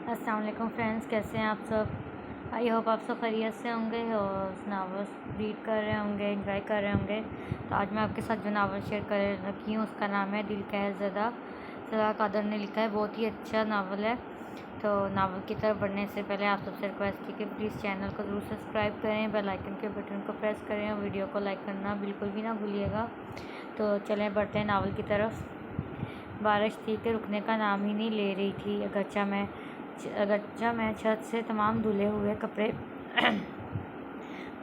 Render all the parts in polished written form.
अस्सलाम वालेकुम फ्रेंड्स, कैसे हैं आप सब। आई होप आप सब खैरियत से होंगे और उस नावल रीड कर रहे होंगे, एंजॉय कर रहे होंगे। तो आज मैं आपके साथ जो नावल शेयर कर रखी हूँ उसका नाम है दिल का है ज़दा। सदा कादर ने लिखा है, बहुत ही अच्छा नावल है। तो नावल की तरफ बढ़ने से पहले आप सबसे रिक्वेस्ट की कि प्लीज़ चैनल को ज़रूर सब्सक्राइब करें, बेल आइकन के बटन को प्रेस करें और वीडियो को लाइक करना बिल्कुल भी ना भूलिएगा। तो चलें बढ़ते हैं नावल की तरफ। बारिश थी कि रुकने का नाम ही नहीं ले रही थी। अगरचा मैं छत से तमाम धुले हुए कपड़े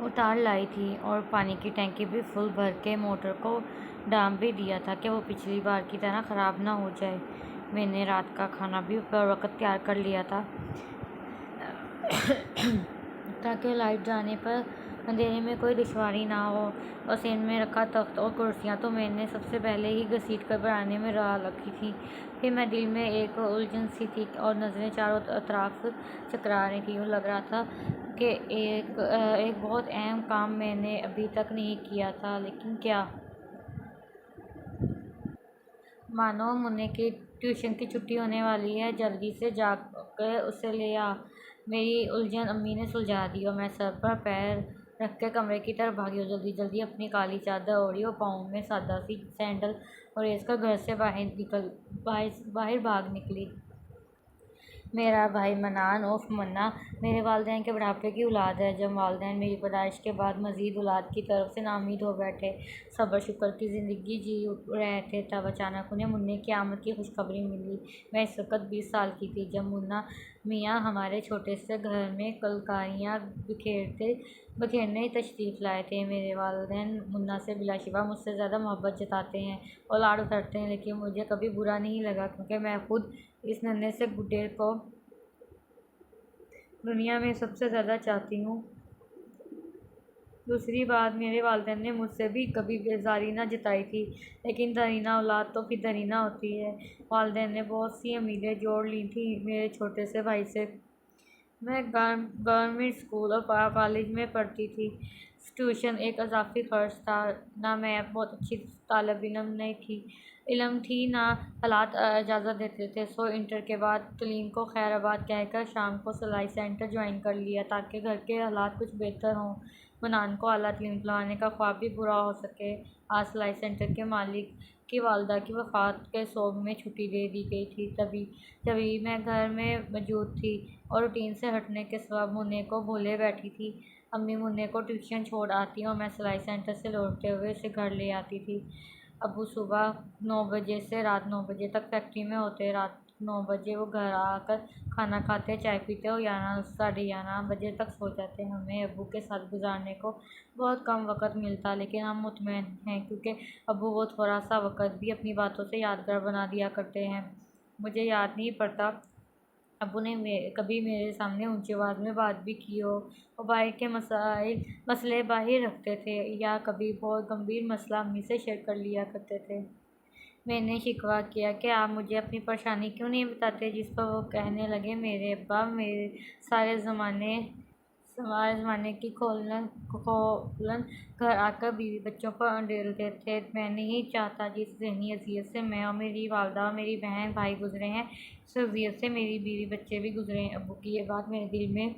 उतार लाई थी और पानी की टैंकी भी फुल भर के मोटर को डाम भी दिया था कि वो पिछली बार की तरह ख़राब ना हो जाए। मैंने रात का खाना भी बर वक्त तैयार कर लिया था ताकि लाइट जाने पर अंधेरे में कोई दुश्वारी ना हो। और सेन में रखा तख्त और कुर्सियाँ तो मैंने सबसे पहले ही घसीट कर बनाने में लगा रखी थी। फिर मैं दिल में एक उलझन सी थी और नज़रें चारों तरफ चकरा रही थी। यूँ लग रहा था कि एक बहुत अहम काम मैंने अभी तक नहीं किया था। लेकिन क्या? मानो मुन्ने की ट्यूशन की छुट्टी होने वाली है, जल्दी से जाग कर उसे ले आ। मेरी उलझन अम्मी ने सुलझा दी और मैं सर पर पैर रख के कमरे की तरफ भागी और जल्दी जल्दी अपनी काली चादर ओढ़ी और पाँव में सादा सी सैंडल और रेस घर से बाहर भाग निकली। मेरा भाई मनान उर्फ मन्ना मेरे वालिदैन के बुढ़ापे की औलाद है। जब वालिदैन मेरी पैदाइश के बाद मज़ीद औलाद की तरफ से नाउम्मीद हो बैठे, सब्र शुक्र की ज़िंदगी जी रहे थे, तब अचानक उन्हें मुन्ने की आमद की खुशखबरी मिली। मैं इस वक्त 20 साल की थी जब मुन्ना मियाँ हमारे छोटे से घर में कलकारियाँ बिखेरने तशरीफ़ लाए थे। मेरे वालिदैन मुन्ना से बिलाशुबा मुझसे ज़्यादा मोहब्बत जताते हैं और लाड उतरते हैं, लेकिन मुझे कभी बुरा नहीं लगा क्योंकि मैं खुद इस नन्हे से गुड्डे को दुनिया में सबसे ज़्यादा चाहती हूँ। दूसरी बात, मेरे वालिदैन ने मुझसे भी कभी बेज़ारी ना जताई थी, लेकिन दरीना औलाद तो फिर दरीना होती है। वालिदैन ने बहुत सी उम्मीदें जोड़ ली थी मेरे छोटे से भाई से। मैं गवर्नमेंट स्कूल और कॉलेज में पढ़ती थी। ट्यूशन एक इजाफी खर्च था। ना मैं बहुत अच्छी तालब इलम थी ना हालात इजाज़त देते थे। सो इंटर के बाद तलीम को खैराबाद कहकर शाम को सिलाई सेंटर ज्वाइन कर लिया ताकि घर के हालात कुछ बेहतर हों। मनान को आला तलीम दिलवाने का ख्वाब भी पूरा हो सके। आज सिलाई सेंटर के मालिक की वालदा की वफ़ात के सोग में छुट्टी दे दी गई थी। तभी तभी मैं घर में मौजूद थी और रूटीन से हटने के सबब मुन्ने को भूले बैठी थी। अम्मी मुन्ने को ट्यूशन छोड़ आती और मैं सिलाई सेंटर से लौटते हुए उसे घर ले आती थी। अबू सुबह 9 बजे से रात 9 बजे तक फैक्ट्री में होते। रात 9 बजे वो घर आकर खाना खाते, चाय पीते और 11 साढ़े 11 बजे तक सो जाते। हमें अबू के साथ गुजारने को बहुत कम वक्त मिलता, लेकिन हम मुतमईन हैं क्योंकि अबू वो थोड़ा सा वक्त भी अपनी बातों से यादगार बना दिया करते हैं। मुझे याद नहीं पड़ता अब्बू ने कभी मेरे सामने ऊंची आवाज़ में बात भी की हो। वो बाहर के मसले बाहर रखते थे या कभी बहुत गंभीर मसला अम्मी से शेयर कर लिया करते थे। मैंने शिकवा किया कि आप मुझे अपनी परेशानी क्यों नहीं बताते, जिस पर वो कहने लगे मेरे अब्बा मेरे सारे ज़माने की खोलन घर आकर बीवी बच्चों को अंडेलते थे। मैं नहीं चाहता जिस ज़हनी अज़ियत से मैं और मेरी वालदा और मेरी बहन भाई गुजरे हैं, इस अज़ियत से मेरी बीवी बच्चे भी गुजरे हैं। अब्बू की ये बात मेरे दिल में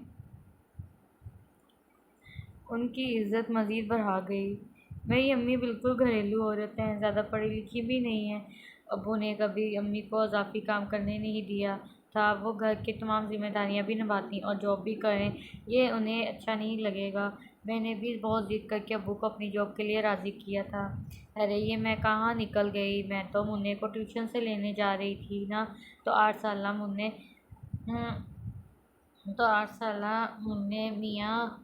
उनकी इज़्ज़त मज़ीद बढ़ा गई। मेरी अम्मी बिल्कुल घरेलू औरत हैं, ज़्यादा पढ़ी लिखी भी नहीं हैं। अब्बू ने कभी अम्मी को इजाफी काम करने नहीं दिया था। वो घर की तमाम जिम्मेदारियां भी निभाती और जॉब भी करें, ये उन्हें अच्छा नहीं लगेगा। मैंने भी बहुत ज़िद करके अब्बू को अपनी जॉब के लिए राज़ी किया था। अरे ये मैं कहाँ निकल गई, मैं तो मुन्ने को ट्यूशन से लेने जा रही थी ना। तो 8 साल मुन्ने तो 8 साल मुन्ने मियाँ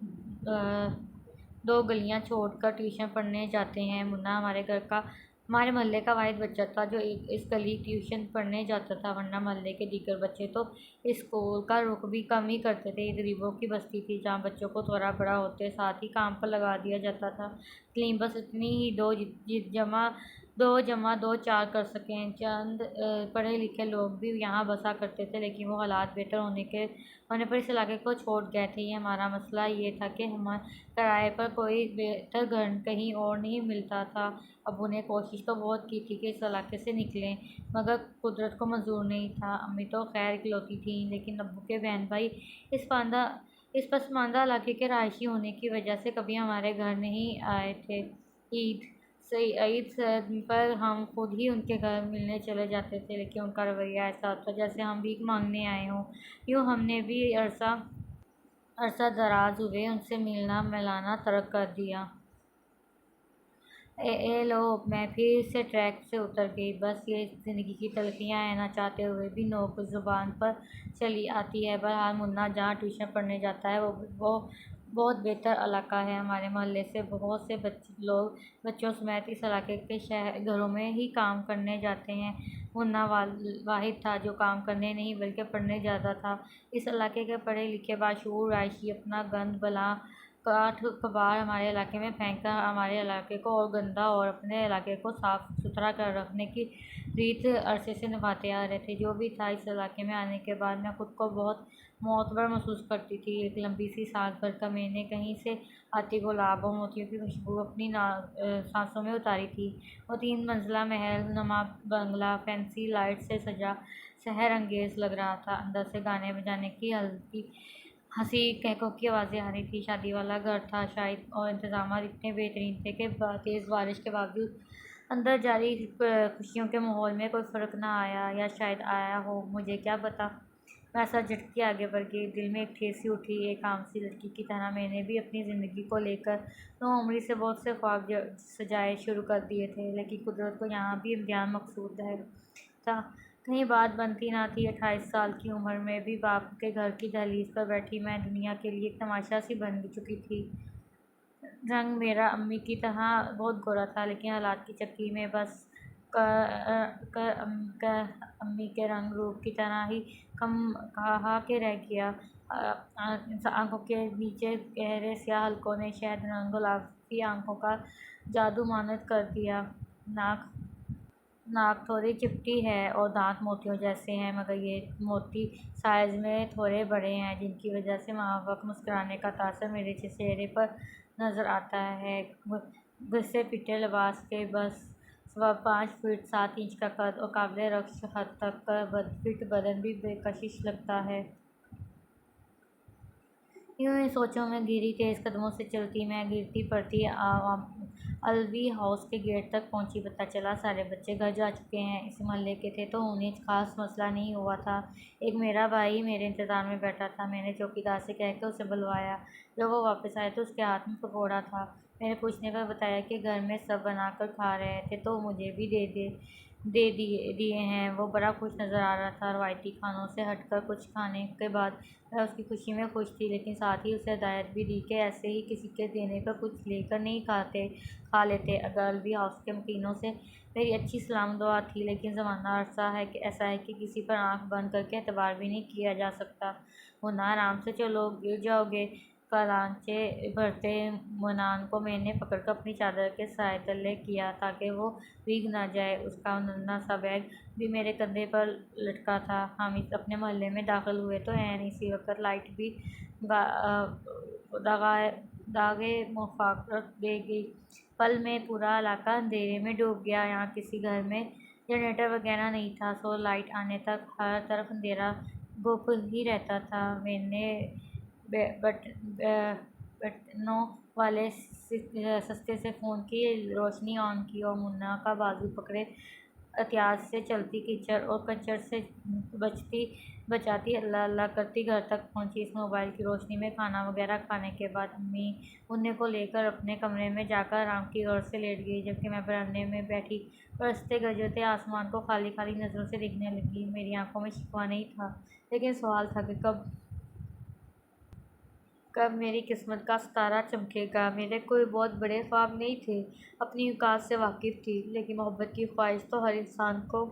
2 गलियाँ छोड़कर ट्यूशन पढ़ने जाते हैं। मुन्ना हमारे मोहल्ले का वाहिद बच्चा था जो इस गली ट्यूशन पढ़ने जाता था, वरना मोहल्ले के दीगर बच्चे तो इस स्कूल का रुख भी कम ही करते थे। ये गरीबों की बस्ती थी जहाँ बच्चों को थोड़ा बड़ा होते साथ ही काम पर लगा दिया जाता था। तलीम बस इतनी ही दो 2 जमा 2 4 कर सकें। चंद पढ़े लिखे लोग भी यहाँ बसा करते थे, लेकिन वो हालात बेहतर होने पर इस इलाके को छोड़ गए थे। ये हमारा मसला ये था कि हम किराए पर कोई बेहतर घर कहीं और नहीं मिलता था। अब्बू ने कोशिश तो बहुत की थी कि इस इलाके से निकलें, मगर कुदरत को मंजूर नहीं था। अम्मी तो खैर इकलौती थी, लेकिन अब्बू के बहन भाई इस पांदा इस पसमानदा इलाके के रहायशी होने की वजह से कभी हमारे घर नहीं आए थे। ईद पर हम खुद ही उनके घर मिलने चले जाते थे, लेकिन उनका रवैया ऐसा था जैसे हम भीख मांगने आए हों। यूँ हमने भी अरसा अरसा दराज हुए उनसे मिलना मिलाना तर्क कर दिया। ए लो, मैं फिर से ट्रैक से उतर गई। बस ये ज़िंदगी की तलखियाँ हैं, ना चाहते हुए भी नोक ज़ुबान पर चली आती है। बहरहाल मुन्ना जहाँ ट्यूशन पढ़ने जाता है वो बहुत बेहतर इलाका है। हमारे मोहल्ले से बहुत से बच्चों समेत इस इलाके के घरों में ही काम करने जाते हैं। मुन्ना वाहिद था जो काम करने नहीं बल्कि पढ़ने जाता था। इस इलाके के पढ़े लिखे बाशऊर रहायशी अपना गंद बला काठ कबाड़ हमारे इलाके में फेंककर हमारे इलाके को और गंदा और अपने इलाके को साफ सुथरा कर रखने की रीत अरसे से निभाते आ रहे थे। जो भी था, इस इलाके में आने के बाद मैं खुद को बहुत मोतबर महसूस करती थी। एक लंबी सी साल भर का मैंने कहीं से आती गुलाब और मोतियों की खुशबू अपनी सांसों में उतारी थी। वो 3 मंजिला महल नुमा बंगला फैंसी लाइट से सजा शहर अंगेज लग रहा था। अंदर से गाने बजाने की हल्की हंसी कहकों की आवाज़ें आ रही थी। शादी वाला घर था शायद, और इंतजामात इतने बेहतरीन थे कि तेज़ बारिश के बावजूद अंदर जारी खुशियों के माहौल में कोई फ़र्क ना आया, या शायद आया हो, मुझे क्या पता। मैं सर झटके आगे बढ़ गई। दिल में एक ठेस सी उठी। एक आम सी लड़की की तरह मैंने भी अपनी ज़िंदगी को लेकर नौउम्री से बहुत से ख्वाब सजाए शुरू कर दिए थे, लेकिन कुदरत को यहाँ भी इम्तिहान मकसूद है था। कहीं बात बनती ना थी। 28 साल की उम्र में भी बाप के घर की दहलीज पर बैठी मैं दुनिया के लिए एक तमाशा सी बन चुकी थी। रंग मेरा अम्मी की तरह बहुत गोरा था, लेकिन हालात की चक्की में बस अम्मी के रंग रूप की तरह ही कम कहा के रह गया। आंखों के नीचे गहरे स्याह हल्कों ने शायद गुलाबी आंखों का जादू मानद कर दिया। नाक नाक थोड़ी चिपटी है और दांत मोतियों जैसे हैं, मगर ये मोती साइज में थोड़े बड़े हैं, जिनकी वजह से माफ़क मुस्कुराने का तासर मेरे चेहरे पर नज़र आता है। घिसे पिटे लिबास के बस 5 फीट 7 इंच का कद और काबिल रक्स हद तक का फिट बदन भी बेकशिश लगता है। यूँ ही सोचों में घिरी तेज़ कदमों से चलती मैं गिरती पड़ती अलवी हाउस के गेट तक पहुंची। पता चला सारे बच्चे घर जा चुके हैं। इस मोहल्ले के थे तो उन्हें खास मसला नहीं हुआ था। एक मेरा भाई मेरे इंतज़ार में बैठा था। मैंने चौकीदार से कह के उसे बुलवाया। जब वो वापस आया तो उसके हाथ में पकौड़ा था। मैंने पूछने पर बताया कि घर में सब बनाकर खा रहे थे तो मुझे भी दे दिए हैं। वो बड़ा खुश नज़र आ रहा था। रवायती खानों से हटकर कुछ खाने के बाद मैं उसकी खुशी में खुश थी, लेकिन साथ ही उसे हिदायत भी दी कि ऐसे ही किसी के देने पर कुछ लेकर नहीं खा लेते। अगर अलवी हाउस के मकीनों से मेरी अच्छी सलाम दुआ थी, लेकिन ज़माना ऐसा है कि किसी पर आंख बंद करके एतबार भी नहीं किया जा सकता। मुन्ना, आराम से चलो, गिर जाओगे। कलांचे भरते मुनान को मैंने पकड़कर अपनी चादर के साए तले किया ताकि वो भीग ना जाए। उसका नन्हा सा बैग भी मेरे कंधे पर लटका था। हम अपने मोहल्ले में दाखिल हुए तो ऐन इसी वक्त लाइट भी दागे मुफाकरत दे गई। पल में पूरा इलाका अंधेरे में डूब गया। यहाँ किसी घर में जनरेटर वगैरह नहीं था, सो लाइट आने तक हर तरफ अंधेरा गुप ही रहता था। मैंने बटनों वाले सस्ते से फ़ोन की रोशनी ऑन की और मुन्ना का बाजू पकड़े एहतियात से चलती कीचड़ और कचड़ से बचाती अल्लाह अल्लाह करती घर तक पहुंची। इस मोबाइल की रोशनी में खाना वगैरह खाने के बाद अम्मी मुन्ने को लेकर अपने कमरे में जाकर आराम की गौर से लेट गई, जबकि मैं बरामदे में बैठी बरसते गरजते आसमान को खाली खाली नज़रों से देखने लगी। मेरी आंखों में शिकवा नहीं था, लेकिन सवाल था कि कब मेरी किस्मत का सितारा चमकेगा। मेरे कोई बहुत बड़े ख्वाब नहीं थे, अपनी औकात से वाकिफ़ थी, लेकिन मोहब्बत की ख्वाहिश तो हर इंसान को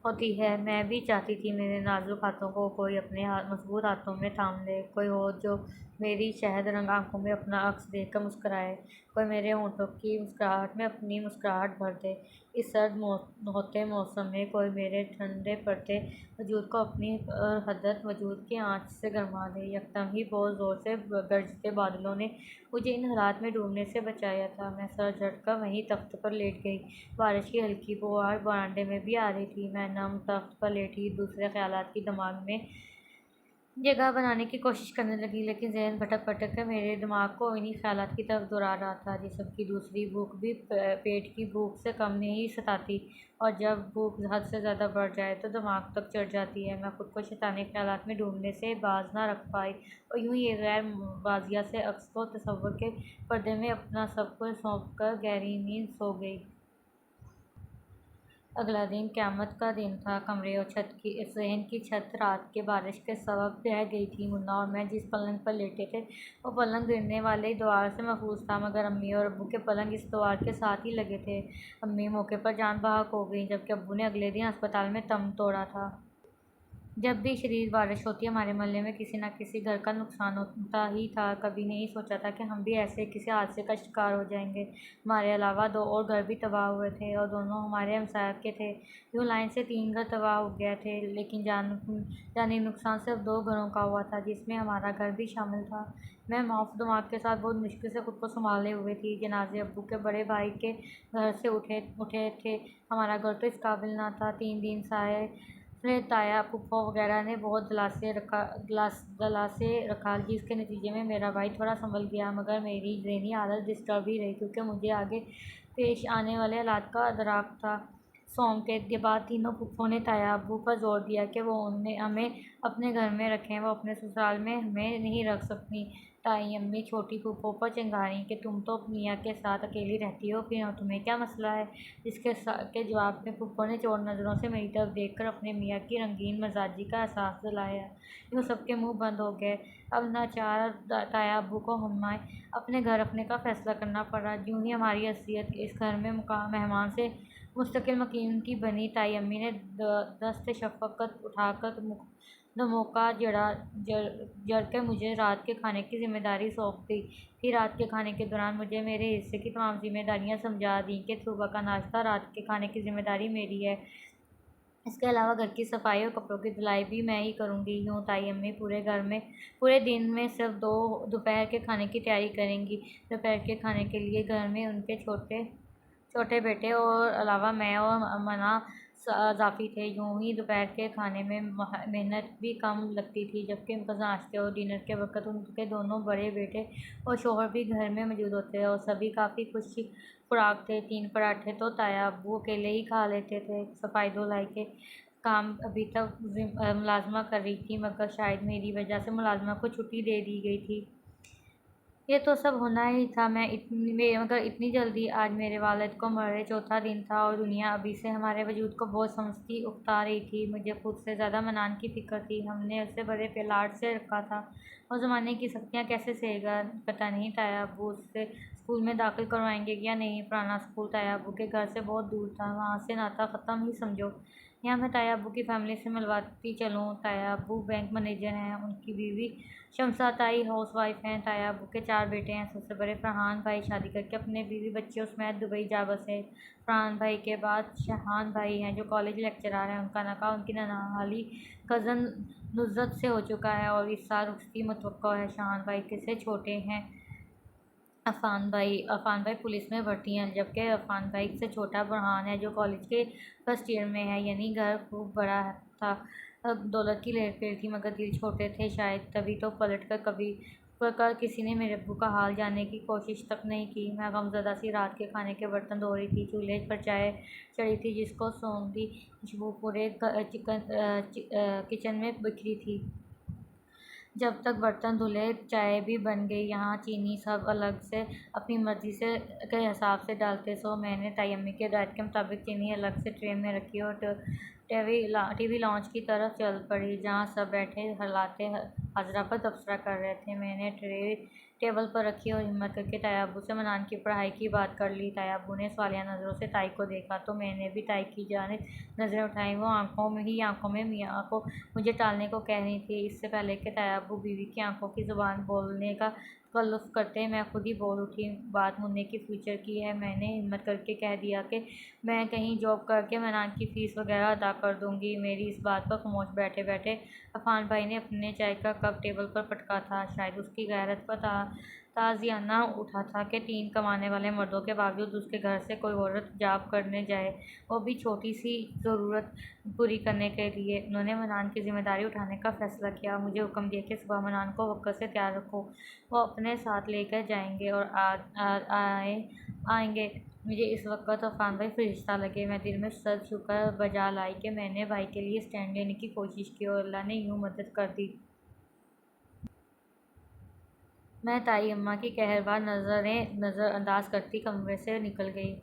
होती है। मैं भी चाहती थी मेरे नाजुक हाथों को कोई अपने मजबूत हाथों में थाम ले, कोई हो जो मेरी शहद रंग आंखों में अपना अक्स देखकर मुस्कुराए, कोई मेरे होठों की मुस्कुराहट में अपनी मुस्कुराहट भर दे। इस सर्द होते मौसम में कोई मेरे ठंडे पड़ते वजूद को अपनी हदत वजूद की आँच से गरमा दे। यकदम ही बहुत ज़ोर से गरजते बादलों ने मुझे इन हालात में डूबने से बचाया था। मैं सर झटकर वहीं तख्त पर लेट गई। बारिश की हल्की फुहार बरामदे में भी आ रही थी। मैं नम तख्त पर लेटी दूसरे ख्यालात की दिमाग में जगह बनाने की कोशिश करने लगी, लेकिन ज़हन भटक भटक कर मेरे दिमाग को इन्हीं ख्यालात की तरफ दौड़ा रहा था। जिस्म की दूसरी भूख भी पेट की भूख से कम नहीं सताती, और जब भूख हद से ज़्यादा बढ़ जाए तो दिमाग तक चढ़ जाती है। मैं खुद को शैतानी ख्यालात में डूबने से बाज ना रख पाई, और यूं ही एक गैर बाजिया से अक्स को तसव्वुर के पर्दे में अपना सब कुछ सौंप कर गहरी नींद सो गई। अगला दिन क़यामत का दिन था। कमरे और ज़हन की छत रात के बारिश के सबब बह गई थी। मुन्ना और मैं जिस पलंग पर लेटे थे वो पलंग गिरने वाले द्वार से महफूज था, मगर अम्मी और अब्बू के पलंग इस द्वार के साथ ही लगे थे। अम्मी मौके पर जान बहक हो गई, जबकि अब्बू ने अगले दिन अस्पताल में दम तोड़ा था। जब भी शदीद बारिश होती हमारे मोहल्ले में किसी न किसी घर का नुकसान होता ही था। कभी नहीं सोचा था कि हम भी ऐसे किसी हादसे का शिकार हो जाएंगे। हमारे अलावा 2 और घर भी तबाह हुए थे, और दोनों हमारे हमसाय के थे। यूँ लाइन से 3 घर तबाह हो गए थे, लेकिन जानी नुकसान सिर्फ 2 घरों का हुआ था, जिसमें हमारा घर भी शामिल था। मैं माफ दिमाग के साथ बहुत मुश्किल से खुद को संभाले हुए थी। जनाजे अब्बू के बड़े भाई के घर से उठे थे। हमारा घर तो इस काबिल ना था। 3 दिन साए फिर ताया फूफा वगैरह ने बहुत दलासे रखा, जिसके नतीजे में मेरा भाई थोड़ा संभल गया, मगर मेरी ज़हनी हालत डिस्टर्ब ही रही, क्योंकि मुझे आगे पेश आने वाले हालात का अदराक था। सोम के बाद तीनों फूफों ने ताया अब्बू पर जोर दिया कि वो उन्हें हमें अपने घर में रखें, वो अपने ससुराल में हमें नहीं रख सकती। ताई अम्मी छोटी फूफो पर चिंगारी कि तुम तो मियाँ के साथ अकेली रहती हो, फिर तुम्हें क्या मसला है। के जवाब में फूफो ने चोर नज़रों से मेरी तरफ देखकर अपने मियाँ की रंगीन मिजाजी का एहसास दिलाया। यूँ सबके मुंह बंद हो गए। अब नाचार ताया अब्बू को हमें अपने घर रखने का फैसला करना पड़ा। यूँ ही हमारी हैसियत इस घर में मेहमान से मुस्तकिल मकीन की बनी। ताई अम्मी ने दस्त शफ़क़त उठाकर धमोका जड़ के मुझे रात के खाने की जिम्मेदारी सौंप दी। फिर रात के खाने के दौरान मुझे मेरे हिस्से की तमाम जिम्मेदारियां समझा दी कि सुबह का नाश्ता, रात के खाने की जिम्मेदारी मेरी है। इसके अलावा घर की सफाई और कपड़ों की धुलाई भी मैं ही करूँगी। यूँ ताई अम्मी पूरे दिन में सिर्फ 2 दोपहर के खाने की तैयारी करेंगी। दोपहर के खाने के लिए घर में उनके छोटे छोटे बेटे और अलावा मैं और मना इजाफी थे। यूँ ही दोपहर के खाने में मेहनत भी कम लगती थी, जबकि नाश्ते और डिनर के वक़्त उनके दोनों बड़े बेटे और शौहर भी घर में मौजूद होते, और सभी काफ़ी खुश खुराक थे। 3 पराठे तो ताया अब्बू अकेले ही खा लेते थे। सफाई धुलाई के काम अभी तक मुलाजमा कर रही थी, मगर शायद मेरी वजह से मुलाजमा को छुट्टी दे दी गई थी। ये तो सब होना ही था, मगर इतनी जल्दी। आज मेरे वालिद को मरे चौथा दिन था, और दुनिया अभी से हमारे वजूद को बहुत समझती उकता रही थी। मुझे खुद से ज़्यादा मनान की फ़िक्र थी। हमने उसे बड़े प्यार से रखा था। वो ज़माने की सख्तियाँ कैसे सहेगा, पता नहीं। ताया अब्बू उससे स्कूल में दाखिल करवाएंगे या नहीं। पुराना स्कूल ताया अब्बू के घर से बहुत दूर था, वहाँ से नाता ख़त्म ही समझो। यहाँ मैं ताया अब्बू की फैमिली से मिलवाती चलूँ। ताया अब्बू बैंक मैनेजर हैं, उनकी बीवी शमसा ताई हाउस वाइफ हैं। ताया अब्बू के 4 बेटे हैं। सबसे बड़े फरहान भाई शादी करके अपने बीवी बच्चों समेत दुबई जा बसे। फरहान भाई के बाद शहान भाई हैं, जो कॉलेज लेक्चरर हैं। उनका निकाह उनकी ननाहाली कज़न नुज़रत से हो चुका है, और इस साल रुखसती मुतवक्को है। शहान भाई से छोटे हैं अफ़ान भाई पुलिस में भर्ती हैं, जबकि अफ़ान भाई से छोटा बुरहान है, जो कॉलेज के फर्स्ट ईयर में है। यानी घर खूब बड़ा था। अब दौलत की हेर-फेर थी, मगर दिल छोटे थे शायद, तभी तो पलट कर किसी ने मेरे अब्बू का हाल जानने की कोशिश तक नहीं की। मैं गमज़दा सी रात के खाने के बर्तन धो रही थी। चूल्हे पर चाय चढ़ी थी, जिसको सौंधी खुशबू पूरे किचन में बिखरी थी। जब तक बर्तन धुले चाय भी बन गई। यहाँ चीनी सब अलग से अपनी मर्ज़ी के हिसाब से डालते, सो मैंने ताई अम्मी की हिदायत के मुताबिक चीनी अलग से ट्रे में रखी, और टीवी लॉन्च की तरफ चल पड़ी, जहाँ सब बैठे हलाते हाजरा पर तबसरा कर रहे थे। मैंने ट्रे टेबल पर रखी और हिम्मत करके तायाबू से मनान की पढ़ाई की बात कर ली। तायाबू ने सवालिया नज़रों से ताई को देखा तो मैंने भी ताई की जानिब नज़रें उठाई। वो आंखों में मियाँ को मुझे टालने को कह रही थी। इससे पहले कि तायाबू बीवी की आंखों की ज़ुबान बोलने का तकल्लुफ़ करते, मैं खुद ही बोल उठी। बात मुन्ने की फ्यूचर की है। मैंने हिम्मत करके कह दिया कि मैं कहीं जॉब करके मनान की फ़ीस वगैरह अदा कर दूँगी। मेरी इस बात पर खामोश बैठे बैठे अफान भाई ने अपने चाय का कप टेबल पर पटका था। शायद उसकी गैरत पर ताज़ियाना उठा था कि 3 कमाने वाले मर्दों के बावजूद उसके घर से कोई औरत जॉब करने जाए, वो भी छोटी सी ज़रूरत पूरी करने के लिए। उन्होंने मनान की ज़िम्मेदारी उठाने का फ़ैसला किया। मुझे हुक्म दिया कि सुबह मनान को वक़्त से तैयार रखो, वो अपने साथ लेकर जाएंगे और आएंगे। मुझे इस वक्त अफान भाई फरिश्ता लगे। मैं दिल में सर शुक्र बजा लाई कि मैंने भाई के लिए स्टैंड लेने की कोशिश की और अल्लाह ने यूँ मदद कर दी। मैं ताई अम्मा की कहरबार नज़रें नज़रअंदाज करती कमरे से निकल गई।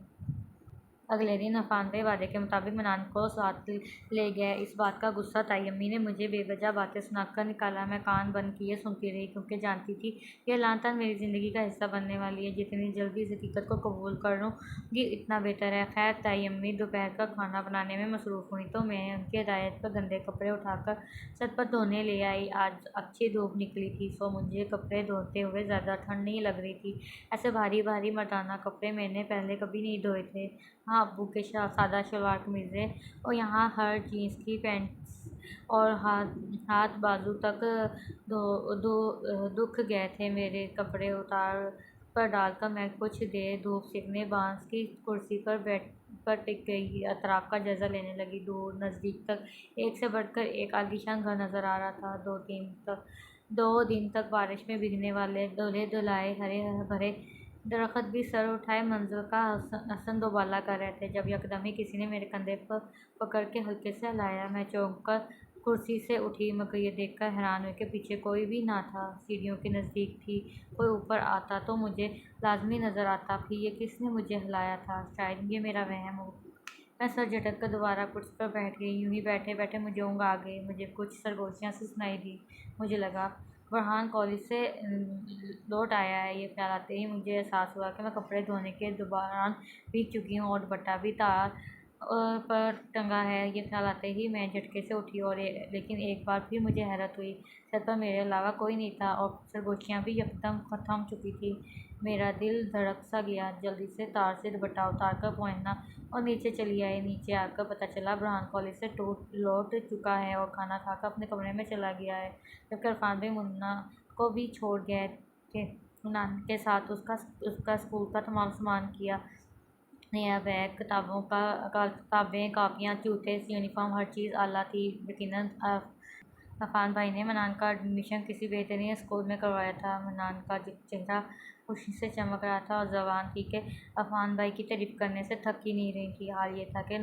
अगले दिन अफान भाई वादे के मुताबिक मनान को साथ ले गए। इस बात का गुस्सा ताई अम्मी ने मुझे बेवजह बातें सुनाकर निकाला। मैं कान बंद किए सुनती रही, क्योंकि जानती थी यह लानतान मेरी ज़िंदगी का हिस्सा बनने वाली है। जितनी जल्दी इस हकीकत को कबूल कर लूँगी इतना बेहतर है। खैर, ताई अम्मी दोपहर का खाना बनाने में मसरूफ़ हुई तो मैं उनकी हिदायत पर गंदे कपड़े उठाकर छत पर धोने ले आई। आज अच्छी धूप निकली थी, सो मुझे कपड़े धोते हुए ज़्यादा ठंड नहीं लग रही थी। ऐसे भारी भारी मर्दाना कपड़े मैंने पहले कभी नहीं धोए थे। हाँ, अब्बू के सादा शलवार कमीज़ें और यहाँ हर जीन्स की पैंट्स और हाथ हाथ बाजू तक दुख गए थे। मेरे कपड़े उतार पर डालकर मैं कुछ देर धूप सेकने बांस की कुर्सी पर टिक गई। अतराफ का जायज़ा लेने लगी। दूर नज़दीक तक एक से बढ़कर एक आलीशान घर नज़र आ रहा था। 2 दिन तक बारिश में भीगने वाले धुले धुलाए हरे भरे दरख्त भी सर उठाए मंजिल का हसन दोबाला कर रहे थे, जब यकदम ही किसी ने मेरे कंधे पर पकड़ के हल्के से हिलाया। मैं चौंक कर कुर्सी से उठी, मगर ये देखकर हैरान हुई कि पीछे कोई भी ना था। सीढ़ियों के नज़दीक थी। कोई ऊपर आता तो मुझे लाजमी नज़र आता। फिर ये किसने मुझे हिलाया था? शायद ये मेरा वहम हो। मैं सर झटक कर दोबारा कुर्सी पर बैठ गई। यूं ही बैठे बैठे मुझे ऊँघ आ गई। मुझे कुछ सरगोशियाँ सी सुनाई दी। मुझे लगा बुरहान कॉलेज से लौट आया है। ये ख्याल आते ही मुझे एहसास हुआ कि मैं कपड़े धोने के दौरान भीग चुकी हूँ और दुपट्टा भी तार पर टंगा है। ये ख्याल आते ही मैं झटके से उठी और लेकिन एक बार फिर मुझे हैरत हुई। छत पर मेरे अलावा कोई नहीं था और सरगोशियाँ भी यकदम थम चुकी थी। मेरा दिल धड़क सा गया। जल्दी से तार से दुपट्टा उतार कर पहनना और नीचे चली आई। नीचे आकर पता चला बुरहान कॉलेज से लौट चुका है और खाना खाकर अपने कमरे में चला गया है, जबकि इरफान भाई मुन्ना को भी छोड़ गए थे। मुन्ना के साथ उसका स्कूल का तमाम सामान किया। नया बैग, किताबें, कापियाँ, जूते, यूनिफॉर्म, हर चीज़ आला थी। यकीनन अफान भाई ने मनान का एडमिशन किसी बेहतरीन स्कूल में करवाया था। मनान का चेहरा खुशी से चमक रहा था और जबान थी कि अफान भाई की तारीफ करने से थक ही नहीं रही थी। हाल ये था कि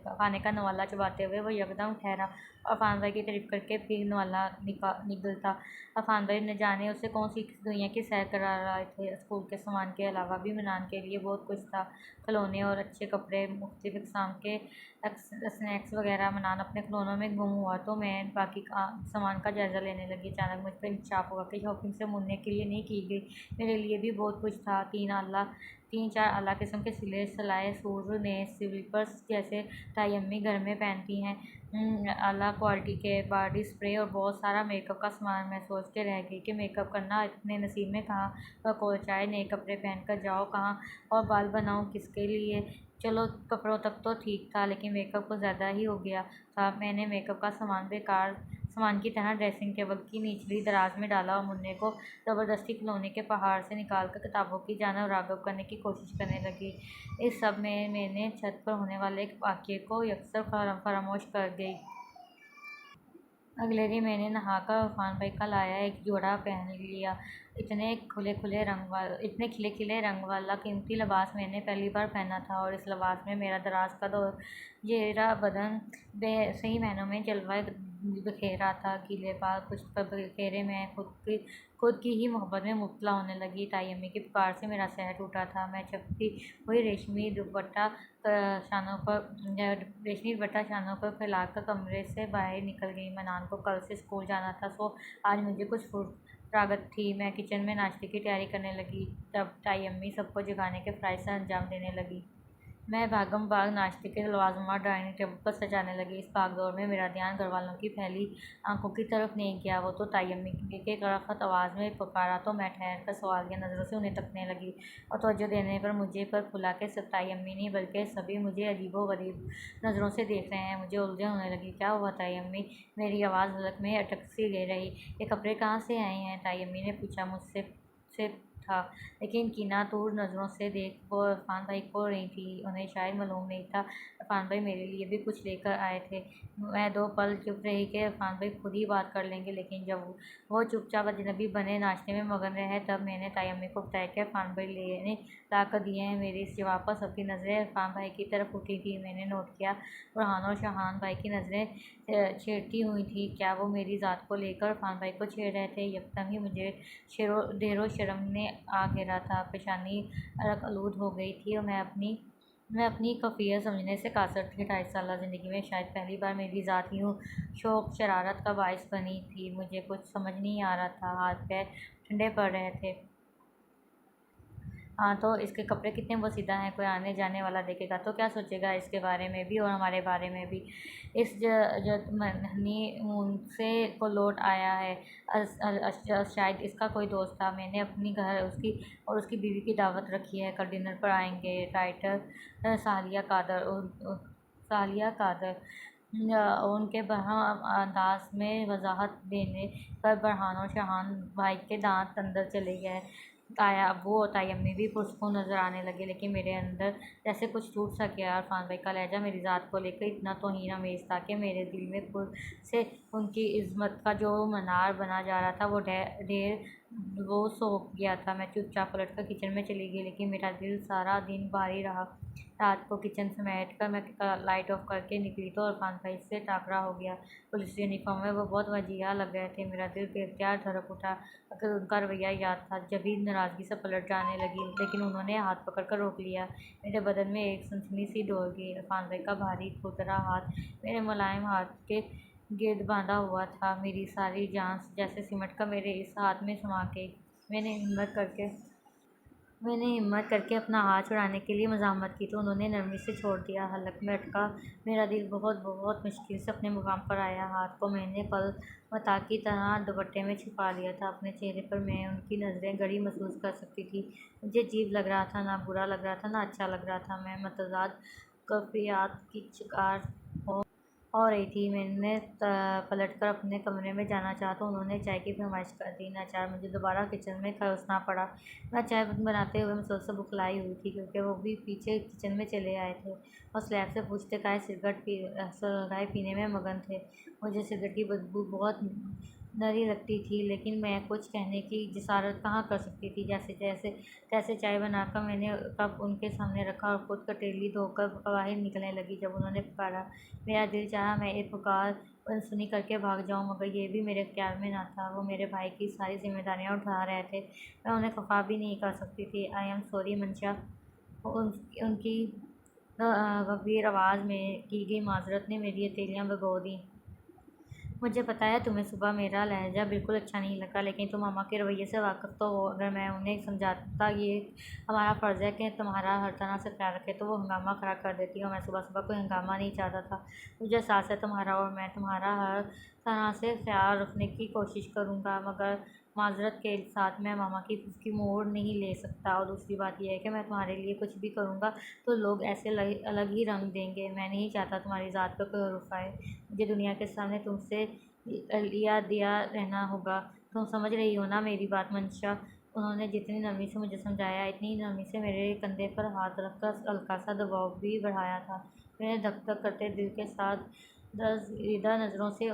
खाने का नवाला चबाते हुए वो यकदम ठहरा। अफान भाई की तारीफ करके फिर नवाला निगलता। अफान भाई न जाने उसे कौन सी दुनिया की सैर करा रहे थे। स्कूल के सामान के अलावा भी मनान के लिए बहुत कुछ था। खिलौने और अच्छे कपड़े, मुख्तलिफ इक़साम के स्नैक्स वगैरह। मनान अपने खिलौनों में गुम हुआ तो मैं बाकी सामान का जायज़ा लेने लगी। अचानक मुझ पर इंकशाफ हुआ कि शॉपिंग से मुन्ने के लिए नहीं की गई, मेरे लिए भी बहुत कुछ था। 3-4 आला किस्म के सिले सिलाए सूट, नए स्लीपर्स जैसे टाई अम्मी घर में पहनती हैं, आला क्वालिटी के बॉडी स्प्रे और बहुत सारा मेकअप का सामान। मैं सोच के रह गई कि मेकअप करना इतने नसीब में कहाँ वक़्त आए। नए कपड़े पहन कर जाओ कहाँ और बाल बनाऊँ किसके लिए? चलो, कपड़ों तक तो ठीक था, लेकिन मेकअप कुछ ज़्यादा ही हो गया था। मैंने मेकअप का सामान बेकार सामान की तरह ड्रेसिंग टेबल की निचली दराज में डाला और मुन्ने को ज़बरदस्ती खिलौने के पहाड़ से निकालकर किताबों की जानब राग़िब करने की कोशिश करने लगी। इस सब में मैंने छत पर होने वाले एक वाक़ये को यकसर फरामोश कर गई। अगले दिन मैंने नहाकर अफान भाई का लाया एक जोड़ा पहन लिया। इतने खिले खिले रंग वाला कीमती लिबास मैंने पहली बार पहना था और इस लिबास में मेरा दराज का घेरा बदन सही मायनों में जलवा बिखेरा था, गीले बाल कुछ पर बिखेरे। मैं खुद की ही मोहब्बत में मुब्तला होने लगी। ताई अम्मी की पुकार से मेरा सर टूटा था। मैं चपटी हुई रेशमी दुपट्टा शानों पर फैलाकर कमरे से बाहर निकल गई। मनान को कल से स्कूल जाना था, सो आज मुझे कुछ फुर्सत थी। मैं किचन में नाश्ते की तैयारी करने लगी, तब ताई अम्मी सबको जगाने के फ़राइज़ से अंजाम देने लगी। मैं भागम भाग नाश्ते के लवाज़मात डाइनिंग टेबल पर सजाने लगी। इस भागदौड़ में मेरा ध्यान घरवालों की फैली आंखों की तरफ नहीं गया। वो तो ताई अम्मी के करखत आवाज़ में पुकारा तो मैं ठहर कर सवालिया नज़रों से उन्हें तकने लगी, और तवज्जो देने पर मुझे पर खुला के सिर्फ ताई अम्मी नहीं बल्कि सभी मुझे अजीबो-गरीब नज़रों से देख रहे हैं। मुझे उलझन होने लगी। क्या हुआ ताई अम्मी? मेरी आवाज़ हलक में अटक सी गई रही। ये कपड़े कहाँ से आए हैं? ताई अम्मी ने पूछा। मुझसे से था, लेकिन कीनातूर नज़रों से देख वो इरफान भाई को रही थी। उन्हें शायद मालूम नहीं था इरफान भाई मेरे लिए भी कुछ लेकर आए थे। मैं 2 पल चुप रही कि इरफान भाई खुद ही बात कर लेंगे, लेकिन जब वो चुपचाप अजनबी बने नाश्ते में मगन रहे, तब मैंने ताई अम्मी को बताया कि इरफान भाई लेने ला कर दिए हैं। मेरे इस जवाब पर सबकी नज़रें इरफान भाई की तरफ उठी थी। मैंने नोट किया बुरहान और शहान भाई की नज़रें छेड़ती हुई थी। क्या वो मेरी ज़ात को लेकर इरफान भाई को छेड़ रहे थे? यकदम ही मुझे ढेरों शर्म ने आ घेरा था। पेशानी अरक आलूद हो गई थी और मैं अपनी कैफियत समझने से कासर थी। 2.5 साल ज़िंदगी में शायद पहली बार मेरी ज़ात यूँ शौक़ शरारत का बाइस बनी थी। मुझे कुछ समझ नहीं आ रहा था। हाथ पैर ठंडे पड़ रहे थे। हाँ, तो इसके कपड़े कितने बोसीदा हैं। कोई आने जाने वाला देखेगा तो क्या सोचेगा इसके बारे में भी और हमारे बारे में भी। इस हनीमून से को लौट आया है। शायद इसका कोई दोस्त था। मैंने अपनी घर उसकी और उसकी बीवी की दावत रखी है। कल डिनर पर आएंगे। राइटर सालिया कादर उनके बरहम अंदाज में वजाहत देने पर बरहान और शहान भाई के दांत अंदर चले गए। अब्बू और ताई अम्मी भी पुरस्कून नज़र आने लगे, लेकिन मेरे अंदर जैसे कुछ टूट सा गया। इरफान भाई का लहजा मेरी ज़ात को लेकर इतना तौहीन आमेज़ था कि मेरे दिल में खुद से उनकी इज़्ज़त का जो मीनार बना जा रहा था वो सो गया था। मैं चुपचाप पलटकर किचन में चली गई, लेकिन मेरा दिल सारा दिन भारी रहा। रात को किचन समेट कर मैं लाइट ऑफ करके निकली तो इरफान भाई से टाकरा हो गया। पुलिस यूनिफॉर्म में वो बहुत वजीहा लग रहे थे। मेरा दिल बेख्तियार धड़क उठा। अगर उनका रवैया याद था। जभी नाराज़गी से पलट जाने लगी, लेकिन उन्होंने हाथ पकड़ कर रोक लिया। मेरे बदन में एक सनसनी सी दौड़ गई। इरफान भाई का भारी खुरदरा हाथ मेरे मुलायम हाथ के गिर्द बांधा हुआ था। मेरी सारी जान जैसे सिमट कर मेरे इस हाथ में समा गई। मैंने हिम्मत करके अपना हाथ छुड़ाने के लिए मज़ाहमत की तो उन्होंने नरमी से छोड़ दिया। हलक में अटका मेरा दिल बहुत बहुत मुश्किल से अपने मुकाम पर आया। हाथ को मैंने कल मता की तरह दुपट्टे में छिपा लिया था। अपने चेहरे पर मैं उनकी नज़रें गड़ी महसूस कर सकती थी। मुझे अजीब लग रहा था, ना बुरा लग रहा था, ना अच्छा लग रहा था। मैं मतज़ाद कैफियत की शिकार हो रही थी। मैंने पलटकर अपने कमरे में जाना चाहा तो उन्होंने चाय की फरमाइश कर दी। नाचार मुझे दोबारा किचन में घुसना पड़ा। मैं चाय बनाते हुए मुसलसल बुखलाई हुई थी, क्योंकि वो भी पीछे किचन में चले आए थे और स्लैब से पूछते सिगरेट पीने में मगन थे। मुझे सिगरेट की बदबू बहुत डरी लगती थी, लेकिन मैं कुछ कहने की जिसारत कहाँ कर सकती थी। जैसे जैसे तैसे चाय बनाकर मैंने कप उनके सामने रखा और खुद कटेली धोकर बाहर निकलने लगी। जब उन्होंने पुकारा, मेरा दिल चाहा मैं एक पुकार अनसुनी करके भाग जाऊं, मगर ये भी मेरे ख्याल में ना था। वो मेरे भाई की सारी जिम्मेदारियां उठा रहे थे। मैं उन्हें खफा भी नहीं कर सकती थी। आई एम सॉरी मंशा। उनकी गंभीर आवाज़ में की गई माजरत ने मेरी हथेलियाँ भिगो दी। मुझे पता है तुम्हें सुबह मेरा लहजा बिल्कुल अच्छा नहीं लगा, लेकिन तुम मामा के रवैये से वाकिफ़ तो हो। अगर मैं उन्हें समझाता ये हमारा फ़र्ज़ है कि तुम्हारा हर तरह से ख्याल रखे, तो वो हंगामा खड़ा कर देती। और मैं सुबह सुबह कोई हंगामा नहीं चाहता था। मुझे एहसास है तुम्हारा, और मैं तुम्हारा हर तरह से ख्याल रखने की कोशिश करूँगा, मगर माजरत के साथ मैं मामा की मोड़ नहीं ले सकता। और दूसरी बात यह है कि मैं तुम्हारे लिए कुछ भी करूँगा तो लोग ऐसे अलग ही रंग देंगे। मैं नहीं चाहता तुम्हारी ज़ात पर कोई रुफ़ आए। मुझे दुनिया के सामने तुमसे लिया दिया रहना होगा। तुम समझ रही हो ना मेरी बात मंशा? उन्होंने जितनी नरमी से मुझे समझाया, इतनी नरमी से मेरे कंधे पर हाथ रखकर हल्का सा दबाव भी बढ़ाया था। मैंने धक धक करते दिल के साथ दरजीदा नज़रों से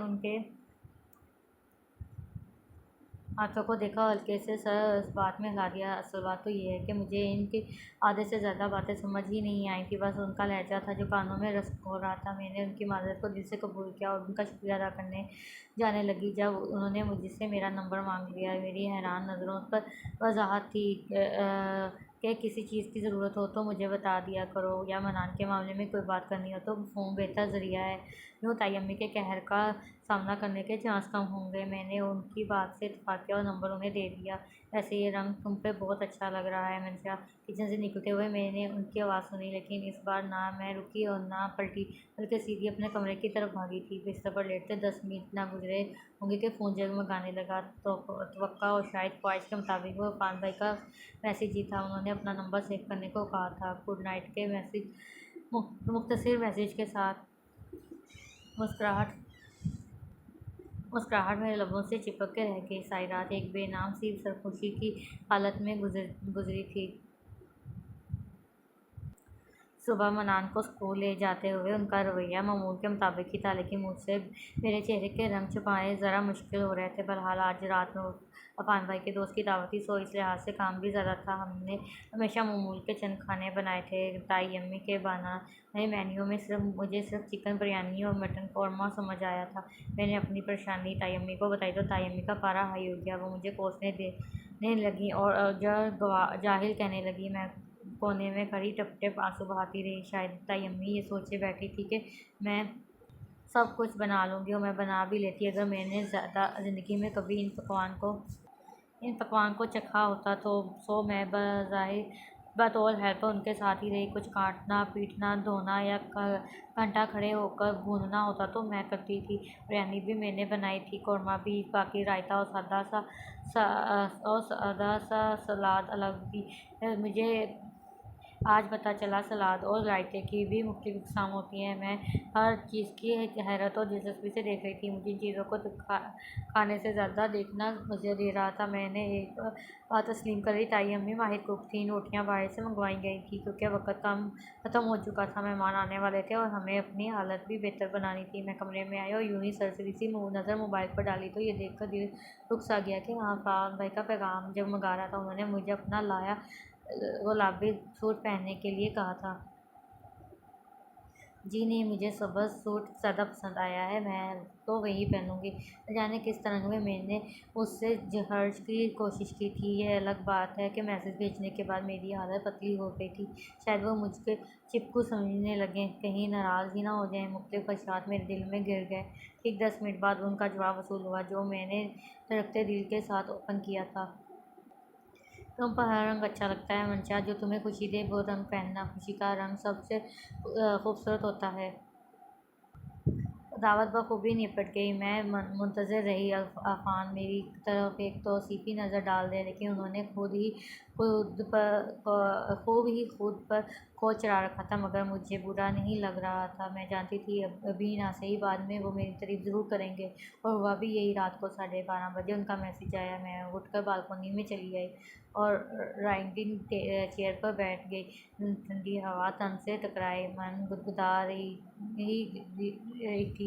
हाथों को देखा और हल्के से सर इस बात में हिला दिया। असल बात तो ये है कि मुझे इनकी आधे से ज़्यादा बातें समझ ही नहीं आई थी। बस उनका लहजा था जो कानों में रस हो रहा था। मैंने उनकी मादरत को दिल से कबूल किया और उनका शुक्रिया अदा करने जाने लगी जब उन्होंने मुझसे मेरा नंबर मांग लिया। मेरी हैरान नज़रों पर वजाहत थी कि किसी चीज़ की ज़रूरत हो तो मुझे बता दिया करो, या मनान के मामले में कोई बात करनी हो तो फ़ोन बेहतर ज़रिया है। यूँ ताई अम्मी के कहर का सामना करने के चांस कम होंगे। मैंने उनकी बात से इत्तेफाक किया और नंबर उन्हें दे दिया। वैसे ये रंग तुम पे बहुत अच्छा लग रहा है मंशा। किचन से निकलते हुए मैंने उनकी आवाज़ सुनी, लेकिन इस बार ना मैं रुकी और ना पलटी, बल्कि सीधी अपने कमरे की तरफ भागी थी। बिस्तर पर लेटते 10 मिनट ना गुजरे होंगे कि फ़ोन जगमगाने लगा। तो तवक्का और शायद ख्वाहिश के मुताबिक वो इरफान भाई का मैसेज ही था। उन्होंने अपना नंबर सेव करने को कहा था। गुड नाइट के मैसेज, मुख्तसर मैसेज के साथ मुस्कुराहट मुस्कुराहट मेरे लबों से चिपक के रह गई। सारी रात एक बेनाम सी सरखुशी की हालत में गुजरी थी। सुबह मनान को स्कूल ले जाते हुए उनका रवैया मामूल के मुताबिक ही था, लेकिन मुझसे मेरे चेहरे के रंग छुपाने ज़रा मुश्किल हो रहे थे। बहरहाल आज रात में अफान भाई के दोस्त की दावत थी, सो इस लिहाज से काम भी ज़्यादा था। हमने हमेशा मामूल के चंद खाने बनाए थे। ताई अम्मी के बनाए मेन्यू में मुझे सिर्फ चिकन बिरयानी और मटन कौरमा समझ आया था। मैंने अपनी परेशानी ताई अम्मी को बताई तो ताई अम्मी का पारा हाई हो गया। वो मुझे कोसने देने लगी और जाहिल कहने लगी। मैं कोने में खड़ी टप टप आंसू बहाती रही। शायद ताई अम्मी ये सोचे बैठी थी कि मैं सब कुछ बना लूँगी, और मैं बना भी लेती अगर मैंने ज़िंदगी में कभी इन पकवान को चखा होता। तो सो मैं बज़ाहिर बतौर हेल्पर उनके साथ ही रही। कुछ काटना, पीटना, धोना या घंटा खड़े होकर भूनना होता तो मैं करती थी। बिरयानी भी मैंने बनाई थी, कौरमा भी, बाकी रायता और सादा सा सलाद अलग भी। मुझे आज पता चला सलाद और रायते की भी मुख्तलिफ अक़साम होती हैं। मैं हर चीज़ की हैरत और दिलचस्पी से देख रही थी। मुझे इन चीज़ों को खाने से ज़्यादा देखना मज़े दे रहा था। मैंने एक बात तस्लीम करी, ताई अम्मी माहिर कुक थीं। रोटियां बाहर से मंगवाई गई थी क्योंकि वक्त कम ख़त्म हो चुका था। मेहमान आने वाले थे और हमें अपनी हालत भी बेहतर बनानी थी। मैं कमरे में आई और यूं ही सरसरी सी नज़र मोबाइल पर डाली तो ये देखकर दिल रुक सा गया कि वहाँ अफान भाई का पैगाम जगमगा रहा था। उन्होंने मुझे अपना गुलाबी सूट पहनने के लिए कहा था। जी नहीं, मुझे सब्ज़ सूट ज़्यादा पसंद आया है, मैं तो वही पहनूँगी। न जाने किस तरह में मैंने उससे हर्ष की कोशिश की थी। ये अलग बात है कि मैसेज भेजने के बाद मेरी हालत पतली हो गई थी। शायद वो मुझको चिपकू समझने लगे, कहीं नाराज़ ही ना हो जाएं। मुख्तलिफ ख़दशात मेरे दिल में गिर गए। ठीक 10 मिनट बाद उनका जवाब वसूल हुआ, जो मैंने धड़कते दिल के साथ ओपन किया था। तुम पर हर रंग अच्छा लगता है मंशा, जो तुम्हें खुशी दे वो रंग पहनना। खुशी का रंग सबसे खूबसूरत होता है। दावत बखूबी निपट गई। मैं मुंतज़िर रही अफ़ान मेरी तरफ एक तौसीफ़ी नज़र डाल दे, लेकिन उन्होंने खूब ही खुद पर खौफ चढ़ा रखा था। मगर मुझे बुरा नहीं लग रहा था। मैं जानती थी अभी ना सही, बाद में वो मेरी तारीफ़ ज़रूर करेंगे। और हुआ भी यही। रात को 12:30 बजे उनका मैसेज आया। मैं उठकर बालकनी में चली आई और राइडिंग चेयर पर बैठ गई। ठंडी हवा तन से टकराए, मन गुदगुदा रही थी।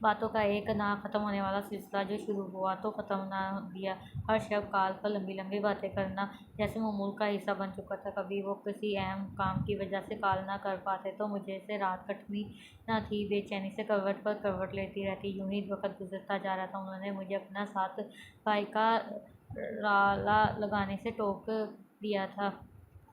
बातों का एक ना ख़त्म होने वाला सिलसिला जो शुरू हुआ तो ख़त्म ना दिया। हर शब काल पर लंबी लंबी बातें करना जैसे मामूल का हिस्सा बन चुका था। कभी वो किसी अहम काम की वजह से कॉल ना कर पाते तो मुझे से रात कटनी न थी। बेचैनी से करवट पर करवट लेती रहती। यूं ही वक्त गुजरता जा रहा था। उन्होंने मुझे अपना साथ भाई का राला लगाने से टोक दिया था।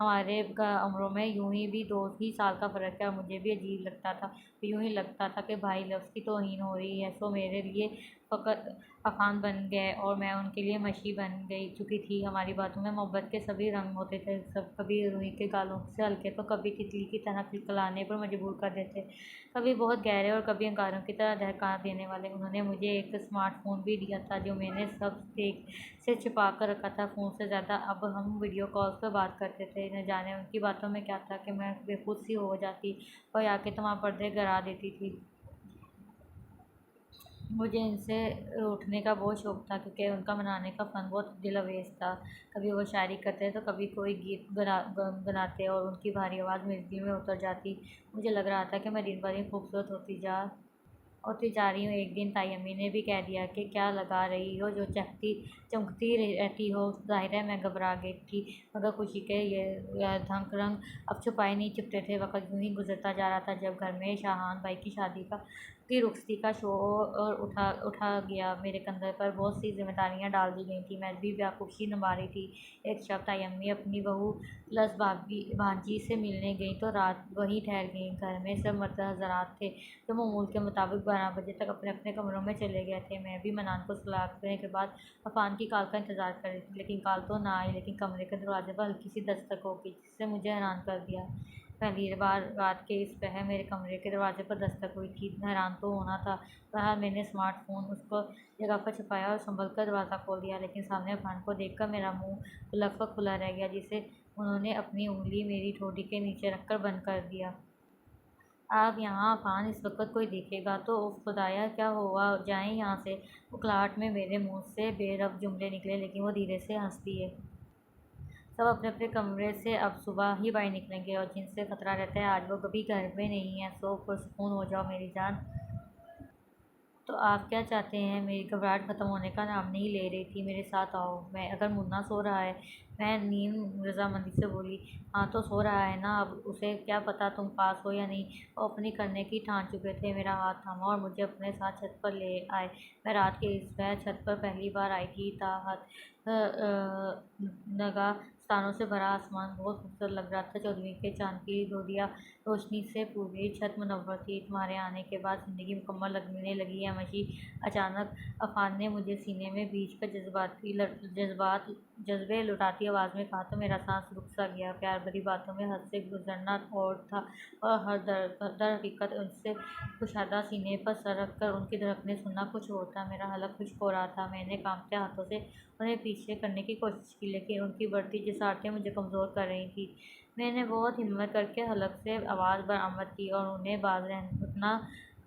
हमारे उम्रों में यूं ही भी 2 ही साल का फ़र्क है। और मुझे भी अजीब लगता था। यूं ही लगता था कि भाई लफ्ज़ की तौहीन हो रही है। सो मेरे लिए फ़कत अफ़ान बन गए और मैं उनके लिए मशी बन गई चुकी थी। हमारी बातों में मोहब्बत के सभी रंग होते थे। सब कभी रूही के गालों से हल्के तो कभी तितली की तरह खिलखिलाने पर मजबूर कर देते, कभी बहुत गहरे और कभी अंगारों की तरह दहका देने वाले। उन्होंने मुझे एक स्मार्टफ़ोन भी दिया था जो मैंने सब से छिपा कर रखा था। फ़ोन से ज़्यादा अब हम वीडियो कॉल्स पर बात करते थे। न जाने उनकी बातों में क्या था कि मैं बेखुद सी हो जाती और आके तमाम पर्दे गिरा देती थी। मुझे इनसे रूठने का बहुत शौक़ था क्योंकि उनका मनाने का फ़न बहुत दिल अवेज़ था। कभी वो शायरी करते तो कभी कोई गीत गुनगुनाते और उनकी भारी आवाज़ मेरे दिल में उतर जाती। मुझे लग रहा था कि मैं दिन ब दिन खूबसूरत होती जा होती जा रही हूँ। एक दिन ताई अम्मी ने भी कह दिया कि क्या लगा रही हो, जो चमकती रहती हो। ज़ाहिर है मैं घबरा गई थी, मगर खुशी के ये धंक रंग अब छुपाए नहीं छुपते थे। वक़्त यूँ ही गुज़रता जा रहा था जब घर में शाहान भाई की शादी की रुखसती का शोर उठा गया। मेरे कंधे पर बहुत सी ज़िम्मेदारियाँ डाल दी गई थी। मैं भी बेखुशी निभा रही थी। एक शब ताई अम्मी अपनी बहू प्लस भाभी भांजी से मिलने गई तो रात वहीं ठहर गईं। घर में सब मर्द हज़रात थे जो मामूल के मुताबिक 12 बजे तक अपने अपने कमरों में चले गए थे। मैं भी मनान को सलाह करने के बाद अफान की कॉल का इंतज़ार कर रही थी, लेकिन कॉल तो ना आई। लेकिन कमरे के दरवाजे पर हल्की सी दस्तक हो गई, जिससे मुझे हैरान कर दिया। पहली बार रात के इस पहर मेरे कमरे के दरवाजे पर दस्तक हुई थी। हैरान तो होना था। बहरहाल मैंने स्मार्टफ़ोन उसको जगह पर छुपाया और संभल कर दरवाज़ा खोल दिया, लेकिन सामने अफान को देखकर मेरा मुँह खुला खुला रह गया, जिसे उन्होंने अपनी उँगली मेरी ठोड़ी के नीचे रखकर बंद कर दिया। आप यहाँ अफान, इस वक़्त कोई देखेगा तो उफ़ खुदाया क्या हुआ, जाएँ यहाँ से। उकलाहट में मेरे मुँह से बेरब जुमले निकले, लेकिन वो धीरे से हँस दिए। सब अपने अपने कमरे से अब सुबह ही बाहर निकलेंगे, और जिनसे खतरा रहता है आज वो कभी घर में नहीं है। सो पुरसुकून हो जाओ मेरी जान। तो आप क्या चाहते हैं? मेरी घबराहट ख़त्म होने का नाम नहीं ले रही थी। मेरे साथ आओ। मैं अगर मुन्ना सो रहा है, मैं नीम रजामंदी से बोली। हाँ तो सो रहा है ना, अब उसे क्या पता तुम पास हो या नहीं। वो अपनी करने की ठान चुके थे। मेरा हाथ थामा और मुझे अपने साथ छत पर ले आए। मैं रात के इस वह छत पर पहली बार आई थी। ताहत नगा स्थानों से भरा आसमान बहुत खूबसूरत लग रहा था। चौदहवीं के चांद की गोदिया रोशनी से पूरी छत मुनव्वर थी। तुम्हारे आने के बाद ज़िंदगी मुकम्मल लगने लगी है मशी। अचानक अफान ने मुझे सीने में बीच कर जज्बे लुटाती आवाज़ में कहा तो मेरा सांस रुक सा गया। प्यार भरी बातों में हद से गुजरना और था, और हर दर हकीकत उनसे कुशादा सीने पर सर रख कर उनकी धड़कनें सुनना कुछ और था। मेरा हलक खुश्क हो रहा था। मैंने कांपते हाथों से उन्हें पीछे करने की कोशिश की, लेकिन उनकी बढ़ती जिसारतें मुझे कमज़ोर कर रही थी। मैंने बहुत हिम्मत करके हलक से आवाज़ बरामद की और उन्हें बाज रखना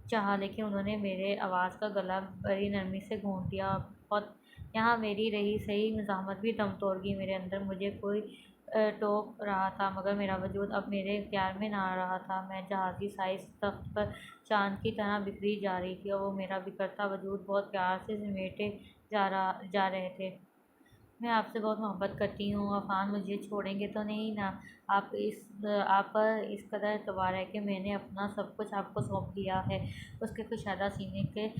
चाहा, लेकिन उन्होंने मेरे आवाज़ का गला बड़ी नरमी से घोंट दिया। और बहुत यहाँ मेरी रही सही मज़ाहमत भी दम तोड़ गई। मेरे अंदर मुझे कोई टोक रहा था, मगर मेरा वजूद अब मेरे इख्तियार में ना रहा था। मैं जहाज़ी साइज़ तख्त पर चाँद की तरह बिखरी जा रही थी, और वो मेरा बिखरता वजूद बहुत प्यार से समेटे जा रहे थे। मैं आपसे बहुत मोहब्बत करती हूँ अफान, मुझे छोड़ेंगे तो नहीं ना? आप पर इस कदर एतबार है कि मैंने अपना सब कुछ आपको सौंप दिया है। उसके कुशादा सीने के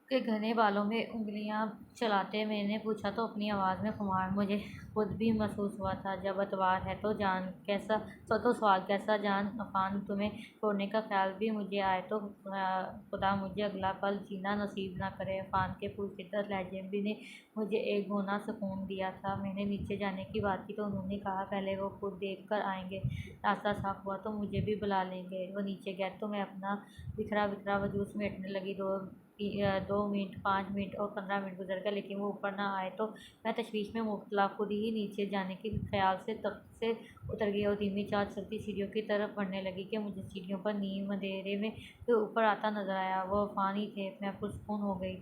घने बालों में उंगलियां चलाते मैंने पूछा तो अपनी आवाज़ में खुमार मुझे खुद भी महसूस हुआ था। जब अतवार है तो सवाल कैसा जान अफान, तुम्हें छोड़ने का ख्याल भी मुझे आए तो खुदा मुझे अगला पल जीना नसीब ना करे। अफान के पुरशिद्दत लहजे भी ने मुझे एक गुना सुकून दिया था। मैंने नीचे जाने की बात की तो उन्होंने कहा पहले वो खुद देख कर आएंगे, रास्ता साफ हुआ तो मुझे भी बुला लेंगे। वो नीचे गए तो मैं अपना बिखरा बिखरा वजूद समेटने लगी। 2 मिनट, 5 मिनट और 15 मिनट गुजर गए, लेकिन वो ऊपर ना आए तो मैं तशवीश में मुब्तला खुद ही नीचे जाने के ख्याल से तख्त से उतर गई और धीमी चाल चलती सीढ़ियों की तरफ बढ़ने लगी कि मुझे सीढ़ियों पर नीम अंधेरे में कोई ऊपर आता नजर आया। वो अफान ही थे। मैं पुरसुकून हो गई।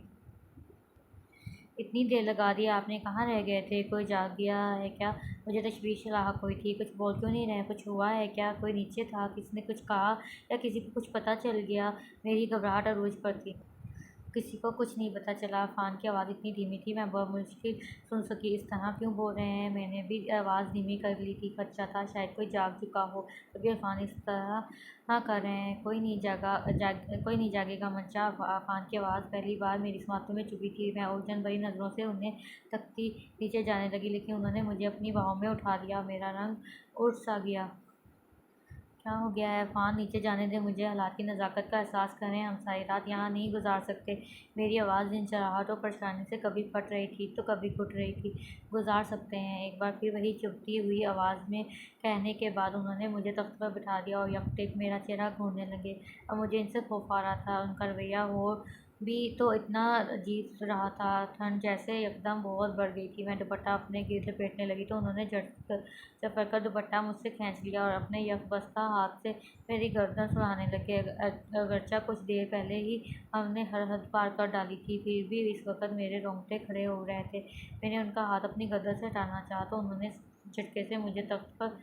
इतनी देर लगा दी आपने, कहाँ रह गए थे? कोई जाग गया है क्या? मुझे तशवीश लाहक हुई थी। कुछ बोल क्यों नहीं रहे? कुछ हुआ है क्या? कोई नीचे था? किसने कुछ कहा या किसी को कुछ पता चल गया? मेरी घबराहट अरूज पर थी। किसी को कुछ नहीं पता चला। अफान की आवाज़ इतनी धीमी थी मैं बहुत मुश्किल सुन सकी। इस तरह क्यों बोल रहे हैं? मैंने भी आवाज़ धीमी कर ली थी। खदशा था शायद कोई जाग चुका हो, तभी अफान इस तरह हाँ कर रहे हैं। कोई नहीं जागेगा मंशा। अफान की आवाज़ पहली बार मेरी समातों में चुभी थी। मैं उलझन भरी नज़रों से उन्हें तकती नीचे जाने लगी, लेकिन उन्होंने मुझे अपनी बाहों में उठा लिया। मेरा रंग उड़ सा गया। क्या हो गया है अफान? नीचे जाने दें मुझे, हालात की नज़ाकत का एहसास करें। हम सारी रात यहाँ नहीं गुजार सकते। मेरी आवाज़ झंझनाहट और परेशानी से कभी फट रही थी तो कभी घुट रही थी। गुजार सकते हैं, एक बार फिर वही चुभती हुई आवाज़ में कहने के बाद उन्होंने मुझे तख्त पर बिठा दिया और यकटिक मेरा चेहरा घूरने लगे। अब मुझे इनसे खौफ आ रहा था। उनका रवैया हो भी तो इतना अजीब रहा था। ठंड जैसे एकदम बहुत बढ़ गई थी। मैं दुपट्टा अपने गिर्द लपेटने लगी तो उन्होंने झट सफ़र का दुपट्टा मुझसे खींच लिया और अपने यकबस्ता हाथ से मेरी गर्दन सुड़ाने लगे। अगरचा कुछ देर पहले ही हमने हर हद पार कर डाली थी, फिर भी इस वक्त मेरे रोंगटे खड़े हो रहे थे। मैंने उनका हाथ अपनी गर्दन से हटाना चाहा तो उन्होंने झटके से मुझे तख्त पर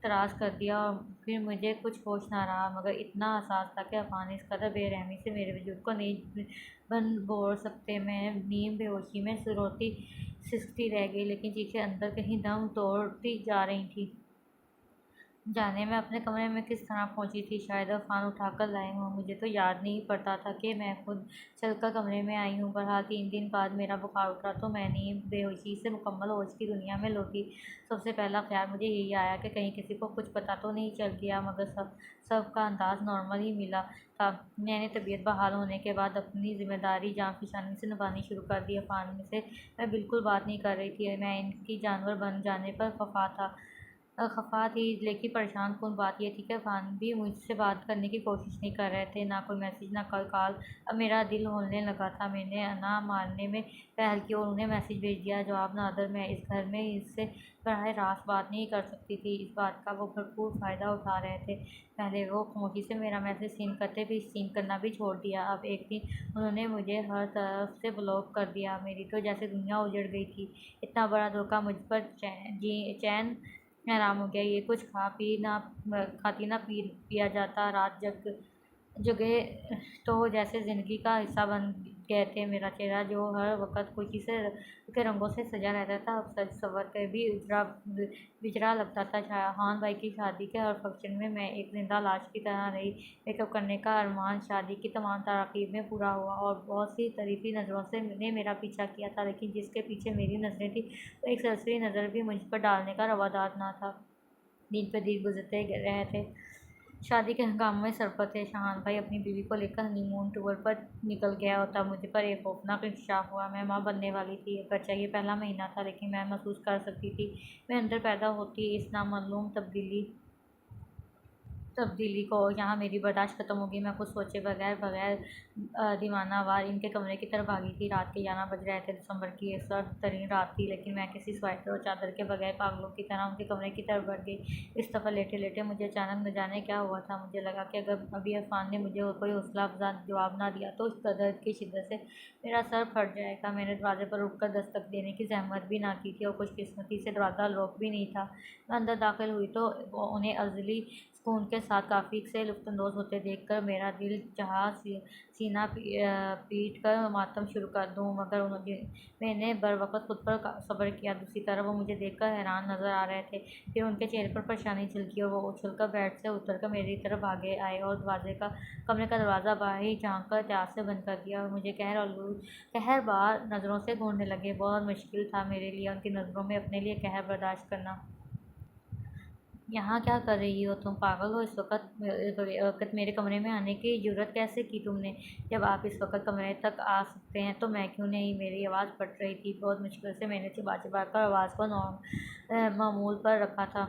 तराश कर दिया और फिर मुझे कुछ होश ना रहा, मगर इतना एहसास था कि अफ़ान इस कदर बेरहमी से मेरे वजूद को नहीं बन बोल सकते। मैं नीम बेहोशी में रोती सिसकती रह गई, लेकिन चीखें अंदर कहीं दम तोड़ती जा रही थी। जाने मैं अपने कमरे में किस तरह पहुंची थी, शायद अफ़ान उठाकर लाए हों। मुझे तो याद नहीं पड़ता था कि मैं खुद चलकर कमरे में आई हूँ। बहरहाल 3 दिन बाद मेरा बुखार उतरा तो मैं नींद बेहोशी से मुकम्मल होश की दुनिया में लौटी। सबसे पहला ख्याल मुझे यही आया कि कहीं किसी को कुछ पता तो नहीं चल गया, मगर सबका अंदाज़ नॉर्मल ही मिला था। मैंने तबीयत बहाल होने के बाद अपनी ज़िम्मेदारी जान-फ़शानी से निभानी शुरू कर दी। अफ़ान से मैं बिल्कुल बात नहीं कर रही थी। मैं इनकी जानवर बन जाने पर खफ़ा थी, लेकिन परेशान-कुन बात ये थी कि अफ़ान भी मुझसे बात करने की कोशिश नहीं कर रहे थे। ना कोई मैसेज, ना कोई कॉल। अब मेरा दिल होने लगा था। मैंने ना मारने में पहल की और उन्हें मैसेज भेज दिया, जवाब नादर। मैं इस घर में इससे बराह रास्त बात नहीं कर सकती थी। इस बात का वो भरपूर फ़ायदा उठा रहे थे। पहले वो खामोशी से मेरा मैसेज सीन करते, फिर सीन करना भी छोड़ दिया। अब एक दिन उन्होंने मुझे हर तरफ से ब्लॉक कर दिया। मेरी तो जैसे दुनिया उजड़ गई थी। इतना बड़ा धोखा मुझ पर चैन हराम हो गया। ये कुछ खाती ना पिया जाता। रात जगह तो जैसे ज़िंदगी का हिस्सा बन गए थे। मेरा चेहरा जो हर वक़्त खुशी से के रंगों से सजा रहता था, अब सज संवर कर भी बिखरा लगता था। शाहान भाई की शादी के हर फंक्शन में मैं एक ज़िंदा लाश की तरह रही। मेकअप करने का अरमान शादी की तमाम तराकीब में पूरा हुआ और बहुत सी तारीफ़ी नज़रों से ने मेरा पीछा किया था, लेकिन जिसके पीछे मेरी नज़रें थी, वो एक सरसरी नज़र भी मुझ पर डालने का रवादार न था। दिन पे दिन गुजरते रहे थे। शादी के हंगामे में सरपत थे। शाहान भाई अपनी बीवी को लेकर हनीमून टूर पर निकल गया होता। मुझे पर एक खौफनाक इंकशाफ हुआ। मैं माँ बनने वाली थी। अगरचे ये पहला महीना था, लेकिन मैं महसूस कर सकती थी मेरे अंदर पैदा होती इस नामालूम तब्दीली को। यहाँ मेरी बर्दाश्त ख़त्म हो गई। मैं कुछ सोचे बगैर बगैर दीवानावार इनके कमरे की तरफ भागी थी। रात के 11 बज रहे थे। दिसंबर की एक सर्द तरीन रात थी, लेकिन मैं किसी स्वेटर और चादर के बगैर पागलों की तरह उनके कमरे की तरफ बढ़ गई। इस दफ़ा लेटे लेटे मुझे अचानक न जाने क्या हुआ था। मुझे लगा कि अगर अभी अफ़ान ने मुझे कोई हौसला अफजा जवाब ना दिया तो उस दर्द की शिद्दत से मेरा सर फट जाएगा। मैंने दरवाजे पर रुककर दस्तक देने की जहमत भी ना की थी और खुशकिस्मती से दरवाज़ा लॉक भी नहीं था। मैं अंदर दाखिल हुई तो उन्हें अज़ली सुकून के साथ काफ़ी से लुत्फ़अंदोज़ होते देखकर मेरा दिल चाहा सीना पीट कर मातम शुरू कर दूँ, मगर मैंने बरवक़्त खुद पर सब्र किया। दूसरी तरफ वो मुझे देखकर हैरान नज़र आ रहे थे। फिर उनके चेहरे पर परेशानी झलकी और वो उछलकर बेड से उतरकर मेरी तरफ भागे आए और कमरे का दरवाज़ा बाहर ही झाँक कर एहतियात से बंद कर दिया और मुझे कहरबार नज़रों से घूरने लगे। बहुत मुश्किल था मेरे लिए उनकी नज़रों में अपने लिए कहर बर्दाश्त करना। यहाँ क्या कर रही हो तुम? पागल हो? इस वक़्त मेरे कमरे में आने की जुर्रत कैसे की तुमने? जब आप इस वक़्त कमरे तक आ सकते हैं तो मैं क्यों नहीं? मेरी आवाज़ फट रही थी। बहुत मुश्किल से मैंने चिल्ला-चिल्ला कर आवाज़ को मामूल पर रखा था।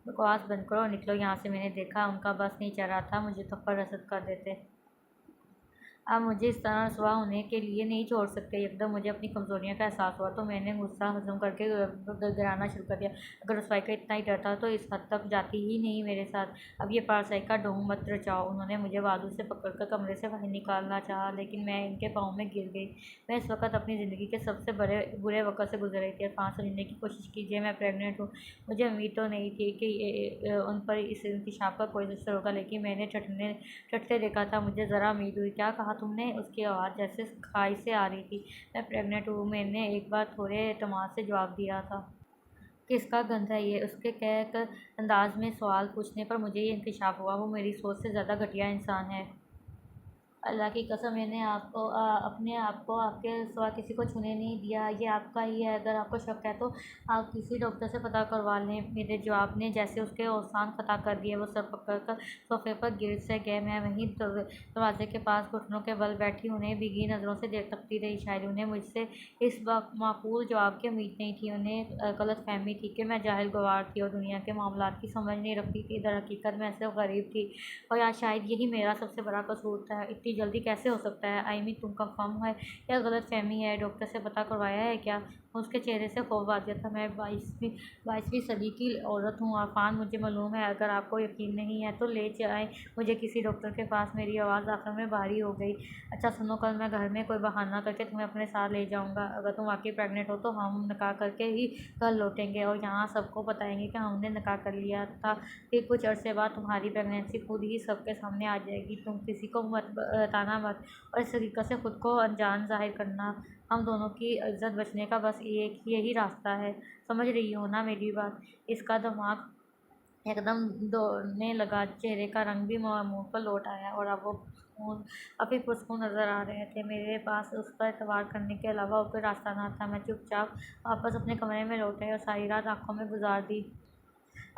बकवास बंद करो और निकलो यहाँ से। मैंने देखा उनका बस नहीं चल रहा था। मुझे थप्पड़ रसद कर देते। आप मुझे इस तरह रुसवा होने के लिए नहीं छोड़ सकते। एकदम मुझे अपनी कमज़ोरियों का एहसास हुआ तो मैंने गुस्सा हज़म करके गिड़गिड़ाना शुरू कर दिया। अगर रुसवाई का इतना ही डर था तो इस हद तक जाती ही नहीं मेरे साथ। अब ये पारसाई का ढोंग मत रचाओ। उन्होंने मुझे बाजू से पकड़कर कमरे से बाहर निकालना चाहा, लेकिन मैं इनके पाँव में गिर गई। मैं इस वक़्त अपनी ज़िंदगी के सबसे बुरे वक़्त से गुज़र रही थी। अफ़ान, समझने की कोशिश कीजिए, मैं प्रेग्नेंट हूँ। मुझे उम्मीद तो नहीं थी कि उन पर इस इंकशाफ का कोई असर होगा, लेकिन मैंने टटते देखा था। मुझे ज़रा उम्मीद हुई। क्या कहा तुमने? उसकी आवाज़ जैसे खाई से आ रही थी। मैं प्रेग्नेंट हूँ, मैंने एक बार थोड़े एतमाद से जवाब दिया था। किसका गंध है ये? उसके कह कर अंदाज में सवाल पूछने पर मुझे ये इंकशाफ हुआ वो मेरी सोच से ज़्यादा घटिया इंसान है। अल्लाह की कसम, मैंने अपने आप को आपके सिवा किसी को छूने नहीं दिया। ये आपका ही है। अगर आपको शक है तो आप किसी डॉक्टर से पता करवा लें। मेरे जवाब ने जैसे उसके औसान ख़ता कर दिए। वो सर पकड़कर सोफ़े पर गिर से गए। मैं वहीं दरवाजे के पास घुटनों के बल बैठी उन्हें भीगी नज़रों से तकती रही। शायद उन्हें मुझसे इस माकूल जवाब की उम्मीद नहीं थी। उन्हें गलतफ़हमी थी कि मैं जाहिल गवार थी और दुनिया के मामलात की समझ नहीं रखती थी। दर हकीकत मैं ऐसे गरीब थी और या शायद यही मेरा सबसे बड़ा कसूर था। इतनी इतनी जल्दी कैसे हो सकता है? आई मीन तुम कंफर्म है या गलतफ़हमी है? डॉक्टर से पता करवाया है क्या? उसके चेहरे से खौफ आ गया था। मैं 22वीं सदी की औरत हूँ अरफान, मुझे मालूम है। अगर आपको यकीन नहीं है तो ले जाएँ मुझे किसी डॉक्टर के पास। मेरी आवाज़ आखिर में भारी हो गई। अच्छा सुनो, कल मैं घर में कोई बहाना करके तुम्हें अपने साथ ले जाऊँगा। अगर तुम वाक़ई प्रेग्नेंट हो तो हम निकाह करके ही घर लौटेंगे और यहाँ सबको बताएँगे कि हमने निकाह कर लिया था। फिर कुछ अरसे बाद तुम्हारी प्रेगनेंसी खुद ही सबके सामने आ जाएगी। तुम किसी को मत बताना मत और इस तरीक़े से ख़ुद को अनजान ज़ाहिर करना। हम दोनों की इज़्ज़त बचने का बस एक यही रास्ता है। समझ रही हो ना मेरी बात? इसका दिमाग एकदम दौड़ने लगा, चेहरे का रंग भी मुँह पर लौट आया और अब वो अभी पुरस्कून नज़र आ रहे थे। मेरे पास उस पर एतबार करने के अलावा और कोई रास्ता ना था। मैं चुपचाप वापस अपने कमरे में लौट आई और सारी रात आँखों में गुजार दी।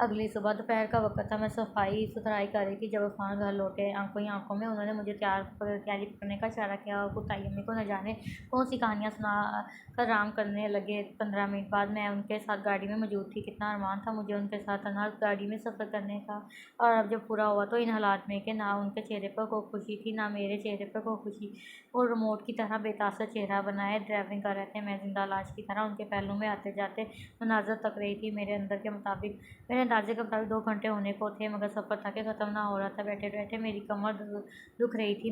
अगली सुबह दोपहर का वक़्त था। मैं सफाई-सुथराई कर रही थी जब इरफ़ान घर लौटे। आँखों ही आँखों में उन्होंने मुझे तैयारी करने का इशारा किया और कुत्ताई अम्मी को न जाने कौन-सी कहानियाँ सुना कर आराम करने लगे। 15 मिनट बाद मैं उनके साथ गाड़ी में मौजूद थी। कितना अरमान था मुझे उनके साथ तन्हा गाड़ी में सफ़र करने का। और अब जब पूरा हुआ तो इन हालात में कि ना उनके चेहरे पर कोई खुशी थी, ना मेरे चेहरे पर कोई खुशी। वो रिमोट की तरह बेतासर चेहरा बनाए ड्राइविंग कर रहे थे। मैं ज़िंदा लाश की तरह उनके पहलू में आते-जाते मनाज़र तक रही थी। मेरे अंदाज़े के मुताबिक 2 घंटे होने को थे, मगर सफ़र था कि ख़त्म ना हो रहा था। बैठे-बैठे मेरी कमर दुख रही थी।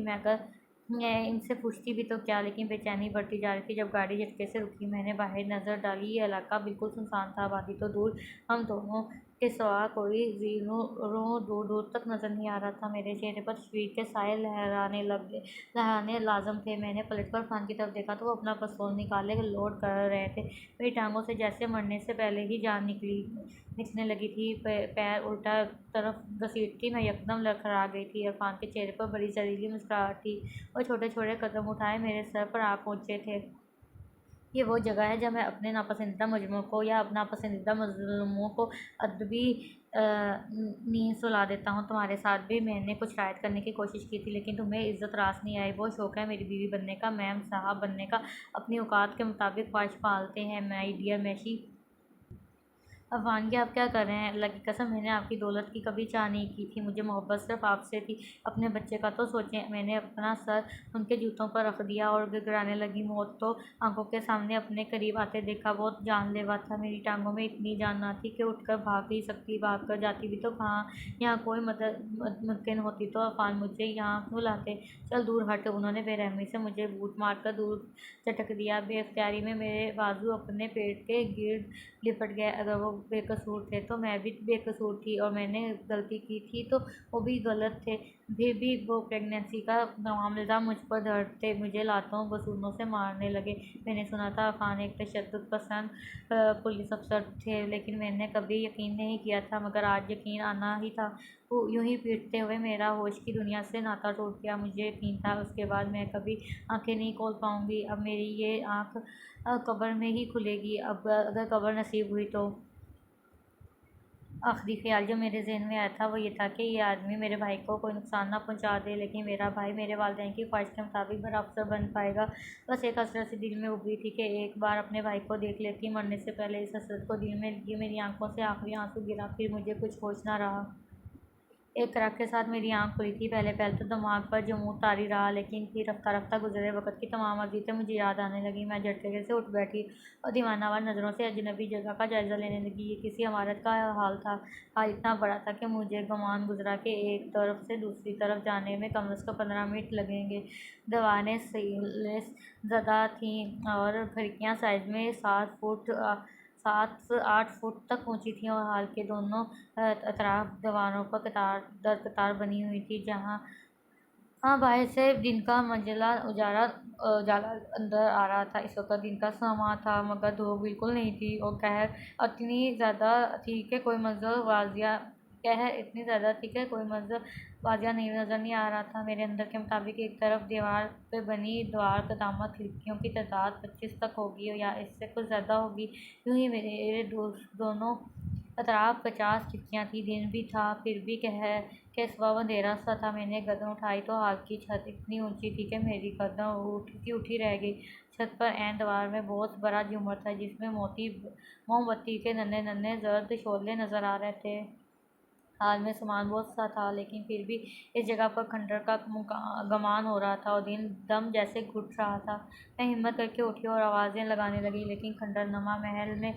मैं इनसे पूछती भी तो क्या, लेकिन बेचैनी बढ़ती जा रही थी। जब गाड़ी झटके से रुकी, मैंने बाहर नज़र डाली। ये इलाका बिल्कुल सुनसान था, आबादी तो दूर, हम दोनों के सिवा कोई ज़ीरो दूर-दूर तक नज़र नहीं आ रहा था। मेरे चेहरे पर तशवीर के साए लहराने लाज़िम थे। मैंने पलटकर इरफ़ान की तरफ देखा तो वो अपना पिस्तौल निकाले लोड कर रहे थे। मेरी टाँगों से जैसे मरने से पहले ही जान निकलने लगी थी। पैर उल्टा तरफ घसीटती मैं यकदम लड़खड़ा गई थी। इरफ़ान के चेहरे पर बड़ी ज़हरीली मुस्कुराहट थी। वो छोटे-छोटे कदम उठाए मेरे सर पर आ पहुँचे थे। ये वो जगह है जहाँ मैं अपने नापसंदीदा मुजरिमों को या नापसंदीदा मज़लूमों को अदबी नींद सुला देता हूँ। तुम्हारे साथ भी मैंने कुछ शायद करने की कोशिश की थी, लेकिन तुम्हें इज़्ज़त रास नहीं आई। वो शौक़ है मेरी बीवी बनने का, मैम साहब बनने का, अपनी औकात के मुताबिक ख्वाहिश पालते हैं। माय डियर मैशी अफ़गान की आप क्या कर रहे हैं? अल्लाह की कसम मैंने आपकी दौलत की कभी चाह नहीं की थी। मुझे मोहब्बत सिर्फ़ आपसे थी। अपने बच्चे का तो सोचें। मैंने अपना सर उनके जूतों पर रख दिया और गिड़गिड़ाने लगी। मौत तो आँखों के सामने अपने करीब आते देखा। बहुत जानलेवा था। मेरी टाँगों में इतनी जान ना थी कि उठकर भाग ही सकती। भाग कर जाती भी तो कहाँ? यहाँ कोई मदद मुमकिन होती तो अफ़गान मुझे यहाँ क्यों लाते? चल दूर हट। उन्होंने बेरहमी से मुझे बूट मारकर दूर झटक दिया। बेख्तियारी में मेरे बाजू अपने पेट के गिर्द लिपट गए। अगर वो बेकसूर थे तो मैं भी बेकसूर थी, और मैंने गलती की थी तो वो भी गलत थे। फिर भी वो प्रेगनेंसी का तमाम इल्ज़ाम मुझ पर धरते मुझे लातों वसूलों से मारने लगे। मैंने सुना था अफ़गान एक तशद्दुद पसंद पुलिस अफ़सर थे, लेकिन मैंने कभी यकीन नहीं किया था, मगर आज यकीन आना ही था। वो यूँ ही पीटते हुए मेरा होश की दुनिया से नाता टूट गया। मुझे यकीन था उसके बाद मैं कभी आँखें नहीं खोल पाऊँगी। अब मेरी ये आँख कब्र में ही खुलेगी, अब अगर कब्र नसीब हुई तो। आखिरी ख्याल जो मेरे ज़हन में आया था वो ये था कि ये आदमी मेरे भाई को कोई नुकसान ना पहुंचा दे, लेकिन मेरा भाई मेरे वालिदैन की ख्वाहिश के मुताबिक बड़ा अफ़सर बन पाएगा। बस एक हसरत सी दिल में उभरी थी कि एक बार अपने भाई को देख लेती। मरने से पहले इस हसरत को दिल में लिए मेरी आंखों से आखिरी आंसू गिरा। फिर मुझे कुछ होश ना रहा। एक तरह के साथ मेरी आँख खुली थी। पहले तो दिमाग पर जमूद तारी रहा, लेकिन फिर रफ्ता-रफ्ता गुज़रे वक़्त की तमाम अज़ियतें मुझे याद आने लगीं। मैं झटके से उठ बैठी और दीवानावार नज़रों से अजनबी जगह का जायज़ा लेने लगी। ये किसी इमारत का हाल था। हाल इतना बड़ा था कि मुझे गुमान गुज़रा कि एक तरफ से दूसरी तरफ जाने में कम से कम 15 मिनट लगेंगे। दीवारें सीलिंग ज़दा थीं और खिड़कियाँ साइज़ में 7 से 8 फुट तक ऊँची थीं, और हाल के दोनों अतराफ दीवारों पर कतार दर कतार बनी हुई थी। जहाँ बाहर से दिन का मंझला उजाला अंदर आ रहा था। इस वक़्त दिन का समा था, मगर धूप बिल्कुल नहीं थी, और इतनी ज़्यादा थी कि कोई मंज़र वाज़िया नहीं नज़र नहीं आ रहा था। मेरे अंदर के मुताबिक एक तरफ दीवार पे बनी द्वार कदामत खिड़कियों की तादाद 25 तक होगी या इससे कुछ ज़्यादा होगी। यूँ ही मेरे दोनों अतराफ 50 खिड़कियाँ थीं। दिन भी था, फिर भी के सिवा अंधेरा सा था। मैंने गर्दन उठाई तो हाल की छत इतनी ऊंची थी कि मेरी गर्दन उठी रह गई। छत पर ऐन दीवार में बहुत बड़ा झूमर था, जिसमें मोमबत्ती के नन्हे-नन्हे ज़र्द शोले नज़र आ रहे थे। हाल में सामान बहुत सा था, लेकिन फिर भी इस जगह पर खंडर का गमान हो रहा था और दिन दम जैसे घुट रहा था। मैं हिम्मत करके उठी और आवाज़ें लगाने लगी, लेकिन खंडर नमा महल में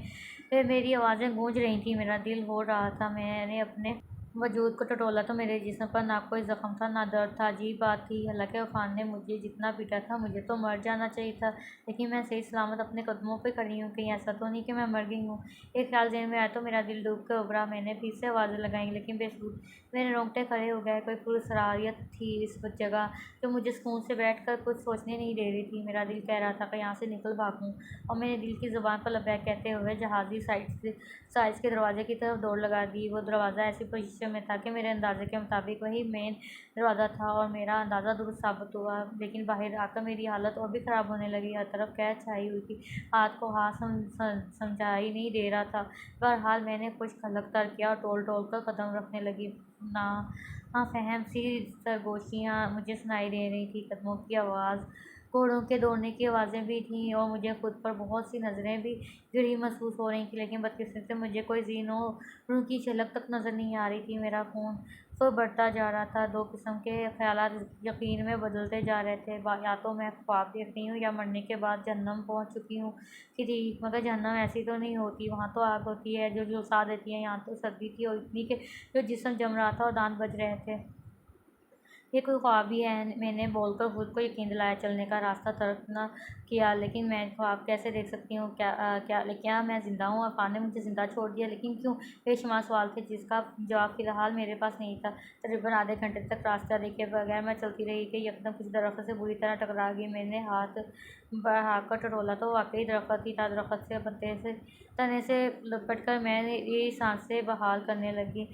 मेरी आवाज़ें गूंज रही थी। मेरा दिल हो रहा था। मैंने अपने वजूद को टटोला तो मेरे जिस्म पर ना कोई ज़ख्म था, ना दर्द था। अजीब बात थी, हालांकि अफान ने मुझे जितना पीटा था, मुझे तो मर जाना चाहिए था, लेकिन मैं सही सलामत अपने कदमों पे खड़ी हूँ। कहीं ऐसा तो नहीं कि मैं मर गई हूँ। एक ख्याल ज़हन में आया तो मेरा दिल डूब कर उभरा। मैंने फिर से आवाज़ें लगाईं, लेकिन बेसुध। मेरे रोंगटे खड़े हो गए। कोई पुरसरारियत थी इस जगह जो मुझे सुकून से बैठकर कुछ सोचने नहीं दे रही थी। मेरा दिल कह रहा था कि यहाँ से निकल भागूं, और मेरे दिल की ज़ुबान पर लबैक कहते हुए जहाज़ी साइज़ के दरवाजे की तरफ दौड़ लगा दी। वो दरवाज़ा ऐसी पोजीशन में था कि मेरे अंदाजे के मुताबिक वही मेन दरवाज़ा था, और मेरा अंदाज़ा दुरुस्त साबित हुआ। लेकिन बाहर आकर मेरी हालत और भी ख़राब होने लगी। हर तरफ कैद छाई हुई थी। हाथ को हाथ समझाई नहीं दे रहा था। बहरहाल मैंने कुछ खलक तर किया और टोल टोल कर कदम रखने लगी। ना हाँ, फहम सी सरगोशियाँ मुझे सुनाई दे रही थी। कदमों की आवाज़, घोड़ों के दौड़ने की आवाज़ें भी थीं, और मुझे खुद पर बहुत सी नज़रें भी गिरी महसूस हो रही थी। लेकिन बदकिस्मती से मुझे कोई ज़ीनो रूह की झलक तक नज़र नहीं आ रही थी। मेरा खून तो बढ़ता जा रहा था। दो किस्म के ख्यालात यकीन में बदलते जा रहे थे। या तो मैं ख्वाब देख रही हूँ, या मरने के बाद जहन्नम पहुँच चुकी हूँ कि थी। मगर जहन्नम ऐसी तो नहीं होती। वहाँ तो आग होती है जो झुलसा देती है। यहाँ तो सर्दी थी, और इतनी कि जो जिस्म जम रहा था और दांत बज रहे थे। ये कोई ख्वाब ही है, मैंने बोलकर खुद को यकीन दिलाया। चलने का रास्ता तर्क न किया। लेकिन मैं ख्वाब कैसे देख सकती हूँ? क्या मैं ज़िंदा हूँ? अफ़ान ने मुझे ज़िंदा छोड़ दिया, लेकिन क्यों? बेशुमार सवाल थे जिसका जवाब फ़िलहाल मेरे पास नहीं था। तकरीबन आधे घंटे तक रास्ता देखे बगैर मैं चलती रही कि यकदम किसी दरख्त से बुरी तरह टकरा गई। मैंने हाथ बढ़ाकर टटोला तो वाकई दरख्त ही था। दरख्त से तने से लपट कर मैं ये सांसें बहाल करने लगी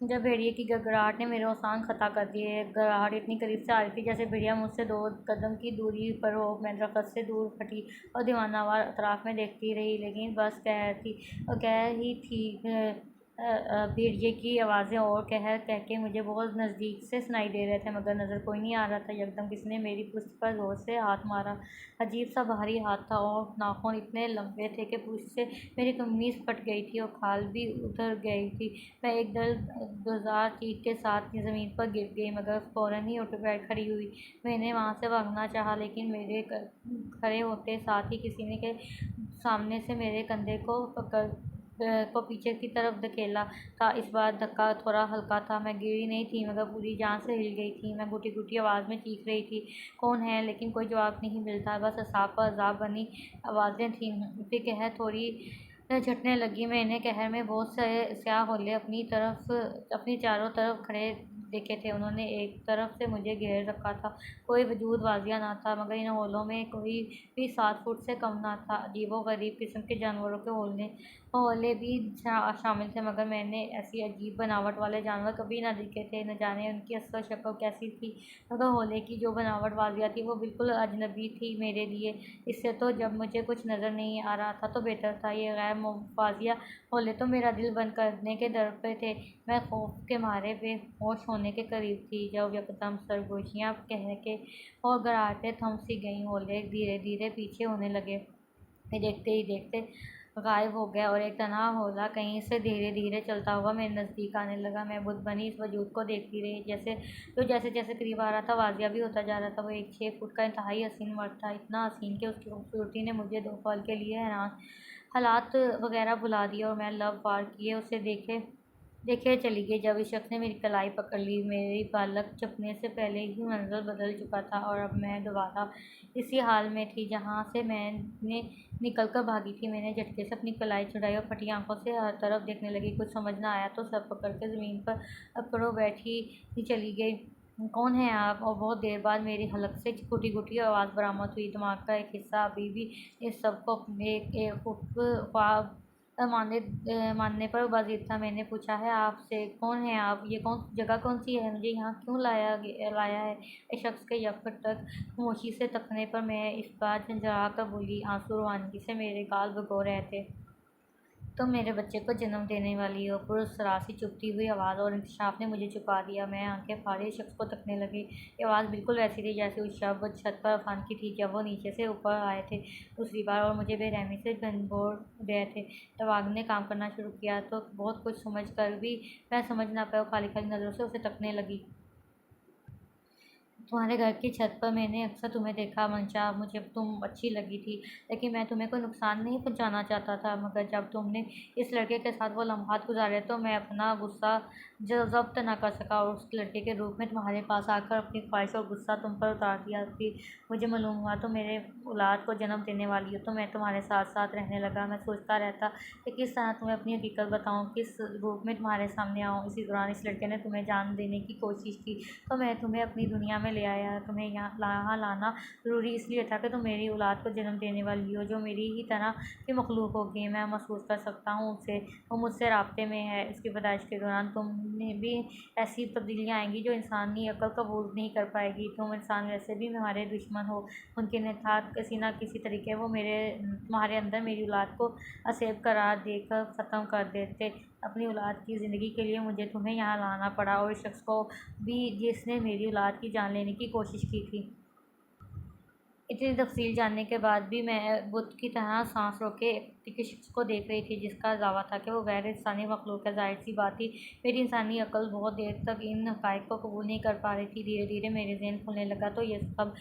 जब भेड़िए की गड़गड़ाहट ने मेरे होशांग खता कर दिए। गड़गड़ाहट इतनी करीब से आ रही थी जैसे भेड़िया मुझसे 2 कदम की दूरी पर हो। मैं दरख्त से दूर हटी और दीवानावार अतराफ में देखती रही, लेकिन बस कह ही थी। भेड़िए की आवाज़ें और कह के मुझे बहुत नज़दीक से सुनाई दे रहे थे, मगर नज़र कोई नहीं आ रहा था। यकदम किसी ने मेरी पुश्त पर ज़ोर से हाथ मारा। अजीब सा भारी हाथ था, और नाखून इतने लंबे थे कि पुश्त से मेरी कमीज़ फट गई थी और खाल भी उतर गई थी। मैं एक दर्दनाक चीख के साथ ज़मीन पर गिर गई, मगर फ़ौरन ही उठ बैठ खड़ी हुई। मैंने वहाँ से भागना चाहा, लेकिन मेरे खड़े होते साथ ही किसी ने के सामने से मेरे कंधे को पीछे की तरफ धकेला था। इस बार धक्का थोड़ा हल्का था। मैं गिरी नहीं थी, मगर पूरी जान से हिल गई थी। मैं घुटी घुटी आवाज़ में चीख रही थी, कौन है? लेकिन कोई जवाब नहीं मिलता। बस असाब पर अजाब बनी आवाज़ें थीं। फिर कहर थोड़ी झटने लगी। मैंने कहर में बहुत से स्याह होले अपनी चारों तरफ खड़े देखे थे। उन्होंने एक तरफ से मुझे घेर रखा था। कोई वजूद वाजिया ना था, मगर इन होलों में कोई भी 7 फुट से कम ना था। अजीबो-गरीब किस्म के जानवरों के होले भी शामिल थे, मगर मैंने ऐसी अजीब बनावट वाले जानवर कभी ना देखे थे। न जाने उनकी असल शक्ल कैसी थी, मगर होले की जो बनावट वाजिया थी वो बिल्कुल अजनबी थी मेरे लिए। इससे तो जब मुझे कुछ नज़र नहीं आ रहा था तो बेहतर था। ये गैर वाजिया होले तो मेरा दिल बंद करने के दर पे थे। मैं खौफ के मारे बेहोश होने के करीब थी, जब यकदम सरगोशियाँ कह के और गराहटें थम सी गईं। होले धीरे धीरे पीछे होने लगे। मैं देखते ही देखते गायब हो गया, और एक तनहा होला कहीं से धीरे धीरे चलता हुआ मेरे नज़दीक आने लगा। मैं बुत बनी इस वजूद को देखती रही, जैसे जैसे करीब आ रहा था वाजिया भी होता जा रहा था। वो एक 6 फुट का इंतहाई हसीन मर्द था, इतना हसीन कि उसकी खूबसूरती ने मुझे 2 पल के लिए हैरान हालात वगैरह भुला दिए, और मैं लब पार किए उसे देखे चली गई। जब इस शख्स ने मेरी कलाई पकड़ ली, मेरी पलक झपकने से पहले ही मंजर बदल चुका था, और अब मैं दोबारा इसी हाल में थी जहाँ से मैंने निकल कर भागी थी। मैंने झटके से अपनी कलाई छुड़ाई और फटी आंखों से हर तरफ देखने लगी। कुछ समझ ना आया तो सर पकड़ के ज़मीन पर अकड़ो बैठी ही चली गई। कौन है आप? और बहुत देर बाद मेरी हलक से घुटी घुटी आवाज़ बरामद हुई। दिमाग का एक हिस्सा अभी भी इस सब को एक ख्वाब मानने पर बाजिद था। मैंने पूछा, है आपसे, कौन है आप? ये जगह कौन सी है? मुझे यहाँ क्यों लाया है? इस शख्स के यकट तक खामोशी से तकने पर मैं इस बार झंझला कर बोली। आंसू रवानगी से मेरे गाल भिगो रहे थे। तुम मेरे बच्चे को जन्म देने वाली हो। पुरस्रार सी चुभती हुई आवाज़ और इंकशाफ ने मुझे चुका दिया। मैं आंखें फाड़े शख्स को तकने लगी। ये आवाज़ बिल्कुल वैसी थी जैसे उस शब छत पर अफान की थी जब वो नीचे से ऊपर आए थे दूसरी बार और मुझे बेरहमी से झंझोड़ रहे थे। दिमाग ने काम करना शुरू किया तो बहुत कुछ समझ कर भी मैं समझ ना पाया। खाली खाली नज़रों से उसे तकने लगी। तुम्हारे घर की छत पर मैंने अक्सर तुम्हें देखा मंशा। मुझे तुम अच्छी लगी थी, लेकिन मैं तुम्हें कोई नुकसान नहीं पहुंचाना चाहता था। मगर जब तुमने इस लड़के के साथ वो लम्हात गुजारे तो मैं अपना गुस्सा जब्त न कर सका और उस लड़के के रूप में तुम्हारे पास आकर अपनी ख्वाहिश और गुस्सा तुम पर उतार दिया। कि मुझे मालूम हुआ तो मेरे औलाद को जन्म देने वाली हो तो मैं तुम्हारे साथ साथ रहने लगा। मैं सोचता रहता कि किस तरह तुम्हें अपनी हकीकत बताऊँ, किस रूप में तुम्हारे सामने आऊँ। इसी दौरान इस लड़के ने तुम्हें जान देने की कोशिश की तो मैं तुम्हें अपनी दुनिया में ले आया। तुम्हें यहाँ लाना ज़रूरी इसलिए था कि तुम मेरी औलाद को जन्म देने वाली हो जो मेरी ही तरह की मखलूक होगी। मैं महसूस कर सकता हूँ उसे, वो मुझसे राब्ते में है। इसकी पैदाइश के दौरान तुमने भी ऐसी तब्दीलियाँ आएंगी जो इंसानी अक्ल कबूल नहीं कर पाएगी। तुम इंसान वैसे भी हमारे दुश्मन हो। मुमकिन था किसी न किसी तरीके वो तुम्हारे अंदर मेरी औलाद को असेब करार देकर ख़त्म कर देते। अपनी औलाद की ज़िंदगी के लिए मुझे तुम्हें यहाँ लाना पड़ा और इस शख्स को भी जिसने मेरी औलाद की जान लेने की कोशिश की थी। इतनी तफसील जानने के बाद भी मैं बुत की तरह सांस रोके एक शख्स को देख रही थी जिसका दावा था कि वो गैर इंसानी मखलूक है। जाहिर सी बात थी मेरी इंसानी अक्ल बहुत देर तक इन हक़ाइक़ को कबूल नहीं कर पा रही थी। धीरे धीरे मेरे ज़हन खुलने लगा तो ये सब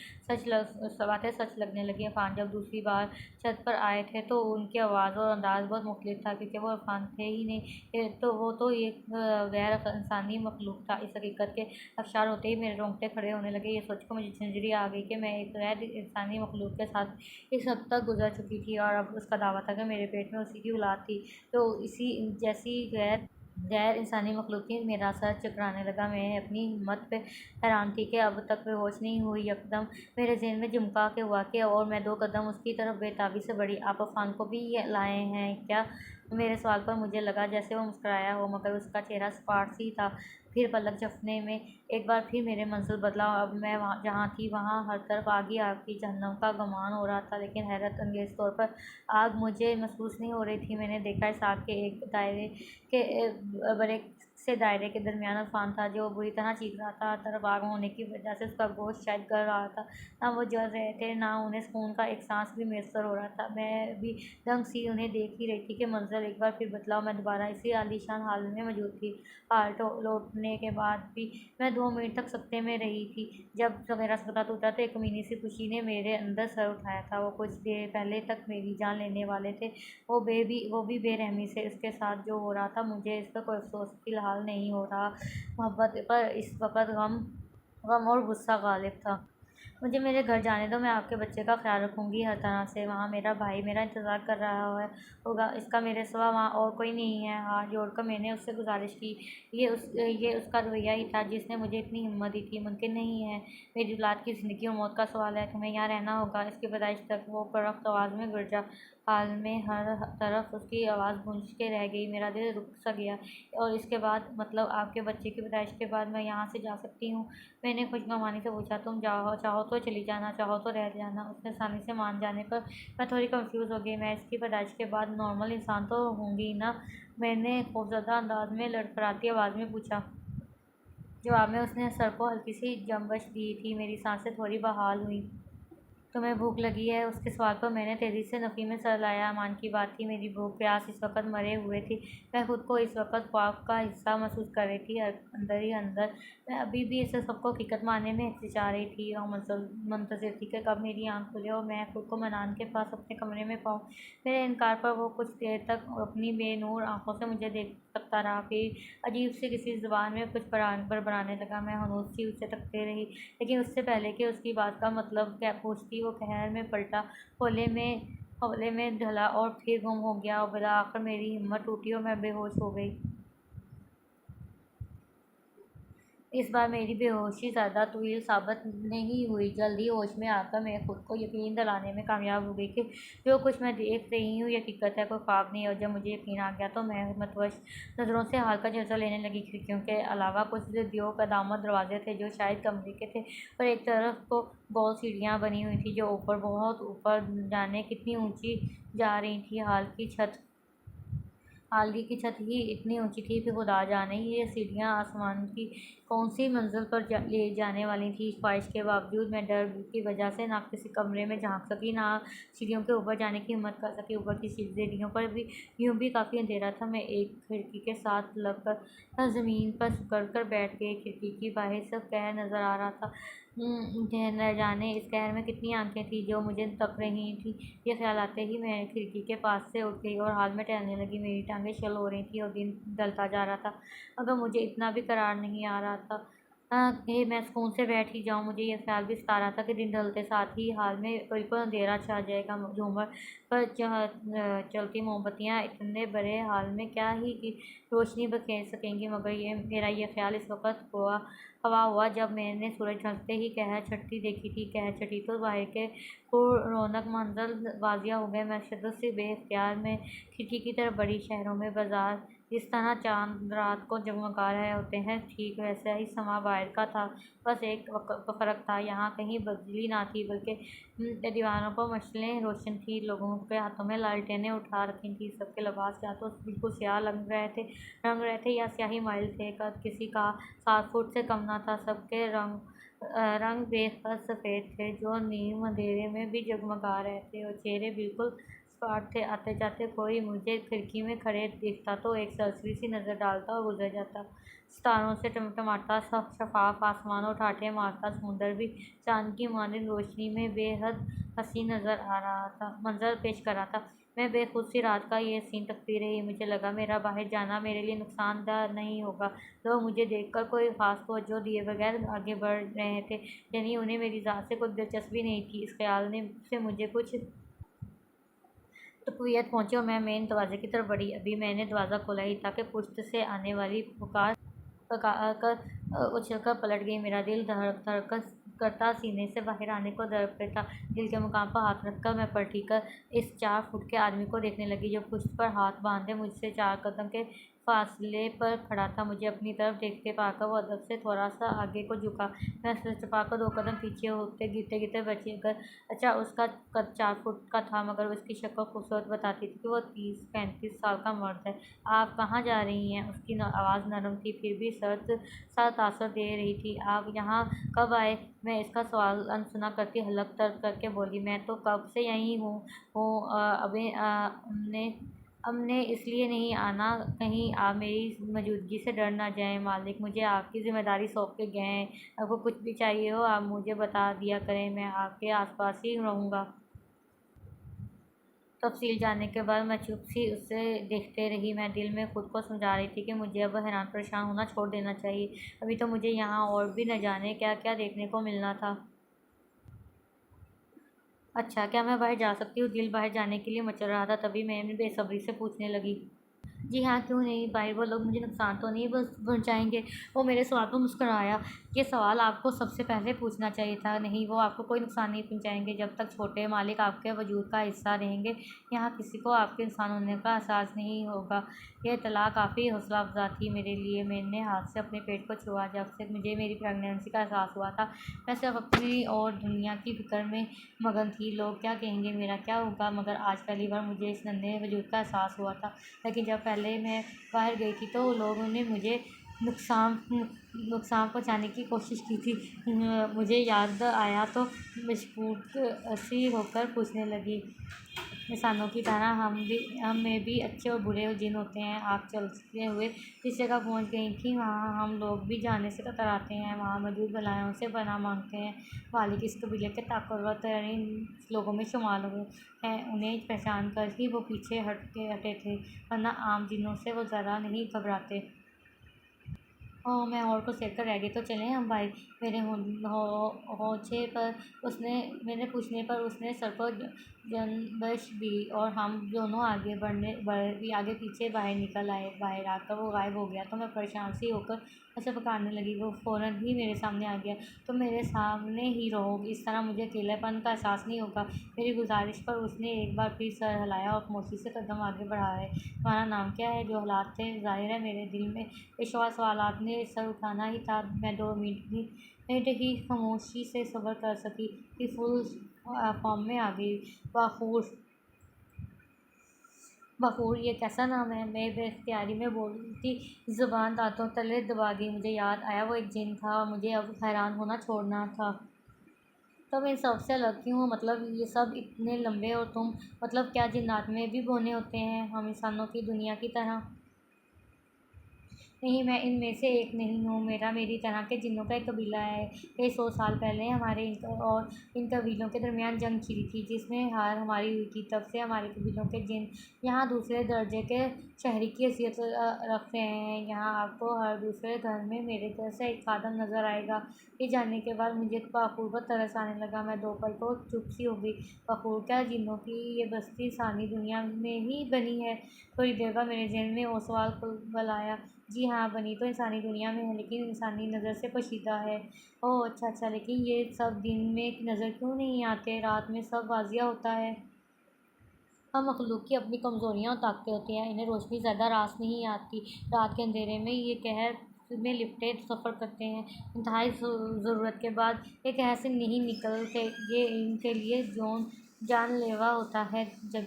बातें सच लगने लगी। अफान जब दूसरी बार छत पर आए थे तो उनकी आवाज़ और अंदाज़ बहुत मुख्तलिफ था क्योंकि वो अफान थे ही नहीं, तो वो तो एक गैर इंसानी मखलूक था। इस हकीकत के अफशार होते ही मेरे रोंगटे खड़े होने लगे। ये सोच कर मुझे झंझरी आ गई कि मैं एक गैर इंसानी मखलूक के साथ इस हद तक गुजर चुकी थी और अब उसका दावा था कि मेरे पेट में उसी की औलाद थी। तो इसी जैसी गैर गैर इंसानी मखलूक ही मेरा सर चकराने लगा। मैं अपनी हिम्मत पे हैरान थी कि अब तक बेहोश नहीं हुई। एकदम मेरे जहन में झुमका के हुआ कि और मैं 2 कदम उसकी तरफ बेताबी से बढ़ी। आप अफान को भी ये लाए हैं क्या? मेरे सवाल पर मुझे लगा जैसे वो मुस्कुराया हो, मगर उसका चेहरा सपाट सी था। फिर पलक झपकने में एक बार फिर मेरे मंजिल बदला। अब मैं वहाँ जहाँ थी वहाँ हर तरफ आग ही आग थी। जहन्नम का गुमान हो रहा था, लेकिन हैरत अंगेज़ तौर पर आग मुझे महसूस नहीं हो रही थी। मैंने देखा इस आग के एक दायरे के बड़े से दायरे के दरमियान अफान था जो बुरी तरह चीख रहा था। हर तरफ आग होने की वजह से उसका गोश्त शायद गल रहा था। ना वो जल रहे थे, ना उन्हें सुकून का एक सांस भी मैसर हो रहा था। मैं भी दंग सी उन्हें देख ही रही थी कि मंजर एक बार फिर बदला। मैं दोबारा इसी आलीशान हाल में मौजूद थी। हाल लौटने के बाद भी मैं 2 मिनट तक सत्ते में रही थी। जब मेरा सत्ता टूटा तो एक कमीनी सी खुशी ने मेरे अंदर सर उठाया था। वो कुछ देर पहले तक मेरी जान लेने वाले थे, वो भी बेरहमी से। इसके साथ जो हो रहा था मुझे इस पर कोई अफसोस फ़िलहाल नहीं हो रहा। मोहब्बत पर इस वक़्त गम और गुस्सा गालिब था। मुझे मेरे घर जाने दो, मैं आपके बच्चे का ख्याल रखूँगी हर तरह से। वहाँ मेरा भाई मेरा इंतज़ार कर रहा होगा। इसका मेरे सिवा वहाँ और कोई नहीं है। हाथ जोड़कर मैंने उससे गुजारिश की। ये उसका रवैया ही था जिसने मुझे इतनी हिम्मत दी थी। मुमकिन नहीं है, मेरी औलाद की ज़िंदगी और मौत का सवाल है। तुम्हें यहाँ रहना होगा। इसकी पैदाइश तक वो करख्त आवाज़ में गरजा। हाल में हर तरफ उसकी आवाज़ गूंज के रह गई। मेरा दिल रुक सा गया। और इसके बाद मतलब आपके बच्चे की पैदाइश के बाद मैं यहाँ से जा सकती हूँ? मैंने खुशगवानी से पूछा। तुम चाहो तो चली जाना, चाहो तो रह जाना। उसने आसानी से मान जाने पर मैं थोड़ी कंफ्यूज हो गई। मैं इसकी पैदाइश के बाद नॉर्मल इंसान तो होंगी ना? मैंने खौफजदा अंदाज में लड़खड़ाती आवाज़ में पूछा। जवाब में उसने सर को हल्की सी जंबश दी थी। मेरी सांसें थोड़ी बहाल हुई। तुम्हें भूख लगी है? उसके सवाल पर मैंने तेज़ी से नफ़ी में सर लाया। मान की बात थी, मेरी भूख प्यास इस वक्त मरे हुए थी। मैं खुद को इस वक्त ख्वाब का हिस्सा महसूस कर रही थी। अंदर ही अंदर मैं अभी भी इस सबको हकीकत मानने में हिचकिचा रही थी और मुंतज़िर थी कि कब मेरी आँख खुले और मैं खुद को मनान के पास अपने कमरे में पाऊँ। मेरे इनकार पर वो कुछ देर तक अपनी बेनूर आँखों से मुझे देख सकता रहा। फिर अजीब से किसी ज़बान में कुछ बड़बड़ाने लगा। मैं हनूस सी उसे तकती रही, लेकिन उससे पहले कि उसकी बात का मतलब क्या पूछती वो कहर में पलटा, हौले में ढला और फिर गुम हो गया। और बिला आखिर मेरी हिम्मत टूटी और मैं बेहोश हो गई। इस बार मेरी बेहोशी ज़्यादा तवील साबित नहीं हुई। जल्द ही होश में आकर मैं खुद को यकीन दिलाने में कामयाब हो गई कि जो कुछ मैं देख रही हूँ ये हकीकत है, कोई ख्वाब नहीं। और जब मुझे यकीन आ गया तो मैं मतवश नज़रों से हाल का जायज़ा लेने लगी। खिड़कियों के अलावा कुछ दियों कदामत दरवाजे थे जो शायद कमरे के थे, पर एक तरफ तो गोल सीढ़ियाँ बनी हुई थी जो ऊपर बहुत ऊपर जाने कितनी ऊँची जा रही थी। हाल की छत हॉल की छत ही इतनी ऊंची थी कि खुदा जाने ये सीढ़ियां आसमान की कौन सी मंजिल पर ले जाने वाली थी। ख्वाहिश के बावजूद मैं डर की वजह से ना किसी कमरे में झांक सकी, ना सीढ़ियों के ऊपर जाने की हिम्मत कर सकी। ऊपर की सीढ़ियों पर भी यूं भी काफ़ी अंधेरा था। मैं एक खिड़की के साथ लगकर ज़मीन पर सिकुड़ कर बैठ गई। खिड़की की बाहर सब कहर नज़र आ रहा था। न जाने इस कहर में कितनी आंखें थी जो मुझे तक रही थी। ये ख्याल आते ही मैं खिड़की के पास से उठ गई और हाल में टहलने लगी। मेरी टांगें शल हो रही थी और दिन ढलता जा रहा था, मगर मुझे इतना भी करार नहीं आ रहा था कि मैं सुकून से बैठ ही जाऊं। मुझे यह ख्याल भी सता रहा था कि दिन ढलते साथ ही हाल में बिल्कुल अंधेरा छा जाएगा। झूमर पर चलती मोमबत्तियां इतने बड़े हाल में क्या ही की रोशनी बखेर सकेंगी। मगर मेरा ख्याल इस वक्त हवा हुआ जब मैंने सूरज ढलते ही कहर छटती देखी थी। कहर छटी तो बाहर के रौनक मंजर वाजिया हो गए। मैं शिद्दत से बेख्तियार में खिड़की की तरफ बढ़ी। शहरों में बाजार जिस तरह चांद रात को जगमगा रहे होते हैं, ठीक वैसा ही समा बाहर का था। बस एक फ़र्क था, यहाँ कहीं बिजली ना थी बल्कि दीवारों पर मशालें रोशन थी। लोगों के हाथों में लालटेनें उठा रखी थी। सबके लिबास या तो बिल्कुल स्याह रंग रहे थे या स्याही माइल थे। कद किसी का 7 फुट से कम न था। सबके रंग बेहद सफ़ेद थे जो नीम अंधेरे में भी जगमगा रहे थे, और चेहरे बिल्कुल सपाट थे। आते जाते कोई मुझे खिड़की में खड़े दिखता तो एक सरसरी सी नज़र डालता और गुजर जाता। सितारों से टमटमाता शफाफ आसमान और ठाठे मारता समुंदर भी चांद की मानिंद रोशनी में बेहद हसीन मंजर पेश कर रहा था। मैं बेखुद सी रात का ये सीन तकती रही। मुझे लगा मेरा बाहर जाना मेरे लिए नुकसानदाह नहीं होगा। लोग मुझे देखकर कोई खास तवज्जो दिए बगैर आगे बढ़ रहे थे, यानी उन्हें मेरी ज़ात से कोई दिलचस्पी नहीं थी। इस ख्याल ने से मुझे कुछ तक़वियत पहुंची और मैं मेन दरवाजे की तरफ बढ़ी। अभी मैंने दरवाज़ा खोला ही था कि पुश्त से आने वाली पुकार उछलकर पलट गई। मेरा दिल धड़क धड़क करता सीने से बाहर आने को दर पे था। दिल के मुकाम पर हाथ रखकर मैं पलटी कर इस 4 फुट के आदमी को देखने लगी जो पुश्त पर हाथ बांधे मुझसे 4 कदम के फासले पर खड़ा था। मुझे अपनी तरफ देखते पाकर वो अदब से थोड़ा सा आगे को झुका। मैं सिर झुकाकर 2 कदम पीछे होते गिरते गिरते बची। अगर अच्छा उसका कद 4 फुट का था, मगर उसकी शक्ल खूबसूरत बताती थी कि वो 30-35 साल का मर्द है। आप कहाँ जा रही हैं? उसकी आवाज़ नरम थी फिर भी सर्द सा तासर दे रही थी। आप यहाँ कब आए? मैं इसका सवाल अनसुना करती हलक तर्क करके बोली, मैं तो कब से यहीं हूँ। अभी हमने इसलिए नहीं आना कहीं आप मेरी मौजूदगी से डर ना जाएं। मालिक मुझे आपकी ज़िम्मेदारी सौंप के गए हैं। आपको कुछ भी चाहिए हो आप मुझे बता दिया करें, मैं आपके आसपास ही रहूँगा। तफ़सील जानने के बाद मैं चुप सी उसे देखते रही। मैं दिल में खुद को समझा रही थी कि मुझे अब हैरान परेशान होना छोड़ देना चाहिए। अभी तो मुझे यहाँ और भी न जाने क्या क्या देखने को मिलना था। अच्छा, क्या मैं बाहर जा सकती हूँ? दिल बाहर जाने के लिए मचल रहा था। तभी मैंने बेसब्री से पूछने लगी। जी हाँ, क्यों नहीं भाई, वो लोग मुझे नुकसान तो नहीं बस पहुँचाएँगे। वो मेरे सवाल पर मुस्कुराया। ये सवाल आपको सबसे पहले पूछना चाहिए था। नहीं, वो आपको कोई नुकसान नहीं पहुँचाएँगे जब तक छोटे मालिक आपके वजूद का हिस्सा रहेंगे। यहाँ किसी को आपके इंसान होने का एहसास नहीं होगा। यह इत्तला काफ़ी हौसला अफ़ज़ा थी मेरे लिए। मैंने हाथ से अपने पेट को छुआ। जब से मुझे मेरी प्रेगनेंसी का एहसास हुआ था, मैं सिर्फ़ अपनी और दुनिया की फ़िक्र में मगन थी। लोग क्या कहेंगे, मेरा क्या होगा? मगर आज पहली बार मुझे इस नन्हे वजूद का एहसास हुआ था। लेकिन जब पहले मैं बाहर गई थी तो लोगों ने मुझे नुकसान पहुंचाने की कोशिश की थी। मुझे याद आया तो मशकूक सी होकर पूछने लगी, इंसानों की तरह हम में भी अच्छे और बुरे जिन होते हैं? आप चलते हुए जिस जगह पहुंच गई थी वहाँ हम लोग भी जाने से कतराते हैं। वहाँ मौजूद बलायों से पनाह मांगते हैं। मालिक इस कबीले के ताकतवर तरीन लोगों में शुमार हैं। उन्हें पहचान कर ही वो पीछे हटे थे, वरना आम जिन्नों से वो ज़रा नहीं घबराते। ओह! मैं और कुछ देखकर रह गई। तो चलें हम भाई। मेरे पूछने पर उसने सर को जनबश दी और हम दोनों आगे पीछे बाहर निकल आए। बाहर आकर वो गायब हो गया तो मैं परेशान सी होकर उसे पुकारने लगी। वो फ़ौरन ही मेरे सामने आ गया। तुम मेरे सामने ही रहो, इस तरह मुझे अकेलेपन का एहसास नहीं होगा। मेरी गुज़ारिश पर उसने एक बार फिर सर हिलाया और खामोशी से कदम आगे बढ़ाए। तुम्हारा नाम क्या है? जो हालात थे, ज़ाहिर है मेरे दिल में पेशवा सवालात ने सर उठाना ही था। मैं 2 मिनट ही खामोशी से सब्र कर सकी कि फुल फॉर्म में आ गई। वाखूर बखूर ये कैसा नाम है? मैं बेख्तियारी में बोलती ज़ुबान दांतों तले दबा गई। मुझे याद आया वो एक जिन था और मुझे अब हैरान होना छोड़ना था। तो मैं इन सबसे अलग क्यों हूँ? मतलब ये सब इतने लंबे और तुम मतलब क्या जिन्नात में भी बौने होते हैं हम इंसानों की दुनिया की तरह? नहीं, मैं इनमें से एक नहीं हूँ। मेरा मेरी तरह के जिन्नों का एक कबीला है। कई 100 साल पहले हमारे और इन कबीलों के दरमियान जंग छिड़ी थी जिसमें हार हमारी हुई थी। तब से हमारे कबीलों के जिन यहाँ दूसरे दर्जे के शहरी की हैसियत रखते हैं। यहाँ आपको हर दूसरे घर में मेरे जैसा एक खादम नज़र आएगा। ये जानने के बाद मुझे बखूर पर तरस आने लगा। मैं 2 पल को चुप सी हो गई। बखूर क्या जिन्नों की ये बस्ती इंसानी दुनिया में ही बनी है? थोड़ी देर बाद मेरे ज़हन में वो सवाल बल आया। जी हाँ, बनी तो इंसानी दुनिया में है लेकिन इंसानी नज़र से पोशीदा है। ओह अच्छा, लेकिन ये सब दिन में नज़र क्यों नहीं आते? रात में सब वाज़िया होता है। हम मखलूक की अपनी कमज़ोरियाँ और ताकतें होती हैं। इन्हें रोशनी ज़्यादा रास नहीं आती। रात के अंधेरे में ये कहर में लिपटे सफ़र करते हैं। इंतहाई ज़रूरत के बाद ये कहर से नहीं निकलते। ये इनके लिए जानलेवा होता है। जब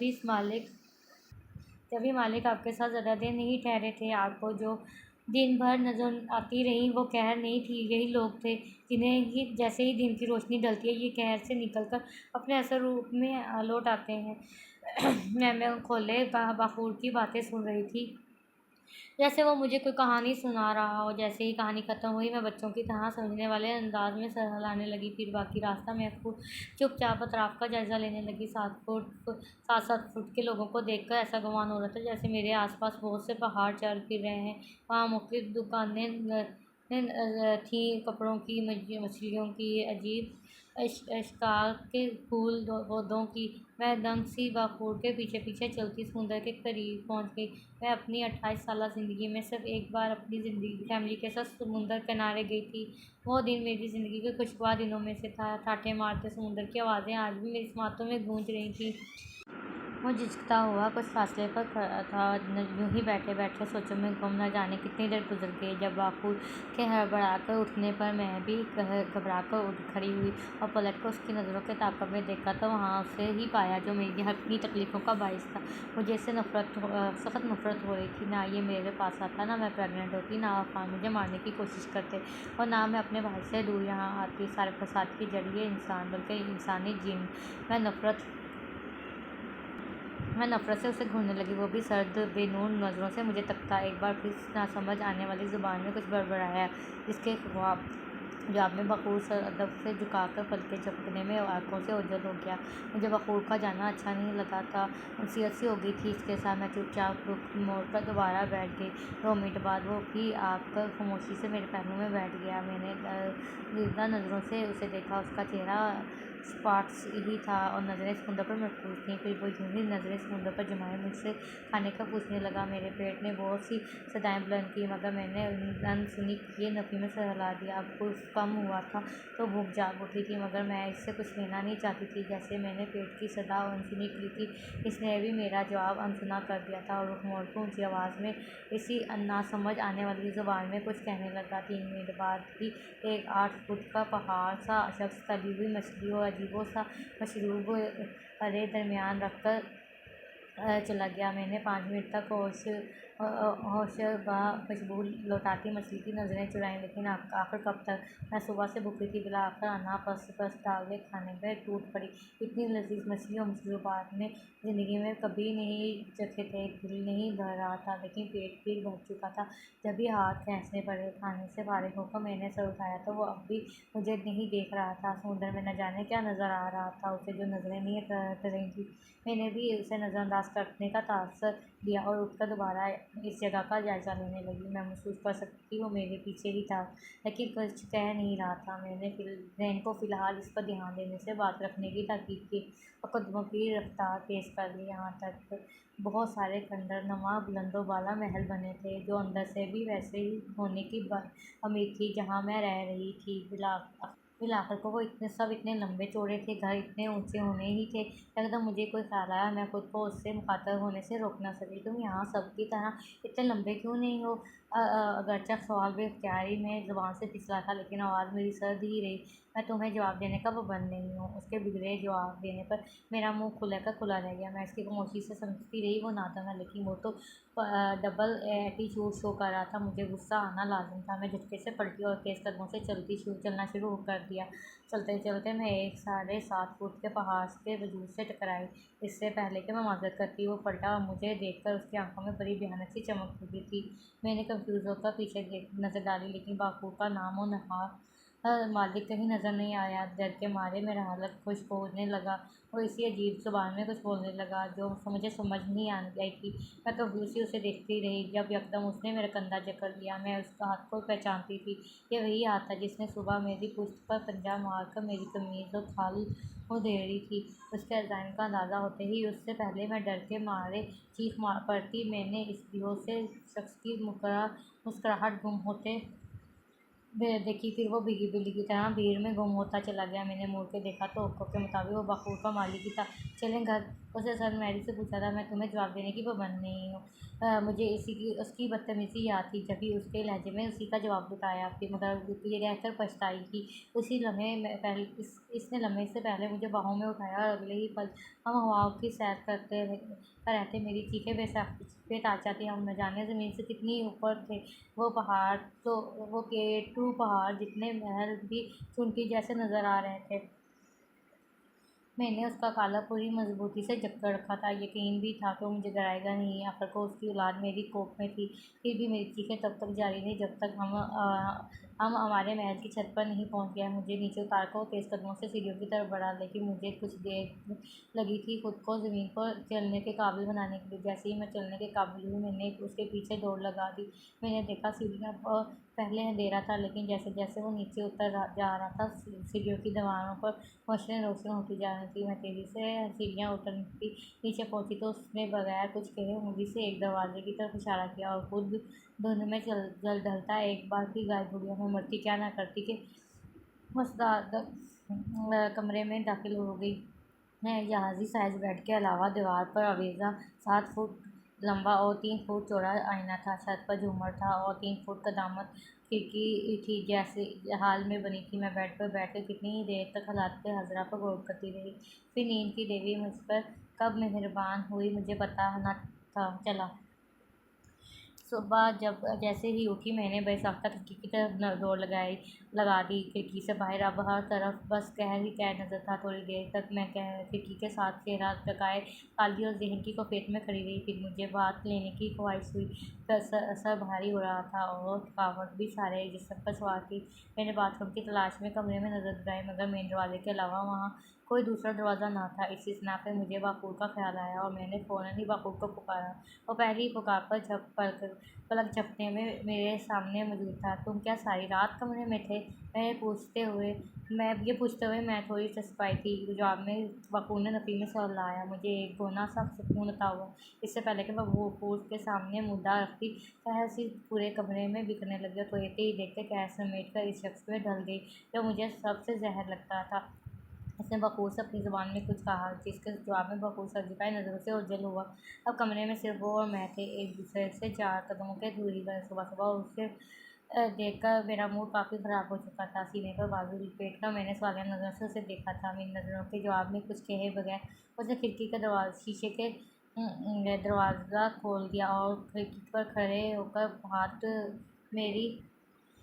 भी मालिक आपके साथ ज़्यादा देर नहीं ठहरे थे, आपको जो दिन भर नज़र आती रही वो कहर नहीं थी, यही लोग थे जिन्हें ही जैसे ही दिन की रोशनी ढलती है ये कहर से निकलकर अपने असल रूप में लौट आते हैं। मैं खोले बखूर की बातें सुन रही थी जैसे वो मुझे कोई कहानी सुना रहा हो। जैसे ही कहानी ख़त्म हुई मैं बच्चों की तरह समझने वाले अंदाज में सर हिलाने लगी। फिर बाकी रास्ता मैं खूब चुपचाप अतराफ़ का जायज़ा लेने लगी। 7-7 फुट के लोगों को देखकर ऐसा गुमान हो रहा था जैसे मेरे आसपास बहुत से पहाड़ चल फिर रहे हैं। वहाँ मुख्तलिफ़ दुकानें थीं, कपड़ों की, मछलियों की, अजीब अश्काल के फूल पौधों की। मैं दंग सी बखूर के पीछे पीछे चलती समुंदर के करीब पहुंच गई। मैं अपनी 28 साला ज़िंदगी में सिर्फ एक बार अपनी ज़िंदगी फैमिली के साथ समुंदर किनारे गई थी। वो दिन मेरी ज़िंदगी के खुशगवार दिनों में से था। ठाठे मारते समुंदर की आवाज़ें आज भी मेरी समातों में गूंज रही थी। वो झिझकता हुआ कुछ फासले पर खड़ा था। यूं ही बैठे बैठे सोचों में गुम न जाने कितनी देर गुजर गई। जब बखूर के हड़बड़ाकर उठने पर मैं भी घबराकर उठ खड़ी हुई और पलट कर उसकी नज़रों के ताक़ब में देखा तो वहाँ उसे ही पाया जो मेरी अपनी तकलीफ़ों का बाइस था। मुझे इससे सख्त नफ़रत हो रही थी। ना ये मेरे पास आता, ना मैं प्रेग्नेंट होती, ना अफ़गान मुझे मारने की कोशिश करते और ना मैं अपने भाई से दूर यहाँ आती। सारे फसाद की जड़ ये इंसान, बल्कि इंसानी जिन। मैं नफ़रत से उसे घूरने लगी। वो भी सर्द बेनूर नज़रों से मुझे तकता। एक बार फिर ना समझ आने वाली ज़ुबान में कुछ बड़बड़ाया जिसके जवाब में बखूर सर अदब से झुकाकर पलकें झपकने में आँखों से ओझल हो गया। मुझे बखूर का जाना अच्छा नहीं लगा था। अनसीयत सी हो गई थी इसके साथ। मैं चुपचाप रुख मोड़कर दोबारा बैठ गई। 2 मिनट बाद वो भी आकर खामोशी से मेरे पैरों में बैठ गया। मैंने दीदा नज़रों से उसे देखा। उसका चेहरा स्पॉट्स ही था और नज़रें समुंदर पर मरकूज़ थीं। फिर वो यूं ही नज़रें समुंदर पर जमाए मुझसे खाने का पूछने लगा। मेरे पेट ने बहुत सी सदाएं बुलंद की मगर मैंने अनसुनी किए नफ़ी में सर हिला दिया। अब कुछ कम हुआ था तो भूख जाग उठी थी मगर मैं इससे कुछ लेना नहीं चाहती थी। जैसे मैंने पेट की सदा अनसुनी की थी इसने भी मेरा जवाब अनसुना कर दिया था और रुख मोड़ कर ऊँची आवाज़ में इसी नासमझ आने वाली ज़ुबान में कुछ कहने लगा। 3 मिनट बाद ही एक 8 फुट का पहाड़ सा शख्स तली हुई मछली और अजीबो सा मशरूब परे दरमियान रखकर चला गया। मैंने 5 मिनट तक खुशबू लौटाती मछली की नज़रें चुराईं लेकिन आखिर कब तक? मैं सुबह से भूखी थी। बिला आखिर अन्ना पस डाल के खाने पर टूट पड़ी। इतनी लजीज मछली और मशरूबात में ज़िंदगी में कभी नहीं चखे थे। दिल नहीं भर रहा था लेकिन पेट फिर भर चुका था। जब भी हाथ खींचने पड़े। खाने से फारिग होकर मैंने सर उठाया तो वो अब भी मुझे नहीं देख रहा था। समुंदर में न जाने क्या नज़र आ रहा था उसे जो नज़रें नहीं कर रही थी। मैंने भी उसे नज़रअंदाज करने का तासर दिया और उठकर दोबारा इस जगह का जायज़ा लेने लगी। मैं महसूस कर सकती थी वो मेरे पीछे ही था लेकिन कुछ कह नहीं रहा था। मैंने जहन को फ़िलहाल इस पर ध्यान देने से बात रखने की ताकीद की और कदमों की रफ्तार तेज़ कर ली। यहाँ तक बहुत सारे खंडर नुमा बुलंदो बाला महल बने थे जो अंदर से भी वैसे ही होने की उम्मीद थी जहाँ मैं रह रही थी। बिलाखिर को वो इतने लंबे चौड़े थे, घर इतने ऊंचे होने ही थे। एकदम मुझे कोई ख्याल आया। मैं खुद को उससे मुखातिब होने से रोक न सकी। तुम यहाँ सबकी तरह इतने लंबे क्यों नहीं हो? अगरचे सवाल बेख्तियारी में ज़ुबान से फिसला था लेकिन आवाज़ मेरी सर्द ही रही। मैं तुम्हें जवाब देने का पाबंद नहीं हूँ। उसके बिगड़े जवाब देने पर मेरा मुँह खुला का खुला रह गया। मैं इसकी खामोशी से समझती रही वो नादान है, लेकिन वो तो डबल एटीट्यूड शो कर रहा था। मुझे गुस्सा आना लाज़िम था। मैं झटके से पलटी और तेज़ कदमों से चलना शुरू कर दिया। चलते चलते मैं एक 7.5 फुट के पहाड़ के वजूद से टकराई। इससे पहले कि मैं माजरत करती, वो पलटा और मुझे देखकर उसकी आंखों में बड़ी भयानक सी चमक उठी थी। मैंने कंफ्यूज होकर पीछे नज़र डाली, लेकिन बाकू का नामो नहा मालिक कहीं नज़र नहीं आया। डर के मारे मेरा हालत खुश होने लगा। वो इसी अजीब ज़ुबान में कुछ बोलने लगा जो मुझे समझ नहीं आ रही थी। मैं कंफ्यूज उसे देखती रही जब यकदम उसने मेरा कंधा जकड़ लिया। मैं उसका हाथ को पहचानती थी। ये वही हाथ था जिसने सुबह मेरी पुश्त पर पंजा मारकर मेरी कमीज़ और खाल उधेड़ी थी। उसके अज़ाइम का अंदाज़ा होते ही उससे पहले मैं डर के मारे चीख मार पड़ती, मैंने इस बेहोश शख्स की मुस्कुराहट गुम होते देखी। फिर वो भीगी बिल्ली की तरह भीड़ में गुम होता चला गया। मैंने मुड़ के देखा तो हुक्म के मुताबिक वो बकूर का मालिक ही था। चलें घर, उसने सरमेरी से पूछा था। मैं तुम्हें जवाब देने की पाबंद नहीं हूँ। मुझे उसकी बदतमीज़ी याद थी जब भी उसके लहजे में उसी का जवाब बताया फिर, मगर ये रहकर पछताई कि उसी लम्हे में पहले इसने लम्हे से पहले मुझे बाहों में उठाया और अगले ही पल हम हवाओं की सैर रहते मेरी चीखें बेताचा थी। हम न जाने ज़मीन से कितनी ऊपर थे। वो पहाड़ तो वो केटू पहाड़ जितने महल भी चुनकी जैसे नज़र आ रहे थे। मैंने उसका काला पूरी मजबूती से जकड़ रखा था। यकीन भी था कि वो मुझे डराएगा नहीं। आखिर को उसकी औलाद मेरी कोख में थी। फिर भी मेरी चीखें तब तक जारी रही जब तक हम हमारे महल की छत पर नहीं पहुंच गए। मुझे नीचे उतार कर वो तेज़ कदमों से सीढ़ियों की तरफ बढ़ा, लेकिन मुझे कुछ देर लगी थी खुद को ज़मीन पर चलने के काबिल बनाने के लिए। जैसे ही मैं चलने के काबिल हुई, मैंने उसके पीछे दौड़ लगा दी। मैंने देखा सीढ़ियाँ पहले अंधेरा था, लेकिन जैसे जैसे वो नीचे जा रहा था, सीढ़ियों की दीवारों पर रोशनी रोशन होती जा रही थी। मैं तेज़ी से सीढ़ियाँ उतरती नीचे पहुंची तो उसने बगैर कुछ कहे उंगली से एक दरवाजे की तरफ इशारा किया और खुद धुंध में जल ढलता एक बार फिर गायब हो गया। मैं मरती क्या ना करती कि मसदाद कमरे में दाखिल हो गई। मैं जहाज़ी साइज बेड के अलावा दीवार पर आवेज़ा 7 फुट लंबा और 3 फुट चौड़ा आईना था। छत पर झूमर था और 3 फुट कदामत खिड़की थी जैसे हाल में बनी थी। मैं बेड पर बैठकर कितनी ही देर तक हालात के हज़रा पर गौर करती रही। फिर नींद की देवी मुझ पर कब मेहरबान हुई मुझे पता न चला। सुबह जब जैसे ही उठी, मैंने बेसाख्ता खिड़की की तरफ दौड़ लगा दी। खिड़की से बाहर अब हर तरफ बस कहर ही कहर नज़र था। थोड़ी देर तक मैं खिड़की के साथ चेहरा टकाए काली और जहन की कफेत में खड़ी रही। फिर मुझे बात लेने की ख्वाहिश हुई। सर भारी हो रहा था और थकावट भी सारे जिस्म पर सवार थी। मैंने बाथरूम की तलाश में कमरे में नज़र दौड़ाई, मगर मेन दरवाजे के अलावा वहाँ कोई दूसरा दरवाज़ा ना था। इस इस्तना पे मुझे बाकुर का ख्याल आया और मैंने फ़ौरन ही बाकुर को पुकारा। वो पहली पुकार पर पलक झपकने में मेरे सामने मौजूद था। तुम क्या सारी रात कमरे में थे? मैं ये पूछते हुए मैं थोड़ी चसपाई थी। जवाब में बकूर ने नफ़ी में सर लाया। मुझे एक गोना सा सुकून अता हुआ। इससे पहले कि मैं वो फूस के सामने मुद्दा रखती, कहर सी पूरे कमरे में बिखरने लगी तो देखते ही देखते कहर समेट कर इस शख्स में ढल गई जो मुझे सबसे जहर लगता था। उसने बकूर से अपनी ज़ुबान में कुछ कहा, जिसके जवाब में बकूर सर झुकाए नज़रों से ओझल हुआ। अब कमरे में सिर्फ वो और मैं थे, एक दूसरे से 4 कदमों के दूरी पर। सुबह सुबह उसे देखकर मेरा मूड काफ़ी ख़राब हो चुका था। सीने पर बाजू लपेट कर मैंने सवालिया नज़रों से उसे देखा था। मेरी नज़रों के जवाब में कुछ कहे बगैर उसने खिड़की का शीशे के दरवाज़ा खोल दिया और खिड़की पर खड़े होकर हाथ मेरी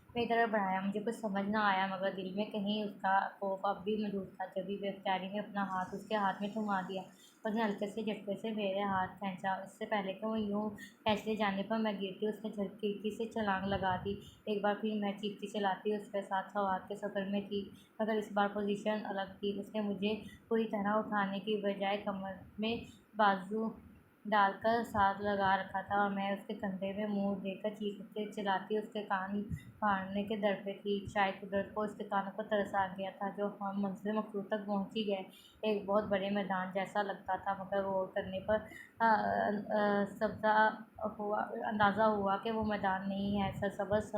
मेरी तरफ बढ़ाया। मुझे कुछ समझ ना आया, मगर दिल में कहीं उसका खौफ अब भी मौजूद था। जब भी बेख्तियारी में अपना हाथ उसके हाथ में थमा दिया, उसने हल्के से झटके से मेरे हाथ खींचा। इससे पहले कि वो यूँ फैसले जाने पर मैं गिरती, उसने खिड़की से छलांग लगा दी। एक बार फिर मैं चीखती चिल्लाती उसके साथ सवार के सफ़र में थी, मगर इस बार पोजीशन अलग थी। उसने मुझे पूरी तरह उठाने की बजाय कमर में बाजू डालकर साथ लगा रखा था और मैं उसके कंधे में मुँह देकर चीखती चिल्लाती उसके कान फाड़ने के दर पे थी। शायद कुदरत को उसके कानों पर तरस आ गया था। जो हम मंजिल मकसूद तक पहुँच ही गए, एक बहुत बड़े मैदान जैसा लगता था, मगर गौर करने पर अंदाज़ा हुआ कि वो मैदान नहीं है, सरसब्ज़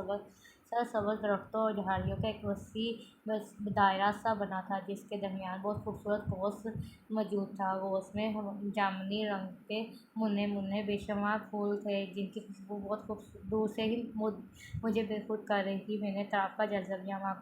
सरसब्ज़ दरख्तों और झाड़ियों का एक वसी दायरा सा बना था, जिसके दरमियान बहुत खूबसूरत घोंस मौजूद था। घोंस में जामुनी रंग के मुन्ने मुन्ने बेशुमार फूल थे, जिनकी खुशबू बहुत दूर से ही मुझे बेखुद कर रही थी। मैंने ताक का जायज़ा लिया, वहाँ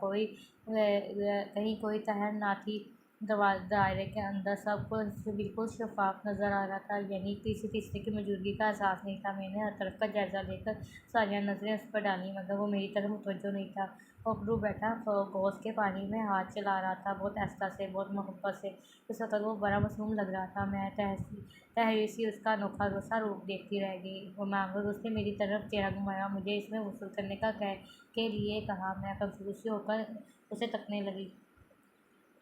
कहीं कोई तहर ना थी। दायरे के अंदर सब कुछ बिल्कुल शफ़ाफ नज़र आ रहा था, यानी किसी तीसरे की मौजूदगी का एहसास नहीं था। मैंने हर तरफ का जायज़ा लेकर सारियाँ नज़रें उस पर डाली, मगर वो मेरी तरफ मुतवज्जो नहीं था। कोकरू बैठा घोंस के पानी में हाथ चला रहा था, बहुत आहिस्ता से, बहुत मोहब्बत से। इस वक्त वो बड़ा मासूम लग रहा था। मैं तहरीर सी उसका अनोखा सा रूप देखती रह गई। वो मांगर उसने मेरी तरफ चेहरा घुमाया, मुझे इसमें गुस्ल करने के लिए कहा। मैं कंफ्यूज होकर उसे तकने लगी।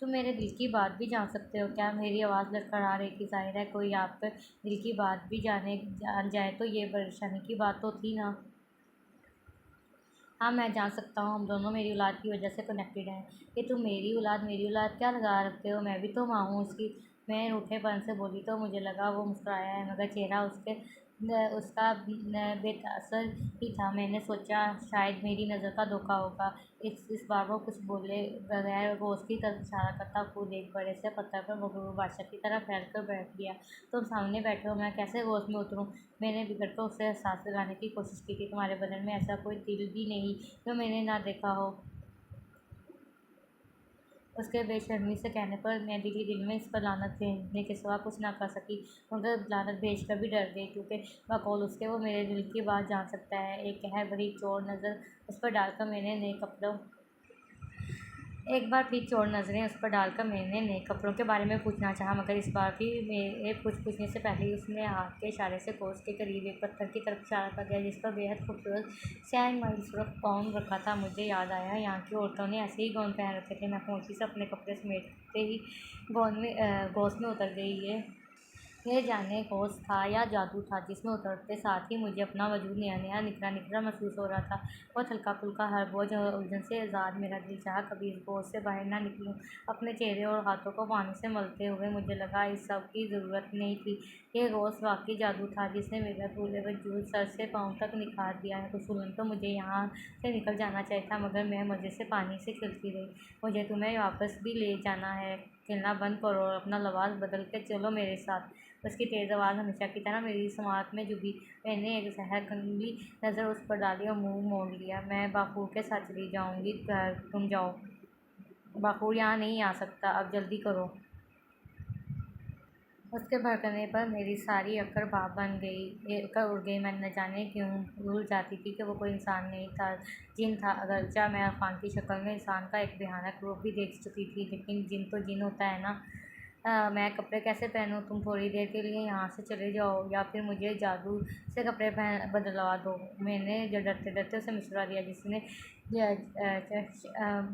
तुम मेरे दिल की बात भी जान सकते हो क्या? मेरी आवाज़ लड़खड़ा रही थी। ज़ाहिर है कोई आपके दिल की बात भी जान जाए तो ये परेशानी की बात तो थी ना। हाँ, मैं जान सकता हूँ, हम दोनों मेरी औलाद की वजह से कनेक्टेड हैं। कि तुम मेरी औलाद क्या लगा रखते हो? मैं भी तो माँ हूँ उसकी। मैं रूठेपन से बोली तो मुझे लगा वो मुस्कुराया है, मगर चेहरा उसका बेतासर ही था। मैंने सोचा शायद मेरी नज़र का धोखा होगा। इस बार वो कुछ बोले बगैर वो उसकी तरफ इशारा करता खुद एक बड़े से पत्थर पर मगरूर बादशाह की तरह फैल कर बैठ गया। तुम सामने बैठे हो, मैं कैसे गोश में उतरूँ? मैंने बिगड़ कर उसे एहसास दिलाने की कोशिश की कि तुम्हारे बदन में ऐसा कोई दिल भी नहीं जो मैंने ना देखा हो। उसके बेशर्मी से कहने पर मैं दिल में इस पर लानत भेजने के सिवा कुछ ना कर सकी, मगर लानत भेज कर भी डर गई, क्योंकि बकौल उसके वो मेरे दिल की बात जान सकता है। एक कहर भरी चोर नज़र उस पर डालकर मैंने नए कपड़ों के बारे में पूछना चाहा, मगर इस बार भी मेरे कुछ पूछने से पहले ही उसने हाथ के इशारे से कोस के करीब एक पत्थर की तरफ इशारा कर दिया, जिस पर बेहद खूबसूरत स्याही माइल सुर्ख गाउन रखा था। मुझे याद आया, यहाँ की औरतों ने ऐसे ही गाउन पहन रखे थे। मैं पहुंची से अपने कपड़े समेटते ही गोश्त में उतर गई। ये जाने होश था या जादू था, जिसमें उतरते साथ ही मुझे अपना वजूद नया नया निखरा निखरा महसूस हो रहा था। बहुत हल्का फुल्का, हर बोझ और उलझन से आज़ाद। मेरा दिल चाहा कभी इस बोझ से बाहर ना निकलूं। अपने चेहरे और हाथों को पानी से मलते हुए मुझे लगा इस सब की ज़रूरत नहीं थी। ये रोज़ वाकई जादू था, जिसने मेरा पूरे वजूद सर से पाँव तक निखार दिया है। उसूलन तो मुझे यहाँ से निकल जाना चाहिए था, मगर मैं मज़े से पानी से खिलती रही। मुझे तुम्हें वापस भी ले जाना है। खेलना बंद करो और अपना लिबास बदल के चलो मेरे साथ। उसकी तेज़ आवाज़ हमेशा की तरह मेरी समात में चुभी। मैंने एक जहरखंडी नज़र उस पर डाली और मुंह मोड़ लिया। मैं बाखूर के साथ चली जाऊँगी, तुम जाओ। बाखूर यहाँ नहीं आ सकता, अब जल्दी करो। उसके भड़कने पर मेरी सारी अकड़ भाप बन गई, अकड़ उड़ गई। मैं न जाने क्यों भूल जाती थी कि वो कोई इंसान नहीं था, जिन था। अगरचा मैं अरफान की शक्ल में इंसान का एक भयानक रूप भी देख चुकी थी, लेकिन जिन तो जिन होता है ना। मैं कपड़े कैसे पहनूं? तुम थोड़ी देर के लिए यहाँ से चले जाओ, या फिर मुझे जादू से कपड़े बदलवा दो। मैंने जो डरते डरते उसे मशवरा दिया, जिसने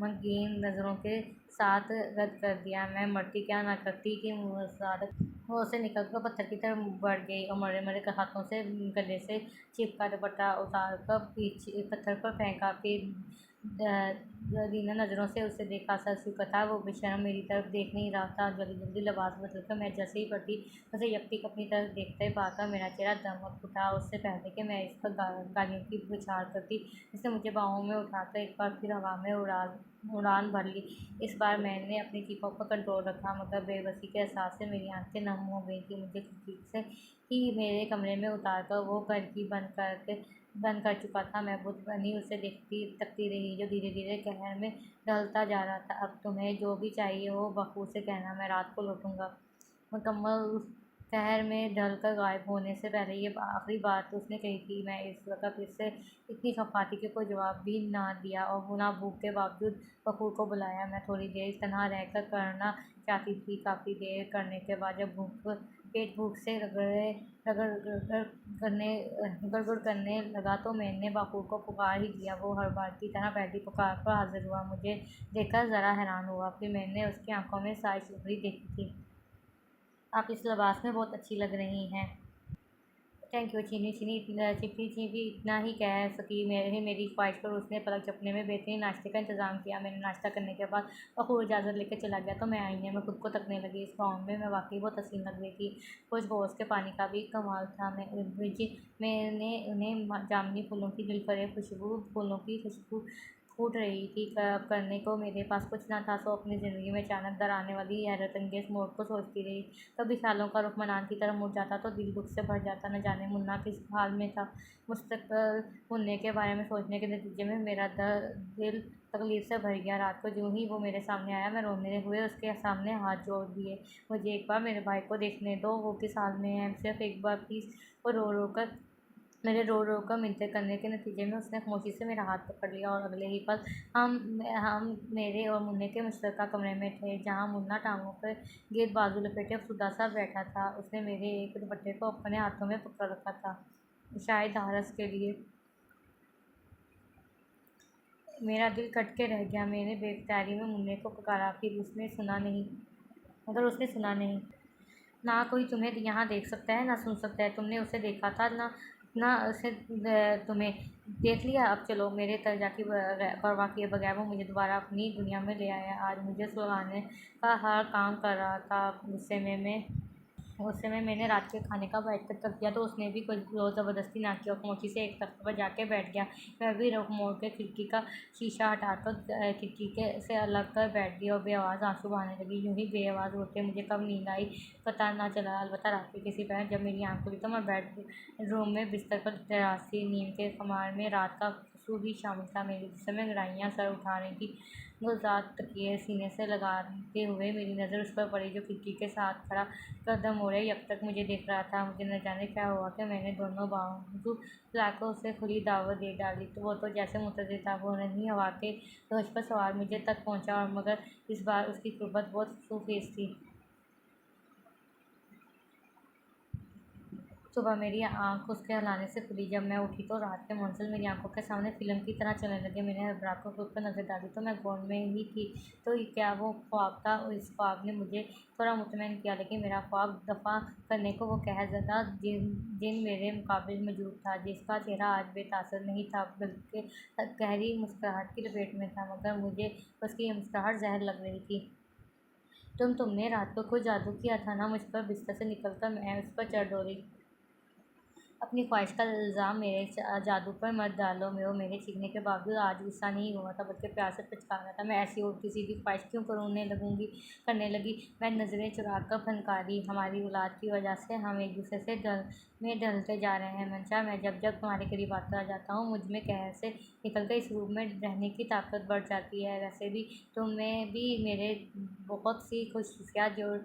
मगीन नज़रों के साथ रद्द कर दिया। मैं मरती क्या ना करती कि वो उसे निकल कर पत्थर की तरफ बढ़ गई और मरे मरे हाथों से गले से चिपका दुपट्टा उतार कर पीछे पत्थर पर फेंका। फिर दीना नज़रों से उसे देखा। सच था, वो बेशर्म मेरी तरफ देख नहीं रहा था। जल्दी जल्दी लिबास बदल कर मैं जैसे ही पड़ती, उसे यकदम अपनी तरफ देखते पाकर मेरा चेहरा दमक उठा। उससे पहले कि मैं इस पर गालियों की बौछार करती, इसने मुझे बाहों में उठाकर एक बार फिर हवा में उड़ान भर ली। इस बार मैंने अपनी चीखों पर कंट्रोल रखा, मगर बेबसी के एहसास से मेरी आंखें नम हो गई थी। मुझे खिड़की से ही मेरे कमरे में उतार कर वो खिड़की बंद कर चुका था। मैं बुत बनी उसे तकती रही, जो धीरे धीरे कहर में ढलता जा रहा था। अब तुम्हें जो भी चाहिए हो बखूर से कहना, मैं रात को लौटूंगा। मुकम्मल उस कहर में ढल कर गायब होने से पहले ये आखिरी बात उसने कही थी। मैं इस वक्त इससे इतनी खफा थी कि कोई जवाब भी ना दिया और ना भूख के बावजूद बखूर को बुलाया। मैं थोड़ी देर तनहा रहकर करना चाहती थी। काफ़ी देर करने के बाद जब पेट भूख से गड़गड़ करने लगा, तो मैंने बखूर को पुकार ही दिया। वो हर बार की तरह पहली पुकार पर हाजिर हुआ। मुझे देखकर ज़रा हैरान हुआ। फिर मैंने उसकी आंखों में साइज उभरी देखी थी। आप इस लिबास में बहुत अच्छी लग रही हैं। थैंक यू चीनी चीनी चिपी चिपी इतना ही कह सकी मेरी ख्वाहिश पर उसने पलक झपकने में बेहतरीन नाश्ते का इंतज़ाम किया। मैंने नाश्ता करने के बाद बखूबी इजाज़त लेकर चला गया तो मैं आईने में खुद को तकने लगी। इस गाउन में मैं वाकई बहुत हसीन लग रही थी। कुछ बोस के पानी का भी कमाल था। मैंने उन्हें जामुनी फूलों की खुशबू फूट रही थी। करने को मेरे पास कुछ ना था, सो अपनी ज़िंदगी में अचानक दर आने वाली हैरत अंगेज़ मोड़ को सोचती रही। कभी ख्यालों का रुख मनान की तरफ मुड़ जाता तो दिल दुख से भर जाता। न जाने मुन्ना किस हाल में था। मुस्तकबिल मुन्ने के बारे में सोचने के नतीजे में मेरा दिल तकलीफ से भर गया। रात को जो ही वो मेरे सामने आया, मैं रोने हुए उसके सामने हाथ जोड़ दिए। मुझे एक बार मेरे भाई को देखने दो, वो किस हाल में है, सिर्फ एक बार प्लीज़। वो रो रो कर मिन्नतें करने के नतीजे में उसने खामोशी से मेरा हाथ पकड़ लिया और अगले ही पल हम मेरे और मुन्ने के मुश्तरका कमरे में थे, जहाँ मुन्ना टांगों पर गिर बाजू लपेटे खुदा सा बैठा था। उसने मेरे एक दुपट्टे को अपने हाथों में पकड़ रखा था, शायद हारस के लिए। मेरा दिल खट के रह गया। मैंने बेख्तियारी में मुन्ने को पुकारा, फिर उसने सुना नहीं। मगर उसने सुना नहीं। ना कोई तुम्हें यहाँ देख सकता है, ना सुन सकता है। तुमने उसे देखा था ना, ना उसे तुम्हें देख लिया। अब चलो। मेरे तलजा की परवाह किए बगैर वो मुझे दोबारा अपनी दुनिया में ले आया। आज मुझे सुलाने का हर काम कर रहा था। उस समय मैंने रात के खाने का बाइट तक कर दिया तो उसने भी कुछ ज़ोर ज़बरदस्ती ना की और खामोशी से एक तख्ते पर जाके बैठ गया। मैं भी रुख मोड़ के खिड़की का शीशा हटाकर खिड़की के से अलग कर बैठ गई और बेआवाज़ आंसू बहाने लगी। यूं ही बेआवाज़ रोते मुझे कब नींद आई पता ना चला। अलबत्ता रात के किसी पहर जब मेरी आँख खुली तो मैं बेडरूम में बिस्तर पर तैराश थी। नींद के खुमार में रात का खुशबू भी शामिल था। मेरे जिस्म में गहराइयाँ सर उठा रही थी। गुलजार तकिए सीने से लगाते हुए मेरी नज़र उस पर पड़ी जो खिड़की के साथ खड़ा कदम ओढ़े अब तक मुझे देख रहा था। मुझे न जाने क्या हुआ कि मैंने दोनों बाजू फैलाकर उसे खुली दावत दे डाली। तो वो तो जैसे मुंतज़िर था, वो नहीं हवा के दोष पर सवार मुझे तक पहुंचा, और मगर इस बार उसकी कुर्बत बहुत खूबसूरत थी। सुबह मेरी आँख उसके हिलाने से खुली। जब मैं उठी तो रात के मंज़र मेरी आँखों के सामने फ़िल्म की तरह चलने लगे। मैंने घबरा कर खुद पर नज़र डाली तो मैं गौर में ही थी। तो क्या वो ख्वाब था? इस ख्वाब ने मुझे थोड़ा मुतमईन किया, लेकिन मेरा ख्वाब दफ़ा करने को वो कहरज़दा जिन मेरे मुकाबले मौजूद था, जिसका चेहरा आज बेतासर नहीं था बल्कि गहरी मुस्कुराहट की लपेट में था। मगर मुझे उसकी ये मुस्कुराहट ज़हर लग रही थी। तुमने रात को कुछ जादू किया था ना मुझ पर। बिस्तर से निकलकर मैं उस पर चढ़ दौड़ी। अपनी ख्वाहिश का इल्ज़ाम मेरे जादू पर मत डालो। वो मेरे चीखने के बावजूद आज गुस्सा नहीं हुआ था, बल्कि प्यार से पुचकारा था। मैं ऐसी उल्टी सीधी ख्वाहिश क्यों करने लगी। मैं नज़रें चुरा कर फनकारी। हमारी औलाद की वजह से हम एक दूसरे से ढलते जा रहे हैं मंशा। मैं जब जब तुम्हारे करीब आता जाता हूँ, मुझ में कहर से निकलकर इस रूप में रहने की ताकत बढ़ जाती है। वैसे भी तुम्हें भी मेरे बहुत सी खुशियाँ जो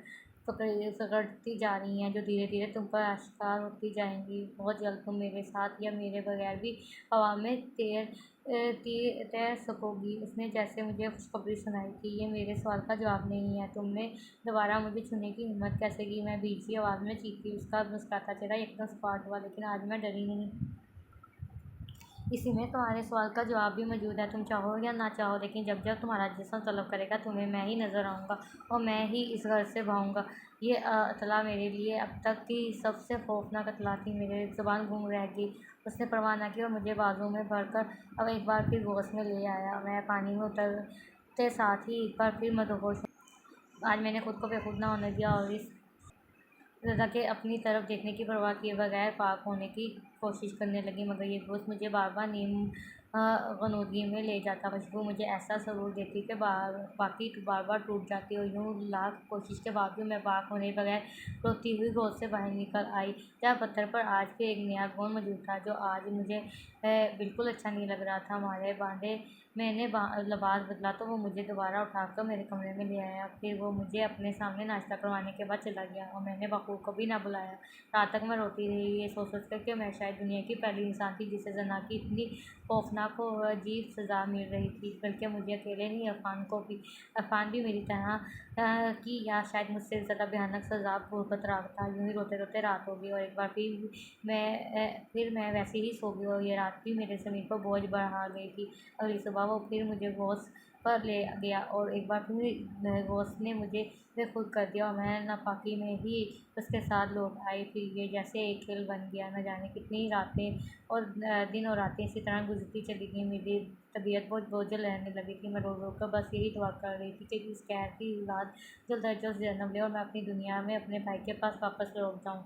पकड़ती जा रही हैं, जो धीरे धीरे तुम पर आश्कार होती जाएंगी। बहुत जल्द तुम मेरे साथ या मेरे बगैर भी हवा में तैर सकोगी। उसने जैसे मुझे खुशखबरी सुनाई थी। ये मेरे सवाल का जवाब नहीं है। तुमने दोबारा मुझे छूने की हिम्मत कैसे की? मैं भीगी आवाज़ में चीखी। उसका मुस्कुराता चेहरा एकदम सपाट हुआ। लेकिन आज मैं डरी नहीं। इसी में तुम्हारे सवाल का जवाब भी मौजूद है। तुम चाहो या ना चाहो, लेकिन जब जब तुम्हारा जिस्म तलब करेगा, तुम्हें मैं ही नज़र आऊँगा और मैं ही इस घर से भागूँगा। ये अतला मेरे लिए अब तक की सबसे खौफनाक अतला थी। मेरी ज़ुबान गुम रह गई। उसने परवाह न की और मुझे बाजू में भरकर अब एक बार फिर होश में ले आया। मैं पानी में उतरते साथ ही एक बार फिर मदहोश। आज मैंने खुद को बेखुद न होने दिया और इस रज़ा के अपनी तरफ देखने की परवाह किए बगैर पाक होने की कोशिश करने लगी। मगर ये दोस्त मुझे बार बार नीम गनूदगी में ले जाता। खुशबू मुझे ऐसा सरूर देती कि बाकी बार बार टूट जाती, और यूँ लाख कोशिश के बावजूद मैं पाक होने बगैर रोती हुई गोद से बाहर निकल आई। जहाँ पत्थर पर आज भी एक नया गोंद मौजूद था, जो आज मुझे बिल्कुल अच्छा नहीं लग रहा था। हमारे बांधे मैंने लिबास बदला तो वो मुझे दोबारा उठाकर मेरे कमरे में ले आया। फिर वो मुझे अपने सामने नाश्ता करवाने के बाद चला गया और मैंने बकू को भी ना बुलाया। रात तक मैं रोती रही, ये सोच कर कि मैं शायद दुनिया की पहली इंसान थी जिसे जना की इतनी खौफनाक और अजीब सज़ा मिल रही थी। बल्कि मुझे अकेले नहीं, अफान भी मेरी तरह की या शायद मुझसे ज़्यादा भयानक सज़ा भुगत रहा था। यूँ ही रोते रोते रात हो गई और एक बार फिर मैं वैसे ही सो गई और ये रात भी मेरे ज़मीन पर बोझ बढ़ा गई थी। अगली सुबह वो फिर मुझे होश पर ले गया और एक बार फिर घोस्ट ने मुझे बेखुद कर दिया और मैं नापाकी में ही उसके साथ लौट आई। फिर ये जैसे एक खेल बन गया। न जाने कितनी रातें और दिन और रातें इसी तरह गुजरती चली गई। मेरी तबीयत बहुत बोझिल रहने लगी थी। मैं रो रो कर बस यही दुआ कर रही थी कि इस कहर की औलाद जल्द अज जल्द जन्म ले और मैं अपनी दुनिया में अपने भाई के पास वापस लौट जाऊँ।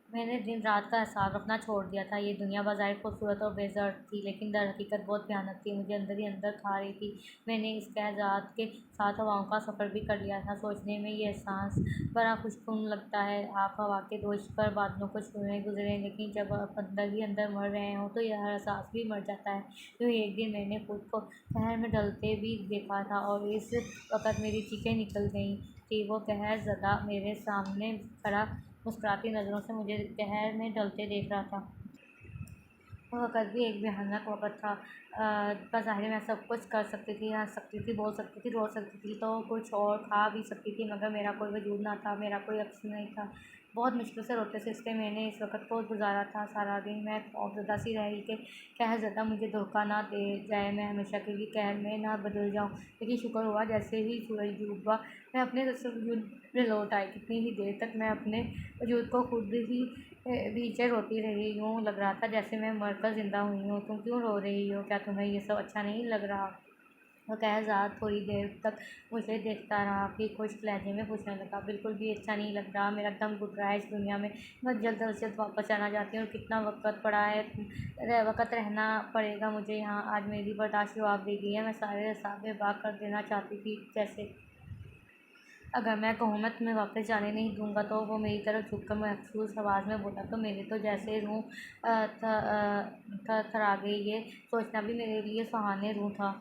मैंने दिन रात का हिसाब रखना छोड़ दिया था। ये दुनिया बज़ाहिर खूबसूरत और बेज़र थी, लेकिन दर हकीकत बहुत भयानक थी। मुझे अंदर ही अंदर खा रही थी। मैंने इस कहज़ात के साथ हवाओं का सफ़र भी कर लिया था। सोचने में ये एहसास बड़ा खुशनुमा लगता है। आप हवा के दोष पर बादलों को छूने गुजरे, लेकिन जब आप अंदर ही अंदर मर रहे हों तो यह एहसास भी मर जाता है। यूँ ही एक दिन मैंने खुद को कहर में ढलते भी देखा था और इस वक़्त मेरी चीखें निकल गईं थी। वो कहर ज़दा मेरे सामने खड़ा मुस्कुराती नज़रों से मुझे कहर में ढलते देख रहा था। वो वक़्त भी एक भयानक वक़्त था। बज़ाहिर मैं सब कुछ कर सकती थी, हँस सकती थी, बोल सकती थी, रो सकती थी, तो कुछ और खा भी सकती थी, मगर मेरा कोई वजूद ना था, मेरा कोई अक्स नहीं था। बहुत मुश्किल से रोते-सिसके मैंने इस वक़्त को गुज़ारा था। सारा दिन मैं खौफ़ज़दा सी रही कि कहर ज़दा मुझे धोखा ना दे जाए, मैं हमेशा के लिए कहर में ना बदल जाऊँ। लेकिन शुक्र हुआ, जैसे ही सूरज डूबा मैं अपने वजूद में लौट आई। कितनी ही देर तक मैं अपने वजूद को खुद ही पीछे रोती रही। यूँ लग रहा था जैसे मैं मरकर ज़िंदा हुई हूँ। तुम क्यों रो रही हो? क्या तुम्हें ये सब अच्छा नहीं लग रहा? वो कहरज़ाद थोड़ी देर तक मुझे देखता रहा, फिर खुश्क लहजे में पूछने लगा, बिल्कुल भी अच्छा नहीं लग रहा, मेरा दम घुट रहा है इस दुनिया में। मैं जल्द अज जल्द वापस जाना चाहती हूँ। और कितना वक़्त पड़ा है, वक़्त रहना पड़ेगा मुझे यहाँ। आज मेरी बर्दाश्त जवाब दे गई है। मैं सारे हिसाब बेबाक कर देना चाहती थी। जैसे अगर मैं कहूँ मैं तुम्हें वापस जाने नहीं दूँगा, तो वो मेरी तरफ झुककर महसूस आवाज़ में बोला, तो मेरे तो जैसे रूह थरथरा गई। ये सोचना भी मेरे लिए सुहाने रूह था।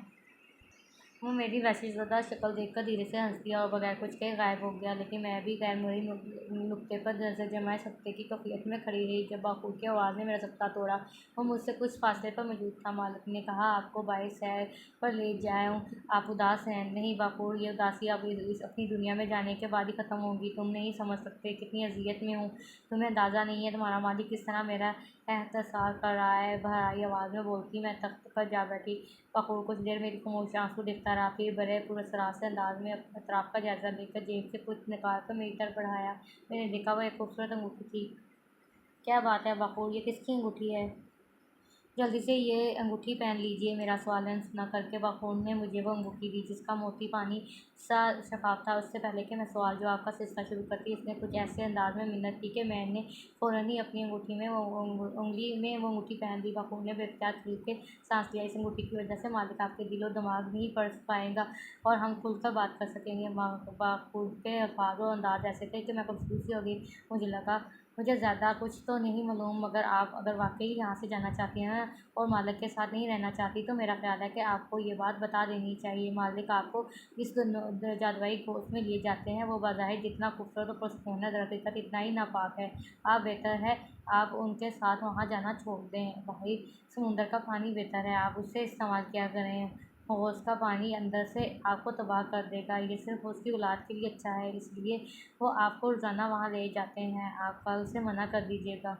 वो मेरी वहशतज़दा शक्ल देखकर धीरे से हँस दिया और बगैर कुछ कहे गायब हो गया। लेकिन मैं भी गैर-मुरई नुक्ते पर नज़र जमाए सकते की कैफियत में खड़ी रही। जब बाखूर की आवाज़ ने मेरा सत्ता तोड़ा, वो मुझसे कुछ फासले पर मौजूद था। मालिक ने कहा, आपको बाहर सैर पर ले जाऊँ? आप उदास हैं? नहीं बाखूर, ये उदासी अब इस अपनी दुनिया में जाने के बाद ही ख़त्म होगी। तुम नहीं समझ सकते कितनी अज़ियत में हूँ। तुम्हें अंदाज़ा नहीं है तुम्हारा मालिक किस तरह मेरा एहतसार कर रहा है। भराई आवाज़ में बोलती मैं तख्त पर जा बैठी। बकूर कुछ देर मेरी खामोश आंसू देखता रहा, फिर बड़े पुरस्कार से अंदाज में अतराफ का जायजा लेकर जेब से कुछ निकाल कर मेरी तरफ बढ़ाया। मैंने देखा वह एक खूबसूरत अंगूठी थी। क्या बात है बकूर, ये किसकी अंगूठी है? जल्दी से ये अंगूठी पहन लीजिए। मेरा सवाल अनसुना करके बकूर ने मुझे वो अंगूठी दी, जिसका मोती पानी सा शफाफ था। उससे पहले कि मैं सवाल जवाब का सिलसिला शुरू करती, उसने कुछ ऐसे अंदाज में मिन्नत की कि मैंने फ़ौरन ही अपनी अंगूठी में उंगली में वो अंगूठी पहन दी। बकूर ने बेख्तियार खुल के सांस लिया। इस अंगूठी की वजह से मालिक आपके दिलो दिमाग नहीं पढ़ पाएगा और हम खुलकर बात कर सकेंगे। बकूर के अल्फाज और अंदाज ऐसे थे कि मैं कंफ्यूज सी हो गई। मुझे लगा मुझे ज़्यादा कुछ तो नहीं मालूम, मगर आप अगर वाक़ई यहाँ से जाना चाहती हैं और मालिक के साथ नहीं रहना चाहती, तो मेरा ख़्याल है कि आपको ये बात बता देनी चाहिए। मालिक आपको जिस जादुई घोस्ट में लिए जाते हैं, वो बज़ाहिर जितना खूबसूरत और पुरसकून है, दरहकीकत इतना ही नापाक है। आप बेहतर है आप उनके साथ वहाँ जाना छोड़ दें। भाई समुंदर का पानी बेहतर है, आप उससे इस्तेमाल किया करें। हौज़ का पानी अंदर से आपको तबाह कर देगा। ये सिर्फ़ उसकी औलाद के लिए अच्छा है, इसलिए वो आपको रोज़ाना वहाँ ले जाते हैं। आप कल से मना कर दीजिएगा।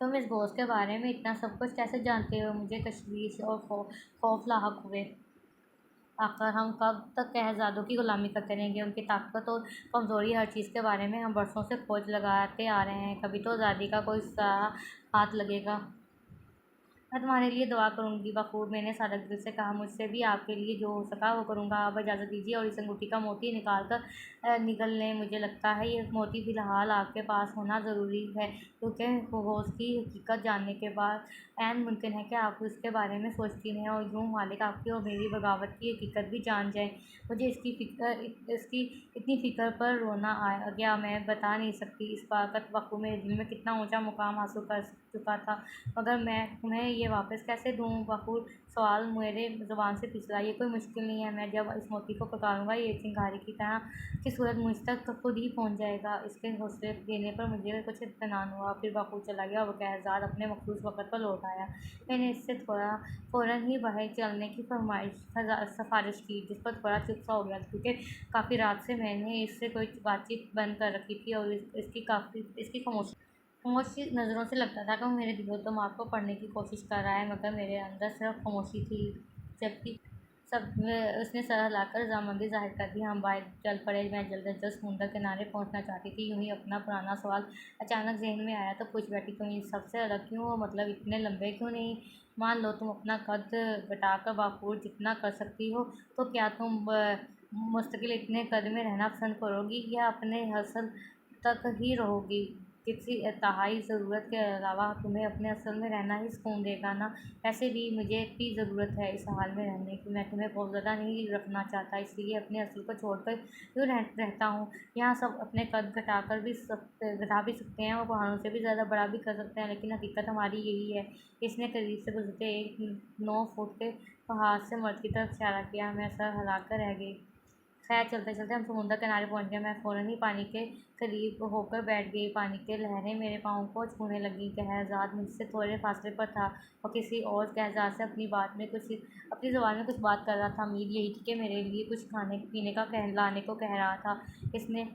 तुम इस घोस्ट के बारे में इतना सब कुछ कैसे जानते हो? मुझे तशवीश और खौफ लाहक हुए। आखिर हम कब तक शहज़ादों की ग़ुलामी करते रहेंगे? उनकी ताकत और कमज़ोरी, हर चीज़ के बारे में हम बरसों से खोज लगाते आ रहे हैं। कभी तो आज़ादी का कोई सा हाथ लगेगा। मैं तुम्हारे लिए दुआ करूँगी बकूर, मैंने सादग दिल से कहा। मुझसे भी आपके लिए जो हो सका वो करूँगा। आप इजाज़त दीजिए और इस अंगूठी का मोती निकाल कर निगल लें। मुझे लगता है ये मोती फ़िलहाल आपके पास होना ज़रूरी है, क्योंकि होश की हकीकत जानने के बाद ऐन मुमकिन है कि आप इसके बारे में सोचती रहें और यूँ मालिक आपकी और मेरी बगावत की हकीकत भी जान जाए। मुझे इसकी इतनी फ़िक्र पर रोना आ गया, मैं बता नहीं सकती। इस वक़्त बकूर मेरे दिल में कितना ऊँचा मुकाम हासिल कर चुका था, मगर मैं तुम्हें ये वापस कैसे दूँ? बकूर सवाल मेरे ज़ुबान से फिसला। ये कोई मुश्किल नहीं है, मैं जब इस मोती को पकाऊँगा, ये चिंगारी की तरह की सूरत मुझ तक तो खुद ही पहुँच जाएगा। इसके हौसले देने पर मुझे कुछ इत्मीनान हुआ। फिर बकूर चला गया और कहरज़ाद अपने मखसूस वक़्त पर लौट आया। मैंने इससे फ़ौरन ही बाहर चलने की सिफ़ारिश की, जिस पर थोड़ा चुप सा हो गया, क्योंकि काफ़ी रात से मैंने इससे कोई बातचीत बंद कर रखी थी और इसकी खामोशी नज़रों से लगता था कि वो मेरे दिलो दिमाग को पढ़ने की कोशिश कर रहा है, मगर मेरे अंदर सिर्फ खामोशी थी। जबकि उसने सर हिलाकर रज़ामंदी ज़ाहिर कर दी। हम बाहर चल पड़े। मैं जल्द समुद्र किनारे पहुंचना चाहती थी। यूं ही अपना पुराना सवाल अचानक ज़हन में आया तो पूछ बैठी, तुम इन सबसे अलग क्यों हो? मतलब इतने लंबे क्यों नहीं? मान लो तुम अपना कद घटाकर बाखूर जितना कर सकती हो, तो क्या तुम मुस्तकिल इतने कद में रहना पसंद करोगी, या अपने असल तक ही रहोगी? किसी इंतहाई ज़रूरत के अलावा तुम्हें अपने असल में रहना ही सुकून देगा ना। वैसे भी मुझे इतनी ज़रूरत है इस हाल में रहने की। मैं तुम्हें बहुत ज़्यादा नहीं रखना चाहता, इसलिए अपने असल को छोड़कर क्यों रहता हूँ। यहाँ सब अपने कद घटा भी सकते हैं और पहाड़ों से भी ज़्यादा बड़ा भी कर सकते हैं, लेकिन हकीकत हमारी यही है। इसने करीब से गुजरते एक 9 फुट के पहाड़ से मर्द की तरफ इशारा किया। मैं सर हिलाकर रह गई। खैर, चलते चलते हम समुद्र किनारे पहुंच गए। मैं फ़ौरन ही पानी के करीब होकर बैठ गई। पानी की लहरें मेरे पाँव को छूने लगीं। कहरज़ाद मुझसे थोड़े फासले पर था और किसी और कहरज़ाद से अपनी ज़ुबान में कुछ बात कर रहा था। उम्मीद यही थी कि मेरे लिए कुछ खाने पीने का लाने को कह रहा था। इसने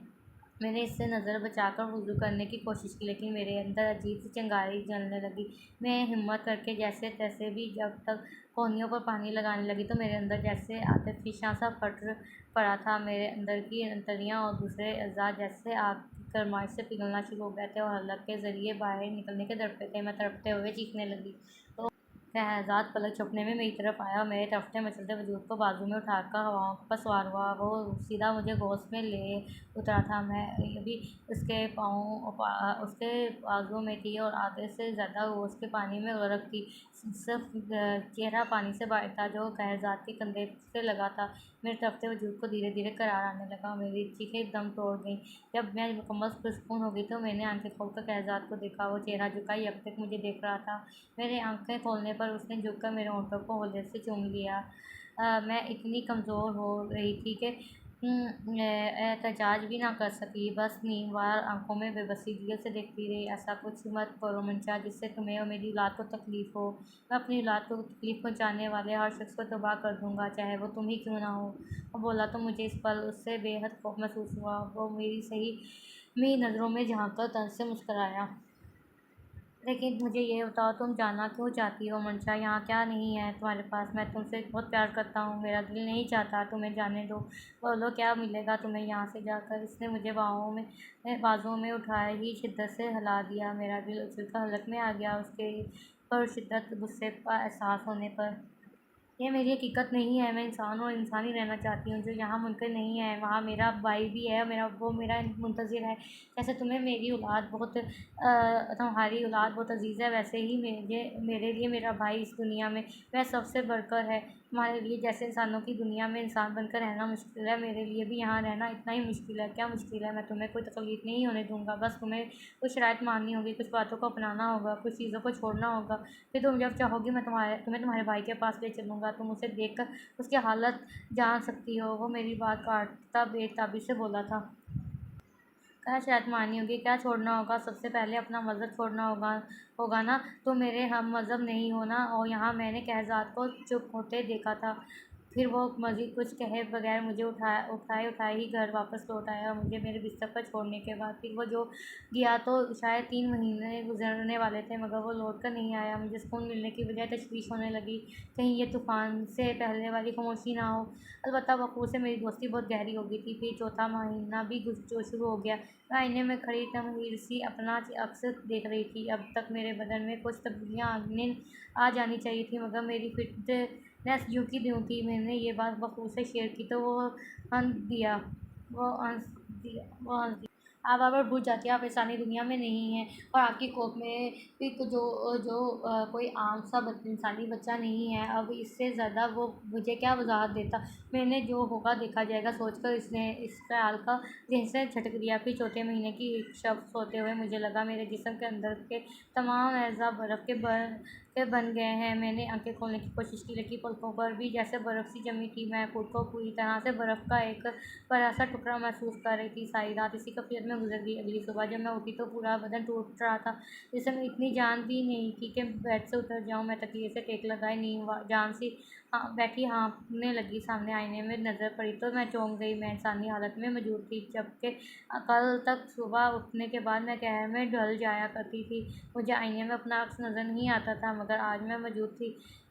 मैंने इससे नज़र बचाकर वज़ू करने की कोशिश की, लेकिन मेरे अंदर अजीब सी चिंगारी जलने लगी। मैं हिम्मत करके जैसे तैसे भी जब तक कोहनियों पर पानी लगाने लगी, तो मेरे अंदर जैसे आतिशियाँ सा फट पड़ा था। मेरे अंदर की अंतड़ियाँ और दूसरे अज़ा जैसे आग की गरमाइश से पिघलना शुरू हो गए थे और हलक के ज़रिए बाहर निकलने के तड़पे थे। मैं तड़पते हुए चीखने लगी तो शहजाद पलक झपकने में मेरी तरफ आया और मेरे तड़पते मचलते वजूद को बाजू में उठाकर हवाओं पर सवार हुआ। वो सीधा मुझे गोश्त में ले उतरा था। मैं अभी उसके बाजुओं में थी और आधे से ज़्यादा गोश्त के पानी में गर्क थी। सिर्फ चेहरा पानी से बाहर था, जो शहजाद के कंधे से लगा था। मेरे तड़पते वजूद को धीरे धीरे करार आने लगा। मेरी चीखें दम तोड़ गईं। जब मैं मुकम्मल पुरसुकून हो गई तो मैंने आंखें खोलकर शहजाद को देखा। वो चेहरा झुकाए अब तक मुझे देख रहा था। मेरे आंखें खोलने पर उसने झुककर मेरे होंठों को होले से चूम लिया। मैं इतनी कमज़ोर हो रही थी कि एहतजाज भी ना कर सकी। बस नींदवार आंखों में बेबसी दिल से देखती रही। ऐसा कुछ मत करो मंशा, जिससे तुम्हें और मेरी औलाद को तकलीफ़ हो। मैं अपनी औलाद को तकलीफ़ पहुँचाने वाले हर शख्स को तबाह कर दूँगा, चाहे वो तुम ही क्यों ना हो। वो बोला तो मुझे इस पल उससे बेहद खौफ महसूस हुआ। वो मेरी नज़रों में झाँककर तंज से मुस्कुराया। लेकिन मुझे ये बताओ, तुम जाना क्यों चाहती हो मंशा? यहाँ क्या नहीं है तुम्हारे पास? मैं तुमसे बहुत प्यार करता हूँ। मेरा दिल नहीं चाहता तुम्हें जाने दो। बोलो, क्या मिलेगा तुम्हें यहाँ से जाकर? इसने मुझे बाजुओं में उठाए ही शिद्दत से हिला दिया। मेरा दिल उछलकर हलक में आ गया उसके पर शिद्दत गुस्से का एहसास होने पर। ये मेरी हकीकत नहीं है। मैं इंसान और इंसान ही रहना चाहती हूँ। जो यहाँ मुमकिन नहीं है, वहाँ मेरा भाई भी है। वो मेरा मुंतज़िर है। जैसे तुम्हें तुम्हारी औलाद बहुत अजीज़ है, वैसे ही मेरे लिए मेरा भाई इस दुनिया में वह सबसे बढ़कर है। तुम्हारे लिए जैसे इंसानों की दुनिया में इंसान बनकर रहना मुश्किल है, मेरे लिए भी यहाँ रहना इतना ही मुश्किल है। क्या मुश्किल है? मैं तुम्हें कोई तकलीफ़ नहीं होने दूँगा। बस तुम्हें कुछ शराइत माननी होगी, कुछ बातों को अपनाना होगा, कुछ चीज़ों को छोड़ना होगा। फिर तुम जब चाहोगी मैं तुम्हें तुम्हारे भाई के पास ले चलूँगा। तुम उसे देखकर उसकी हालत जान सकती हो। वो मेरी बात काटता बेताबी से बोला था। क्या शर्त माननी होगी? क्या छोड़ना होगा? सबसे पहले अपना मज़हब छोड़ना होगा ना। तुम मेरे हम मज़हब नहीं हो ना। और यहाँ मैंने शहजाद को चुप होते देखा था। फिर वो मज़ीद कुछ कहे बगैर मुझे उठाए ही घर वापस लौट आया। मुझे मेरे बिस्तर पर छोड़ने के बाद फिर वो जो गया तो शायद 3 महीने गुजरने वाले थे, मगर वो लौट कर नहीं आया। मुझे सुकून मिलने की बजाय तशवीश होने लगी, कहीं ये तूफ़ान से पहले वाली खामोशी ना हो। अलबत्ता वक़ूर से मेरी दोस्ती बहुत गहरी हो गई थी। फिर चौथा महीना भी जो शुरू हो गया। मैं आईने में खड़ी तमहीर सी अपना अक्स देख रही थी। अब तक मेरे बदन में कुछ तब्दीलियाँ आ जानी चाहिए थी, मगर मेरी फिटनेस यूँ की त्यों थी। मैंने ये बात वक़ूर से शेयर की तो वो हँस दिया। वो हँस दिया। आप बार-बार भूल जाती हैं, आप इंसानी दुनिया में नहीं हैं और आपकी कोख में भी कोई आम सा इंसानी बच्चा नहीं है। अब इससे ज़्यादा वो मुझे क्या वज़ाहत देता। मैंने जो होगा देखा जाएगा सोचकर इसने इस ख़्याल का ज़हन से झटक दिया। फिर चौथे महीने की एक शब सोते हुए मुझे लगा मेरे जिस्म के अंदर के तमाम अज़ा बर्फ़ के बन गए हैं। मैंने आंखें खोलने की कोशिश की, लेकिन पलकों पर भी जैसे बर्फ़ सी जमी थी। मैं खुद को पूरी तरह से बर्फ़ का एक बड़ा सा टुकड़ा महसूस कर रही थी। सारी रात इसी कैफियत में गुजर गई। अगली सुबह जब मैं उठी तो पूरा बदन टूट रहा था। जिसमें इतनी जान भी नहीं थी कि बेड से उतर जाऊँ। मैं तकिए से टेक लगाए नींद जान सी बैठी हाँफने लगी। सामने आईने में नज़र पड़ी तो मैं चौंक गई। मैं इंसानी हालत में मौजूद थी, जबकि कल तक सुबह उठने के बाद मैं कहर में ढल जाया करती थी। मुझे आईने में अपना अक्स नज़र नहीं आता था, मगर आज मैं मौजूद थी।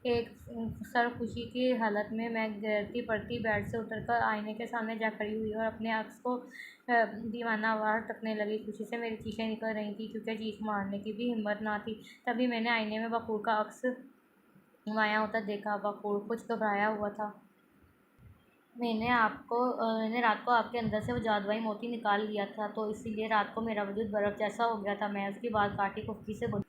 एक सरख़ुशी की हालत में मैं गिरती पड़ती बेड से उतरकर आईने के सामने जा खड़ी हुई और अपने अक्स को दीवानावार तकने लगी। खुशी से मेरी चीखें निकल रही थी क्योंकि चीख मारने की भी हिम्मत ना थी। तभी मैंने आईने में बकूर का अक्स नुमायाँ होता देखा। बकूर कुछ घबराया हुआ था। मैंने रात को आपके अंदर से वो जादुई मोती निकाल लिया था, तो इसीलिए रात को मेरा वजूद बर्फ़ जैसा हो गया था। मैं उसकी बात काटी कुफ्ती से बोली,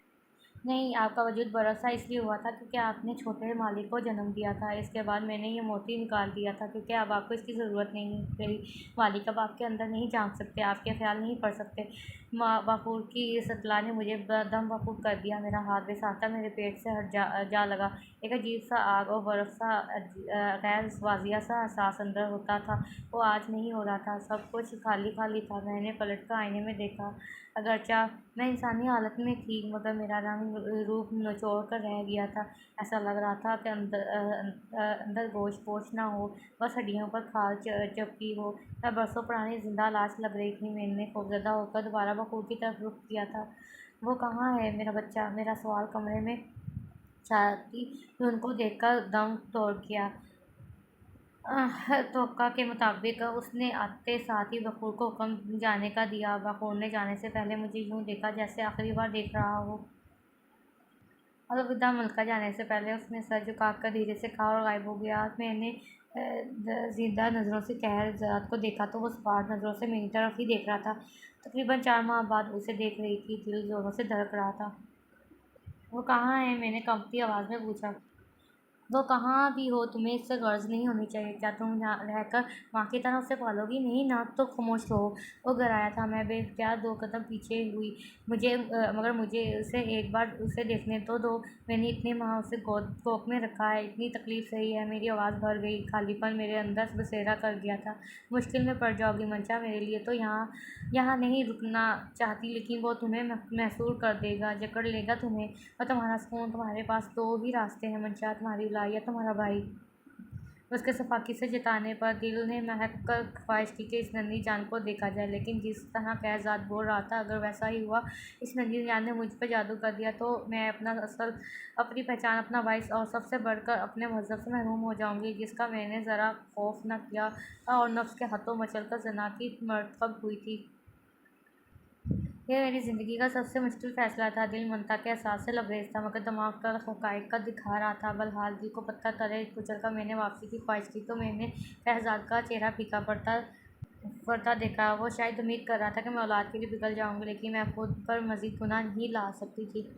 नहीं, आपका वजूद बरस सा इसलिए हुआ था क्योंकि आपने छोटे मालिक को जन्म दिया था। इसके बाद मैंने ये मोती निकाल दिया था क्योंकि अब आपको इसकी ज़रूरत नहीं रही। मालिक अब आपके अंदर नहीं झाँक सकते, आपके ख्याल नहीं पढ़ सकते। बकूर की इस इत्तला ने मुझे दम बकूफ कर दिया। मेरा हाथ बेसाख्ता मेरे पेट से हट जा लगा। एक अजीब सा आग और बर्फ़ सा गैर वाज़िया सा एहसास अंदर होता था, वो आज नहीं हो रहा था। सब कुछ खाली खाली था। मैंने पलट कर आईने में देखा। अगरचा मैं इंसानी हालत में थी मगर मेरा रूप निचोड़ कर रह गया था। ऐसा लग रहा था कि अंदर गोश्त पोश ना हो, बस हड्डियों पर खाल चपकी हो। मैं बरसों पुरानी जिंदा लाश लग रही थी। मैंने खौफजदा होकर दोबारा बकूर की तरफ रुख किया था। वो कहाँ है मेरा बच्चा? मेरा सवाल कमरे में छाती में उनको देखकर दम तोड़ गया। तवक्का के मुताबिक उसने आते साथ ही बकूर को हुक्म जाने का दिया। बकूर ने जाने से पहले मुझे यूँ देखा जैसे आखिरी बार देख रहा हो। अलविदा मलका जाने से पहले उसने सर झुकाकर धीरे से कहा और गायब हो गया। मैंने ज़िंदा नज़रों से कहरज़ाद को देखा तो वो सपाट नज़रों से मेरी तरफ ही देख रहा था। तकरीबन 4 माह बाद उसे देख रही थी। दिल ज़ोरों से धड़क रहा था। वो कहाँ है? मैंने कंपती आवाज़ में पूछा। वो कहाँ भी हो, तुम्हें इससे गर्ज़ नहीं होनी चाहिए। क्या तुम यहाँ रहकर माँ की तरह उसे पालोगी? नहीं ना, तो खामोश रहो। वो घबराया था। मैं बेख्तियार 2 कदम पीछे हुई। मगर मुझे उसे एक बार उसे देखने तो दो। मैंने इतने माह उसे कोख में रखा है, इतनी तकलीफ़ सही है। मेरी आवाज़ भर गई। खालीपन मेरे अंदर बसेरा कर गया था। मुश्किल में पड़ जाओगी मंचा, मेरे लिए तो यहाँ नहीं रुकना चाहती, लेकिन वो तुम्हें महसूर कर देगा, जकड़ लेगा तुम्हें। और तुम्हारा सुकून, तुम्हारे पास 2 ही रास्ते हैं मंशा, तुम्हारी औलाद या तुम्हारा भाई। उसके सफाकी से जताने पर दिल ने महक कर ख्वाहिश की कि इस नन्ही जान को देखा जाए, लेकिन जिस तरह कहरज़ाद बोल रहा था अगर वैसा ही हुआ, इस नन्ही जान ने मुझ पर जादू कर दिया, तो मैं अपनी पहचान, अपना वाइस और सबसे बढ़कर अपने मज़हब से महरूम हो जाऊँगी, जिसका मैंने ज़रा खौफ न किया और नफ्स के हाथों मचलकर ज़ना की मरतकब हुई थी। यह मेरी ज़िंदगी का सबसे मुश्किल फ़ैसला था। दिल ममता के एहसास से लबरेज था मगर दिमाग का हक़ाइक़ का दिखा रहा था। बहरहाल दिल को पत्थर तले कुचलकर मैंने वापसी की ख्वाहिश की तो मैंने शहज़ाद का चेहरा फीका पड़ता देखा। वो शायद उम्मीद कर रहा था कि मैं औलाद के लिए पिघल जाऊँगी, लेकिन मैं खुद पर मज़ीद गुनाह नहीं ला सकती थी।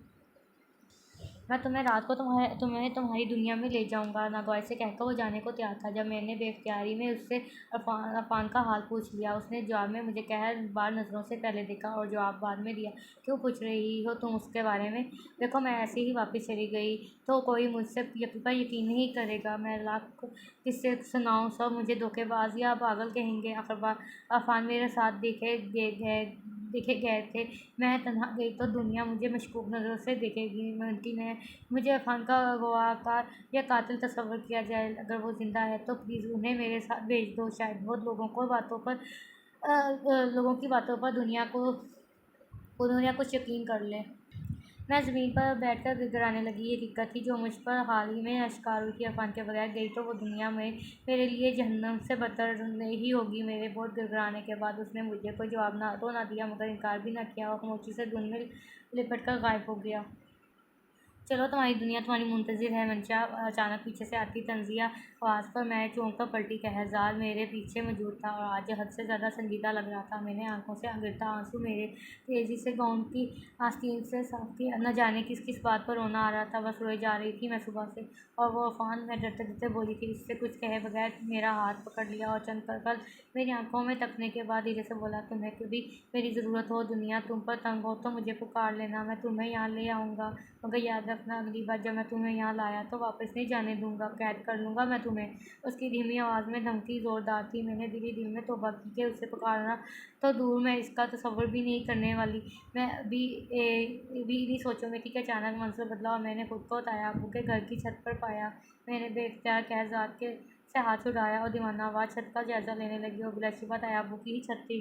मैं तुम्हें रात को तुम्हारी दुनिया में ले जाऊँगा, नागौर से कहकर वो जाने को तैयार था। जब मैंने बेख्तियारी में उससे अफ़ान का हाल पूछ लिया, उसने जवाब में मुझे कहर बार नज़रों से पहले देखा और जवाब बाद में दिया। क्यों पूछ रही हो तुम उसके बारे में? देखो, मैं ऐसे ही वापस चली गई तो कोई मुझसे पर यकीन नहीं करेगा। मैं लाख किस्से सुनाऊँ, सब मुझे धोखेबाज या पागल कहेंगे। अफ़ान मेरे साथ देखे गए थे। मैं तन्हा गई तो दुनिया मुझे मशकूक नज़रों से देखेगी। मुमकिन है मुझे अफ़ान का अगवाकार या कातिल तस्वर किया जाए। अगर वो ज़िंदा है तो प्लीज़ उन्हें मेरे साथ भेज दो। शायद बहुत लोगों की बातों पर दुनिया कुछ यकीन कर ले। मैं ज़मीन पर बैठकर गिड़गिड़ाने लगी। ये दिक्कत थी जो मुझ पर हाल ही में आश्कार हुई थी। अफ़ान के बगैर गई तो वो दुनिया में मेरे लिए जहन्नम से बदतर ही होगी। मेरे बहुत गिड़गिड़ाने के बाद उसने मुझे कोई जवाब ना दिया मगर इनकार भी ना किया और खामोशी से धुन में लिपट कर गायब हो गया। चलो, तुम्हारी दुनिया तुम्हारी मुंतज़िर है मंशा। अचानक पीछे से आती तंज़िया आवाज़ पर मैं चौंक कर पलटी। कहरज़ाद मेरे पीछे मौजूद था और आज हद से ज़्यादा संजीदा लग रहा था। मैंने आंखों से गिरता आंसू मेरे तेज़ी से गाउन की आस्तीन से साफ किया। न जाने किस बात पर रोना आ रहा था। बस रोई जा रही थी मैं सुबह से। और वो अफ़ान, मैं डरते डरते बोली थी। इससे कुछ कहे बगैर मेरा हाथ पकड़ लिया और चंद पल मेरी आंखों में तकने के बाद धीरे से बोला, तुम्हें कभी मेरी ज़रूरत हो, दुनिया तुम पर तंग हो तो मुझे पुकार लेना, मैं तुम्हें यहाँ ले आऊँगा। मगर याद रखना, अगली बार जब मैं तुम्हें यहाँ लाया तो वापस नहीं जाने दूँगा, कैद कर लूँगा मैं तुम्हें। उसकी धीमी आवाज़ में धमकी ज़ोरदार थी। मैंने दिल में तौबा की कि उसे पुकारना तो दूर, मैं इसका तसव्वुर भी नहीं करने वाली। मैं अभी इन्हीं सोचों में थी कि अचानक मंज़र बदला और मैंने खुद को ताया अब्बू के घर की छत पर पाया। मैंने बेख्तियार कहरज़ाद से हाथ छुड़ाया और दीवानावार छत का जायज़ा लेने लगी और बिलाशुबा ताया अब्बू की ही छत थी।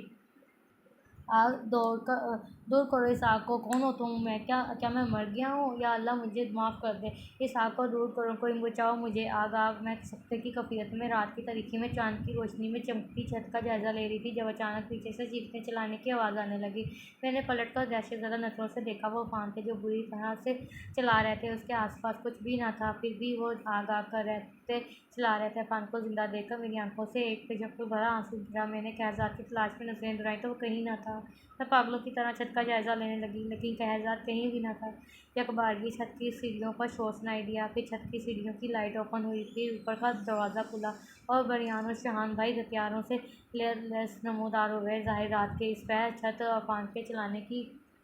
आग दूर करो इस आग को। कौन हो तुम? मैं क्या मैं मर गया हूँ? या अल्लाह मुझे माफ़ कर दे। इस आग को दूर करो, कोई बचाओ मुझे। आग आग मैं सख्ते की कफ़ियत में रात की तारीकी में चाँद की रोशनी में चमकती छत का जायज़ा ले रही थी जब अचानक पीछे से चीखने चिल्लाने की आवाज़ आने लगी। मैंने पलट कर दहशतज़दा नज़रों से देखा। वो तूफ़ान थे जो बुरी तरह से चला रहे थे। उसके आस-पास कुछ भी न था, फिर भी वो आग आग कर रहते चला रहे थे। तूफ़ान को ज़िंदा देखकर मेरी आँखों से एक तशक्कुर भरा आँसू गिरा। मैंने शहज़ाद की तलाश में नज़रें दौड़ाईं तो वो कहीं न था। मैं पागलों की तरह छत का जायज़ा लेने लगी, लेकिन शहज़ाद कहीं भी न था। यकबारगी छत की सीढ़ियों पर शोर सुनाई दिया। फिर छत की सीढ़ियों की लाइट ओपन हुई। फिर ऊपर का दरवाज़ा खुला और बरियान और शहान भाई हथियारों से लैस नमूदार हो गए। ज़ाहिर रात के इस पहर छत और तूफ़ान के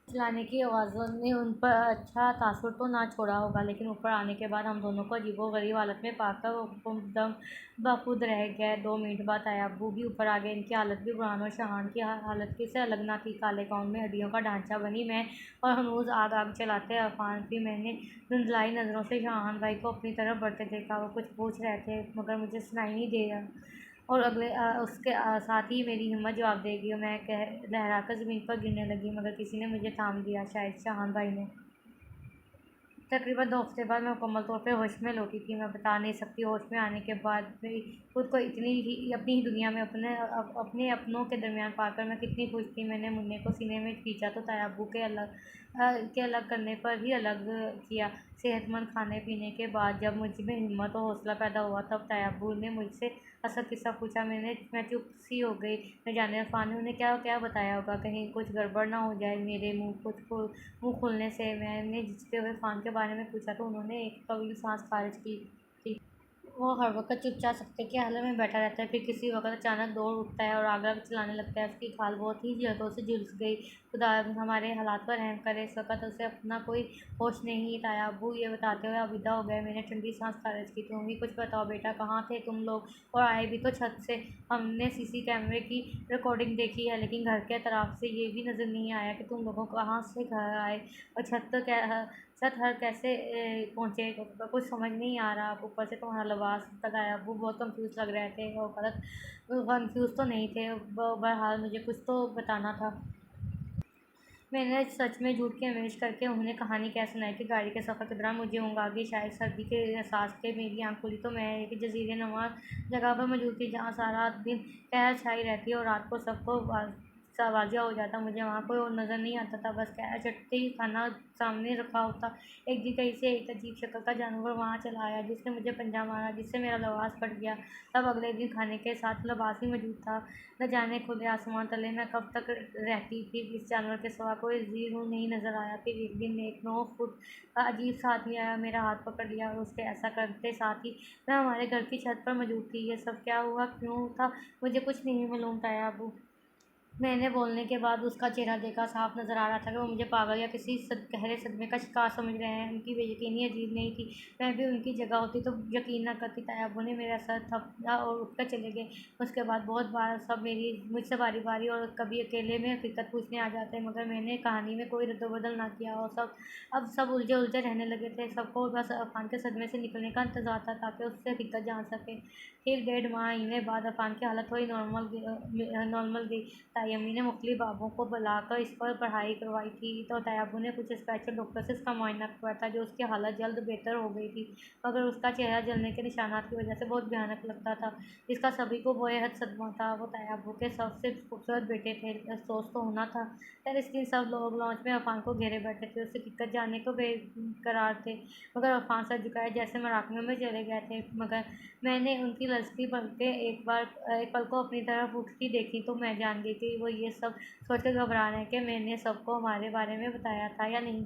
चलाने की आवाज़ों ने उन पर अच्छा तासुर तो ना छोड़ा होगा, लेकिन ऊपर आने के बाद हम दोनों को अजीबो-गरीब हालत में पाकर वो दम बख़ुद रह गए। 2 मिनट बाद ताया अब्बू भी ऊपर आ गए। इनकी हालत भी बुरहान और शहान की हालत से अलग न थी। काले गाउन में हड्डियों का ढांचा बनी मैं और हनूज़ आग चलाते अफ़ान थी। मैंने धुंधलाई नज़रों से शहान भाई को अपनी तरफ बढ़ते देखा। वो कुछ पूछ रहे थे, मगर मुझे सुनाई नहीं दिया और उसके साथ ही मेरी हिम्मत जवाब दे गई और मैं लहराकर ज़मीन पर गिरने लगी, मगर किसी ने मुझे थाम दिया, शायद शहान भाई ने। तकरीबन 2 हफ़्ते बाद मैं मुकम्मल तौर पे होश में लौटी थी। मैं बता नहीं सकती होश में आने के बाद भी खुद को अपनी ही दुनिया में अपने अपनों के दरमियान पाकर मैं कितनी खुश थी। मैंने मुन्ने को सीने में खींचा तो ताया अब्बू के अलग करने पर ही अलग किया। सेहतमंद खाने-पीने के बाद जब मुझ में हिम्मत और हौसला पैदा हुआ, तब ताया अब्बू ने मुझसे असल किस्सा पूछा। मैं चुप सी हो गई, न जाने अफ़ान ने उन्हें क्या-क्या बताया होगा। कहीं कुछ गड़बड़ ना हो जाए। मेरे मुँह खुलने से मैंने झिझकते हुए अफ़ान के बारे में पूछा तो उन्होंने एक तवील साँस खारिज की थी। वो हर वक़्त चुपचाप सख्ते की हालत में बैठा रहता है, फिर किसी वक़्त अचानक दौड़ उठता है और आग चिल्लाने लगता है। उसकी खाल बहुत ही जगहों से झुलस गई। खुदा हमारे हालात पर रहम करे। इस वक़्त उसे अपना कोई होश नहीं। ताया अब्बू ये बताते हुए अलविदा हो गए। मैंने ठंडी साँस खारिज की। तुम ही कुछ बताओ बेटा, कहाँ थे तुम लोग? और आए भी तो छत से। हमने सीसी कैमरे की रिकॉर्डिंग देखी है, लेकिन घर के तरफ से ये भी नज़र नहीं आया कि तुम लोगों कहाँ से घर आए और छत हर कैसे पहुँचे। कुछ समझ नहीं आ रहा। ऊपर से तुम्हारा लिबास। ताया अब्बू बहुत कन्फ्यूज़ लग रहे थे। वो गलत कन्फ्यूज़ तो नहीं थे, बहरहाल मुझे कुछ तो बताना था। मैंने सच में झूठ की आमिश करके उन्हें कहानी क्या सुनाई कि गाड़ी के सफ़र के दौरान मुझे ऊँघ आ गई। शायद सर्दी के एहसास से मेरी आँख खुली तो मैं एक जज़ीरे-नुमा जगह पर मौजूद थी, जहाँ सारा दिन कहर छाई रहती और रात को सबको वाज़िया हो जाता। मुझे वहाँ कोई और नज़र नहीं आता था, बस कहर छँटते ही खाना सामने रखा होता। एक दिन कहीं से एक अजीब शक्ल का जानवर वहाँ चला आया, जिसने मुझे पंजा मारा, जिससे मेरा लिबास फट गया। तब अगले दिन खाने के साथ लिबास भी मौजूद था। न जाने खुले आसमान तले मैं कब तक रहती। फिर इस जानवर के सिवा कोई ज़ी-रूह नहीं नज़र आया। फिर एक दिन एक 9 फुट का अजीब सा आदमी आया, मेरा हाथ पकड़ लिया और उसके ऐसा करते साथ ही मैं हमारे घर की छत पर मौजूद थी। ये सब क्या हुआ, क्यों था, मुझे कुछ नहीं मालूम ताया अब्बू। मैंने बोलने के बाद उसका चेहरा देखा। साफ नज़र आ रहा था कि वो मुझे पागल या किसी गहरे सदमे का शिकार समझ रहे हैं। उनकी बेयकीनी अजीब नहीं थी। मैं भी उनकी जगह होती तो यकीन न करती। ताया अब्बू ने मेरा सर थपड़ा और उठकर चले गए। उसके बाद बहुत बार सब मुझसे बारी-बारी और कभी अकेले में हकीकत पूछने आ जाते, मगर मैंने कहानी में कोई रद्द-बदल ना किया और अब सब उलझे-उलझे रहने लगे थे। सबको बस अफ़ान के सदमे से निकलने का इंतज़ार था, ताकि उससे हकीकत जान सकें। ठीक 1.5 महीने बाद अफ़ान की हालत थोड़ी नॉर्मल गई। ताई अम्मी ने मुख्तलिफ बाबों को बुलाकर इस पर पढ़ाई करवाई थी, तो ताया अब्बू ने कुछ स्पेशल डॉक्टर से इसका मुआयना करवाया था, जो उसकी हालत जल्द बेहतर हो गई थी, मगर उसका चेहरा जलने के निशानात की वजह से बहुत भयानक लगता था, जिसका सभी को बेहद सदमा था। वो ताया अब्बू के सबसे खूबसूरत बेटे थे। अफ़सोस तो होना था। खैर इस दिन सब लोग लॉन्च में अफ़ान को घेरे बैठे थे। उससे हकीकत जानने को बेकरार थे, मगर अफ़ान सर झुकाए जैसे मराकमे में चले गए थे। मगर मैंने उनकी लचकी पलकें एक पल को अपनी तरफ उठती देखी तो मैं जान गई कि वो ये सब सोचकर घबरा रहे हैं कि मैंने सबको हमारे बारे में बताया था या नहीं।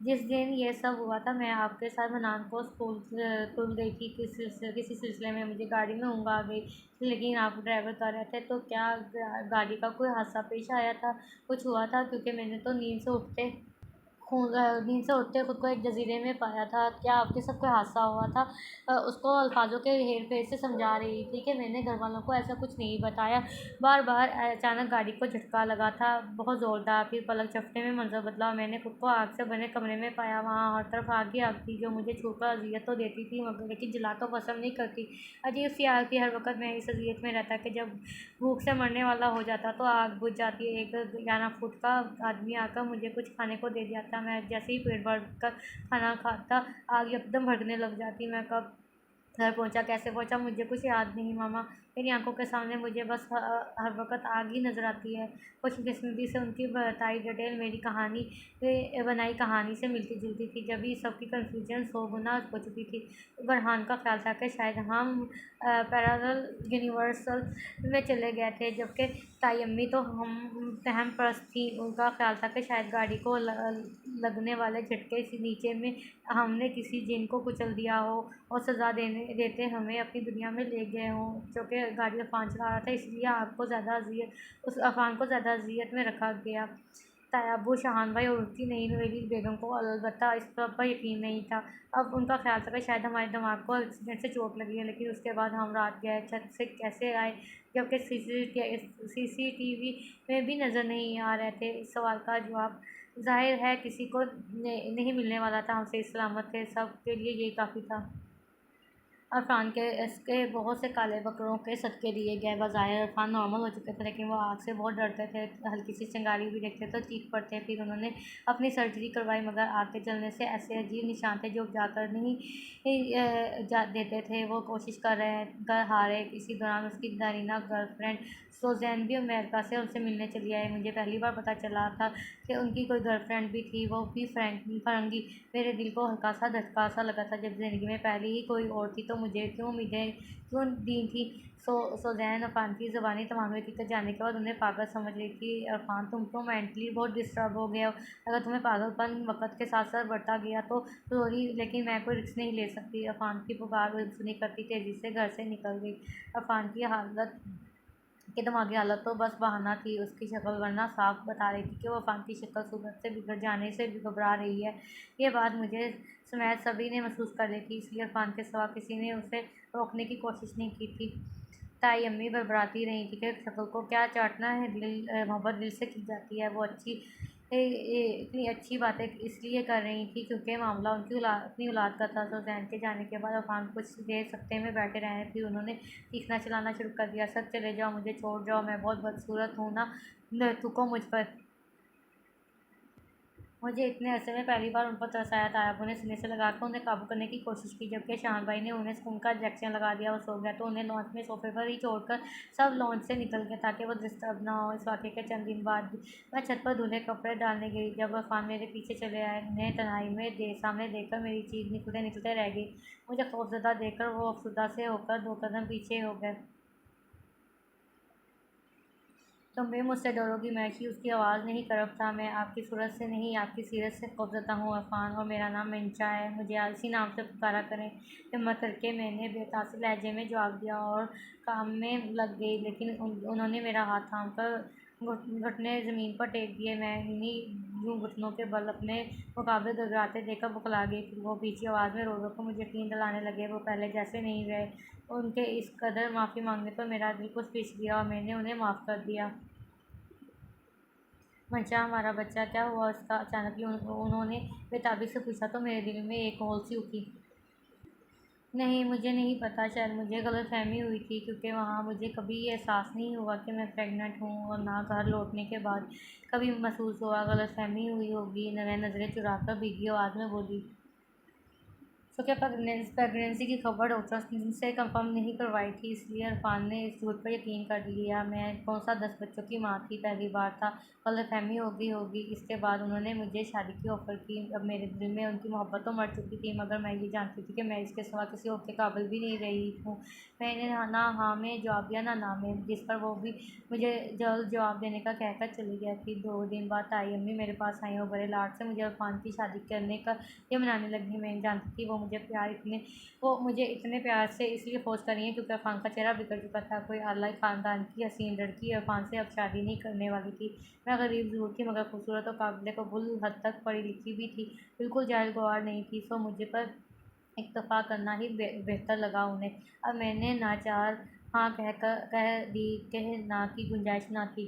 जिस दिन ये सब हुआ था, मैं आपके साथ बनानकोट स्कूल गई थी। किसी सिलसिले में मुझे गाड़ी में ऊँघ आ गई, लेकिन आप ड्राइवर कर रहे थे, तो क्या गाड़ी का कोई हादसा पेश आया था? कुछ हुआ था? क्योंकि मैंने तो नींद से उठते नींद से उठते खुद को एक जजीरे में पाया था। क्या आपके साथ कोई हादसा हुआ था? उसको अल्फाजों के हेर-फेर से समझा रही थी कि मैंने घरवालों को ऐसा कुछ नहीं बताया। बार-बार अचानक गाड़ी को झटका लगा था, बहुत ज़ोरदार। फिर पलक झपकते में मंज़र बदला और मैंने खुद को आग से भरे कमरे में पाया। वहाँ हर तरफ आग ही आग थी, जो मुझे छूकर अज़ियत तो देती थी मगर लेकिन जलाकर पसंद नहीं करती। अजीब-सी आग थी, हर वक़्त मैं इस अज़ियत में रहता कि जब भूख से मरने वाला हो जाता तो आग बुझ जाती। एक 11 फुट का आदमी आकर मुझे कुछ खाने को दे जाता। मैं जैसे ही पेट भर कर खाना खाता, आग एकदम भड़कने लग जाती। मैं कब घर पहुँचा, कैसे पहुँचा मुझे कुछ याद नहीं मामा। मेरी आँखों के सामने मुझे बस हर वक़्त आग ही नज़र आती है। खुशकिस्मती से उनकी बताई डिटेल मेरी कहानी बनाई कहानी से मिलती-जुलती थी। जब भी सबकी कन्फ्यूजन 100 गुना हो चुकी थी। फरहान का ख़्याल था कि शायद हम पैरेलल यूनिवर्सल में चले गए थे, जबकि ताई अम्मी तो हम रहम परस्त थीं। उनका ख़्याल था कि शायद गाड़ी को लगने वाले झटके से नीचे में हमने किसी जिन को कुचल दिया हो और सज़ा देते हमें अपनी दुनिया में ले गए हों। चूँकि गाड़ी अफ़ान चला रहा था इसलिए उस अफ़ान को ज़्यादा अज़ियत में रखा गया। ताया-अब्बू, शहान भाई और उसकी नई नवेली बेगम को अलबत्ता इस बात पर यकीन नहीं था। अब उनका ख़्याल था कि शायद हमारे दिमाग को एक्सीडेंट से चोट लगी है, लेकिन उसके बाद हम रात गए छत से कैसे आए, जबकि सीसीटीवी में भी नज़र नहीं आ रहे थे। इस सवाल का जवाब ज़ाहिर है किसी को नहीं मिलने वाला था। हम सही सलामत थे, सब के लिए यही काफ़ी था। अरफ़ान के इसके बहुत से काले बकरों के सदक़े दिए गए। बज़ाहिर अरफ़ान नॉर्मल हो चुके थे, लेकिन वो आग से बहुत डरते थे। हल्की सी चिंगारी भी देखते तो चीख पड़ते। फिर उन्होंने अपनी सर्जरी करवाई, मगर आग के जलने से ऐसे अजीब निशान थे जो जाकर नहीं जा देते थे। वो कोशिश कर हारे। इसी दौरान उसकी दारीना गर्लफ्रेंड सोज़ैन भी अमेरिका से उनसे मिलने चली आई। मुझे पहली बार पता चला था कि उनकी कोई गर्लफ्रेंड भी थी, वो भी फ़िरंगी। मेरे दिल को हल्का सा झटका सा लगा था। जब ज़िंदगी में पहले ही कोई और थी तो मुझे क्यों उम्मीदें क्यों दी थी। सोज़ैन अरफ़ान की ज़बानी तमामी हकीकत जानने के बाद उन्हें पागल समझ रही थी। अरफ़ान, तुम तो मेंटली बहुत डिस्टर्ब हो गए हो। अगर तुम्हें पागलपन वक़्त के साथ साथ बढ़ता गया तो सॉरी, लेकिन मैं कोई रिस्क नहीं ले सकती। अरफ़ान की पुकार सुनी करती तेज़ी से घर से निकल गई। अरफ़ान की दिमागी हालत तो बस बहाना थी। उसकी शक्ल वरना साफ बता रही थी कि वो अफ़ान की शक्ल सूरत से बिगड़ जाने से घबरा रही है। ये बात मुझे समेत सभी ने महसूस कर ली थी, इसलिए अरफ़ान के सिवा किसी ने उसे रोकने की कोशिश नहीं की थी। ताई अम्मी बड़बड़ाती रही थी कि शक्ल को क्या चाटना है, मोहब्बत दिल से की जाती है। वो इतनी अच्छी बातें इसलिए कर रही थी क्योंकि मामला अपनी औलाद का था। सुज़ैन के जाने के बाद अरफ़ान कुछ देर सख्ते में बैठे रहे। फिर उन्होंने चीखना चिल्लाना शुरू कर दिया। सब चले जाओ, मुझे छोड़ जाओ, मैं बहुत बदसूरत हूँ ना, थूको मुझ पर। मुझे इतने अरसे में पहली बार उन पर तरस आया। तायाबू ने सीने से लगाकर उन्हें काबू करने की कोशिश की, जबकि शान भाई ने उन्हें खून का इंजेक्शन लगा दिया। वो सो गया तो उन्हें लॉन्च में सोफे पर ही छोड़कर सब लॉन्च से निकल गए ताकि वो डिस्टर्ब ना हो। इस वाक़ये के चंद दिन बाद भी मैं छत पर धुले कपड़े डालने गई जब अरफ़ान मेरे पीछे चले आए। उन्हें तन्हाई में सामने देखकर मेरी चीख निकलते रह गई। मुझे खौफज़दा देखकर वो अफ़सरदा से होकर 2 कदम पीछे हो गए। तुम भी मुझसे डरोगी महशी, उसकी आवाज़ नहीं करप था। मैं आपकी सूरत से नहीं, आपकी सीरत से खौफ़ज़दा हूँ अरफ़ान, और मेरा नाम मिंशा है। मुझे इसी नाम से पुकारा करें। हिम्मत करके मैंने बेतासिर लहजे में जवाब दिया और काम में लग गई, लेकिन उन्होंने मेरा हाथ थाम कर घुटने ज़मीन पर टेक दिए। मैं इन्हीं यूँ घुटनों के बल अपने मुकाबले गड़गड़ाते देखकर बौखला गई। फिर वो ऊँची आवाज़ में रो कर मुझे यकीन दिलाने लगे। वो पहले जैसे नहीं रहे। उनके इस कदर माफ़ी माँगने पर मेरा दिल कुछ पिघल गया और मैंने उन्हें माफ़ कर दिया। मंशा, हमारा बच्चा क्या हुआ उसका? अचानक ही उन्होंने बेताबी से पूछा तो मेरे दिल में एक होल सी उठी। नहीं, मुझे नहीं पता। शायद मुझे गलतफ़हमी हुई थी क्योंकि वहाँ मुझे कभी ये एहसास नहीं हुआ कि मैं प्रेग्नेंट हूँ, और ना घर लौटने के बाद कभी महसूस हुआ। गलतफ़हमी हुई होगी। मैं नज़रें चुरा कर भीगी आवाज़ में बोली। तो क्या प्रेगनेंसी की खबर डॉक्टर से कंफर्म नहीं करवाई थी, इसलिए इरफान ने इस झूठ पर यकीन कर लिया। मैं कौन सा 10 बच्चों की माँ थी, पहली बार था। गलतफहमी हो गई होगी। इसके बाद उन्होंने मुझे शादी की ऑफ़र की। अब मेरे दिल में उनकी मोहब्बत तो मर चुकी थी, मगर मैं ये जानती थी कि मैं इसके सिवा किसी और के काबिल भी नहीं रही हूँ। मैंने ना हाँ में जवाब दिया ना ना में, जिस पर वो भी मुझे जल्द जवाब देने का कहकर चली गई थी। 2 दिन बाद ताई अम्मी मेरे पास आई और बड़े लाड से मुझे इरफान की शादी करने का ये मनाने लगी। मैं जानती थी वो वो मुझे इतने प्यार से इसलिए फोर्स कर रही हैं क्योंकि इरफान का चेहरा बिगड़ चुका था। कोई आला ख़ानदान की हसीन लड़की इरफान से अब शादी नहीं करने वाली थी। मैं गरीब ज़रूर थी मगर खूबसूरत और काबिल कबूल हद तक पढ़ी लिखी भी थी, बिल्कुल जाहिल गवार नहीं थी। सो मुझ पर इत्तेफ़ा करना ही बेहतर लगा उन्हें। अब मैंने नाचार हाँ कह दी, कह ना की गुंजाइश ना थी।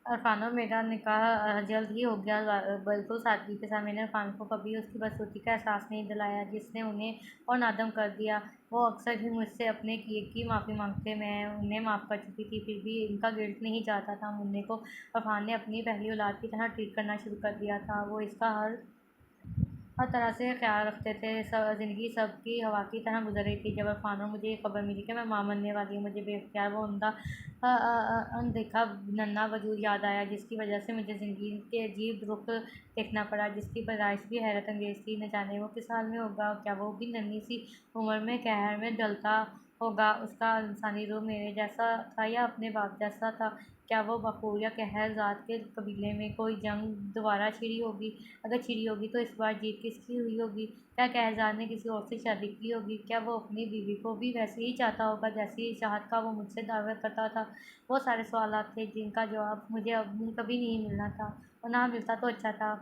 इरफान और मेरा निकाह जल्द ही हो गया, बिल्कुल सादगी के साथ। मैंने इरफान को कभी उसकी बदसूरती का एहसास नहीं दिलाया जिसने उन्हें और नादम कर दिया। वो अक्सर ही मुझसे अपने किए की माफ़ी मांगते, मैं उन्हें माफ़ कर चुकी थी, फिर भी इनका गिल्ट नहीं जाता था। मुन्ने को इरफान ने अपनी पहली औलाद की तरह ट्रीट करना शुरू कर दिया था। वो इसका हर तरह से ख्याल रखते थे। ज़िंदगी सबकी हवा की तरह गुजर रही थी जब इरफान और मुझे ये खबर मिली कि मैं माँ बनने वाली हूँ। मुझे बेख्तियार वो उनका अनदेखा नन्हा वजूद याद आया जिसकी वजह से मुझे ज़िंदगी के अजीब रुख देखना पड़ा, जिसकी पैदाइश भी हैरत अंगेज़ थी। न जाने वो किस हाल में होगा, क्या वो भी नन्ही सी उम्र में कहर में ढलता होगा। उसका इंसानी रूप मेरे जैसा था या अपने बाप जैसा था? क्या वो बखूर या कहर ज़ात के कबीले में कोई जंग दोबारा छिड़ी होगी? अगर छिड़ी होगी तो इस बार जीत किसकी हुई होगी? क्या कहरज़ाद ने किसी और से शादी की होगी? क्या वो अपनी बीवी को भी वैसे ही चाहता होगा जैसी चाहत का वो मुझसे दावा करता था? बहुत सारे सवालात थे जिनका जवाब मुझे अब कभी नहीं मिलना था, और ना मिलता तो अच्छा था।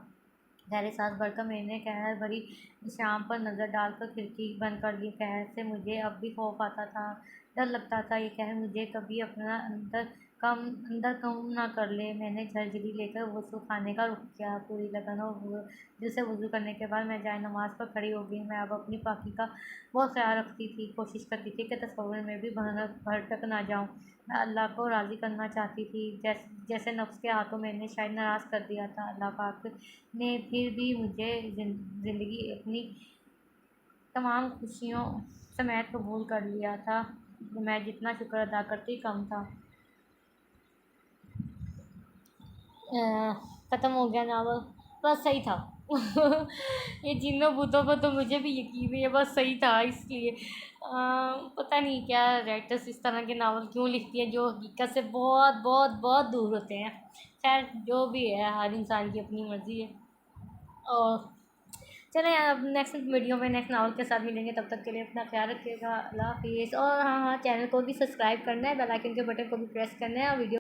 गहरी सांस भरकर मैंने कहर भरी शाम पर नज़र डालकर खिड़की बंद कर ली। कहर से मुझे अब भी खौफ आता था, डर लगता था ये कहर मुझे कभी अपना अंदर कम ना कर ले। मैंने झरझरी लेकर वज़ू खाने का रुख किया। पूरी लगन और दिल से वज़ू करने के बाद मैं जाए नमाज़ पर खड़ी हो गई। मैं अब अपनी पाकी का बहुत ख्याल रखती थी, कोशिश करती थी कि तसव्वुर में भी भटक ना जाऊँ। मैं अल्लाह को राज़ी करना चाहती थी, जैसे नफ्स के हाथों मैंने शायद नाराज़ कर दिया था। अल्लाह पाक ने फिर भी मुझे ज़िंदगी अपनी तमाम खुशियों समेत कबूल कर लिया था। मैं जितना शुक्र अदा करती कम था। ख़त्म हो गया नावल। बस सही था। ये जिन्नों भूतों पर तो मुझे भी यकीन है, ये बस सही था। इसलिए पता नहीं क्या राइटर्स इस तरह के नावल क्यों लिखती हैं जो हकीकत से बहुत बहुत बहुत दूर होते हैं। खैर जो भी है, हर इंसान की अपनी मर्ज़ी है। और चलें अब नेक्स्ट वीडियो में नेक्स्ट नावल के साथ मिलेंगे। तब तक के लिए अपना ख्याल रखिएगा। अल्लाह हाफ़िज़। और हाँ, चैनल को भी सब्सक्राइब करना है, बेल आइकन के बटन को भी प्रेस करना है, और वीडियो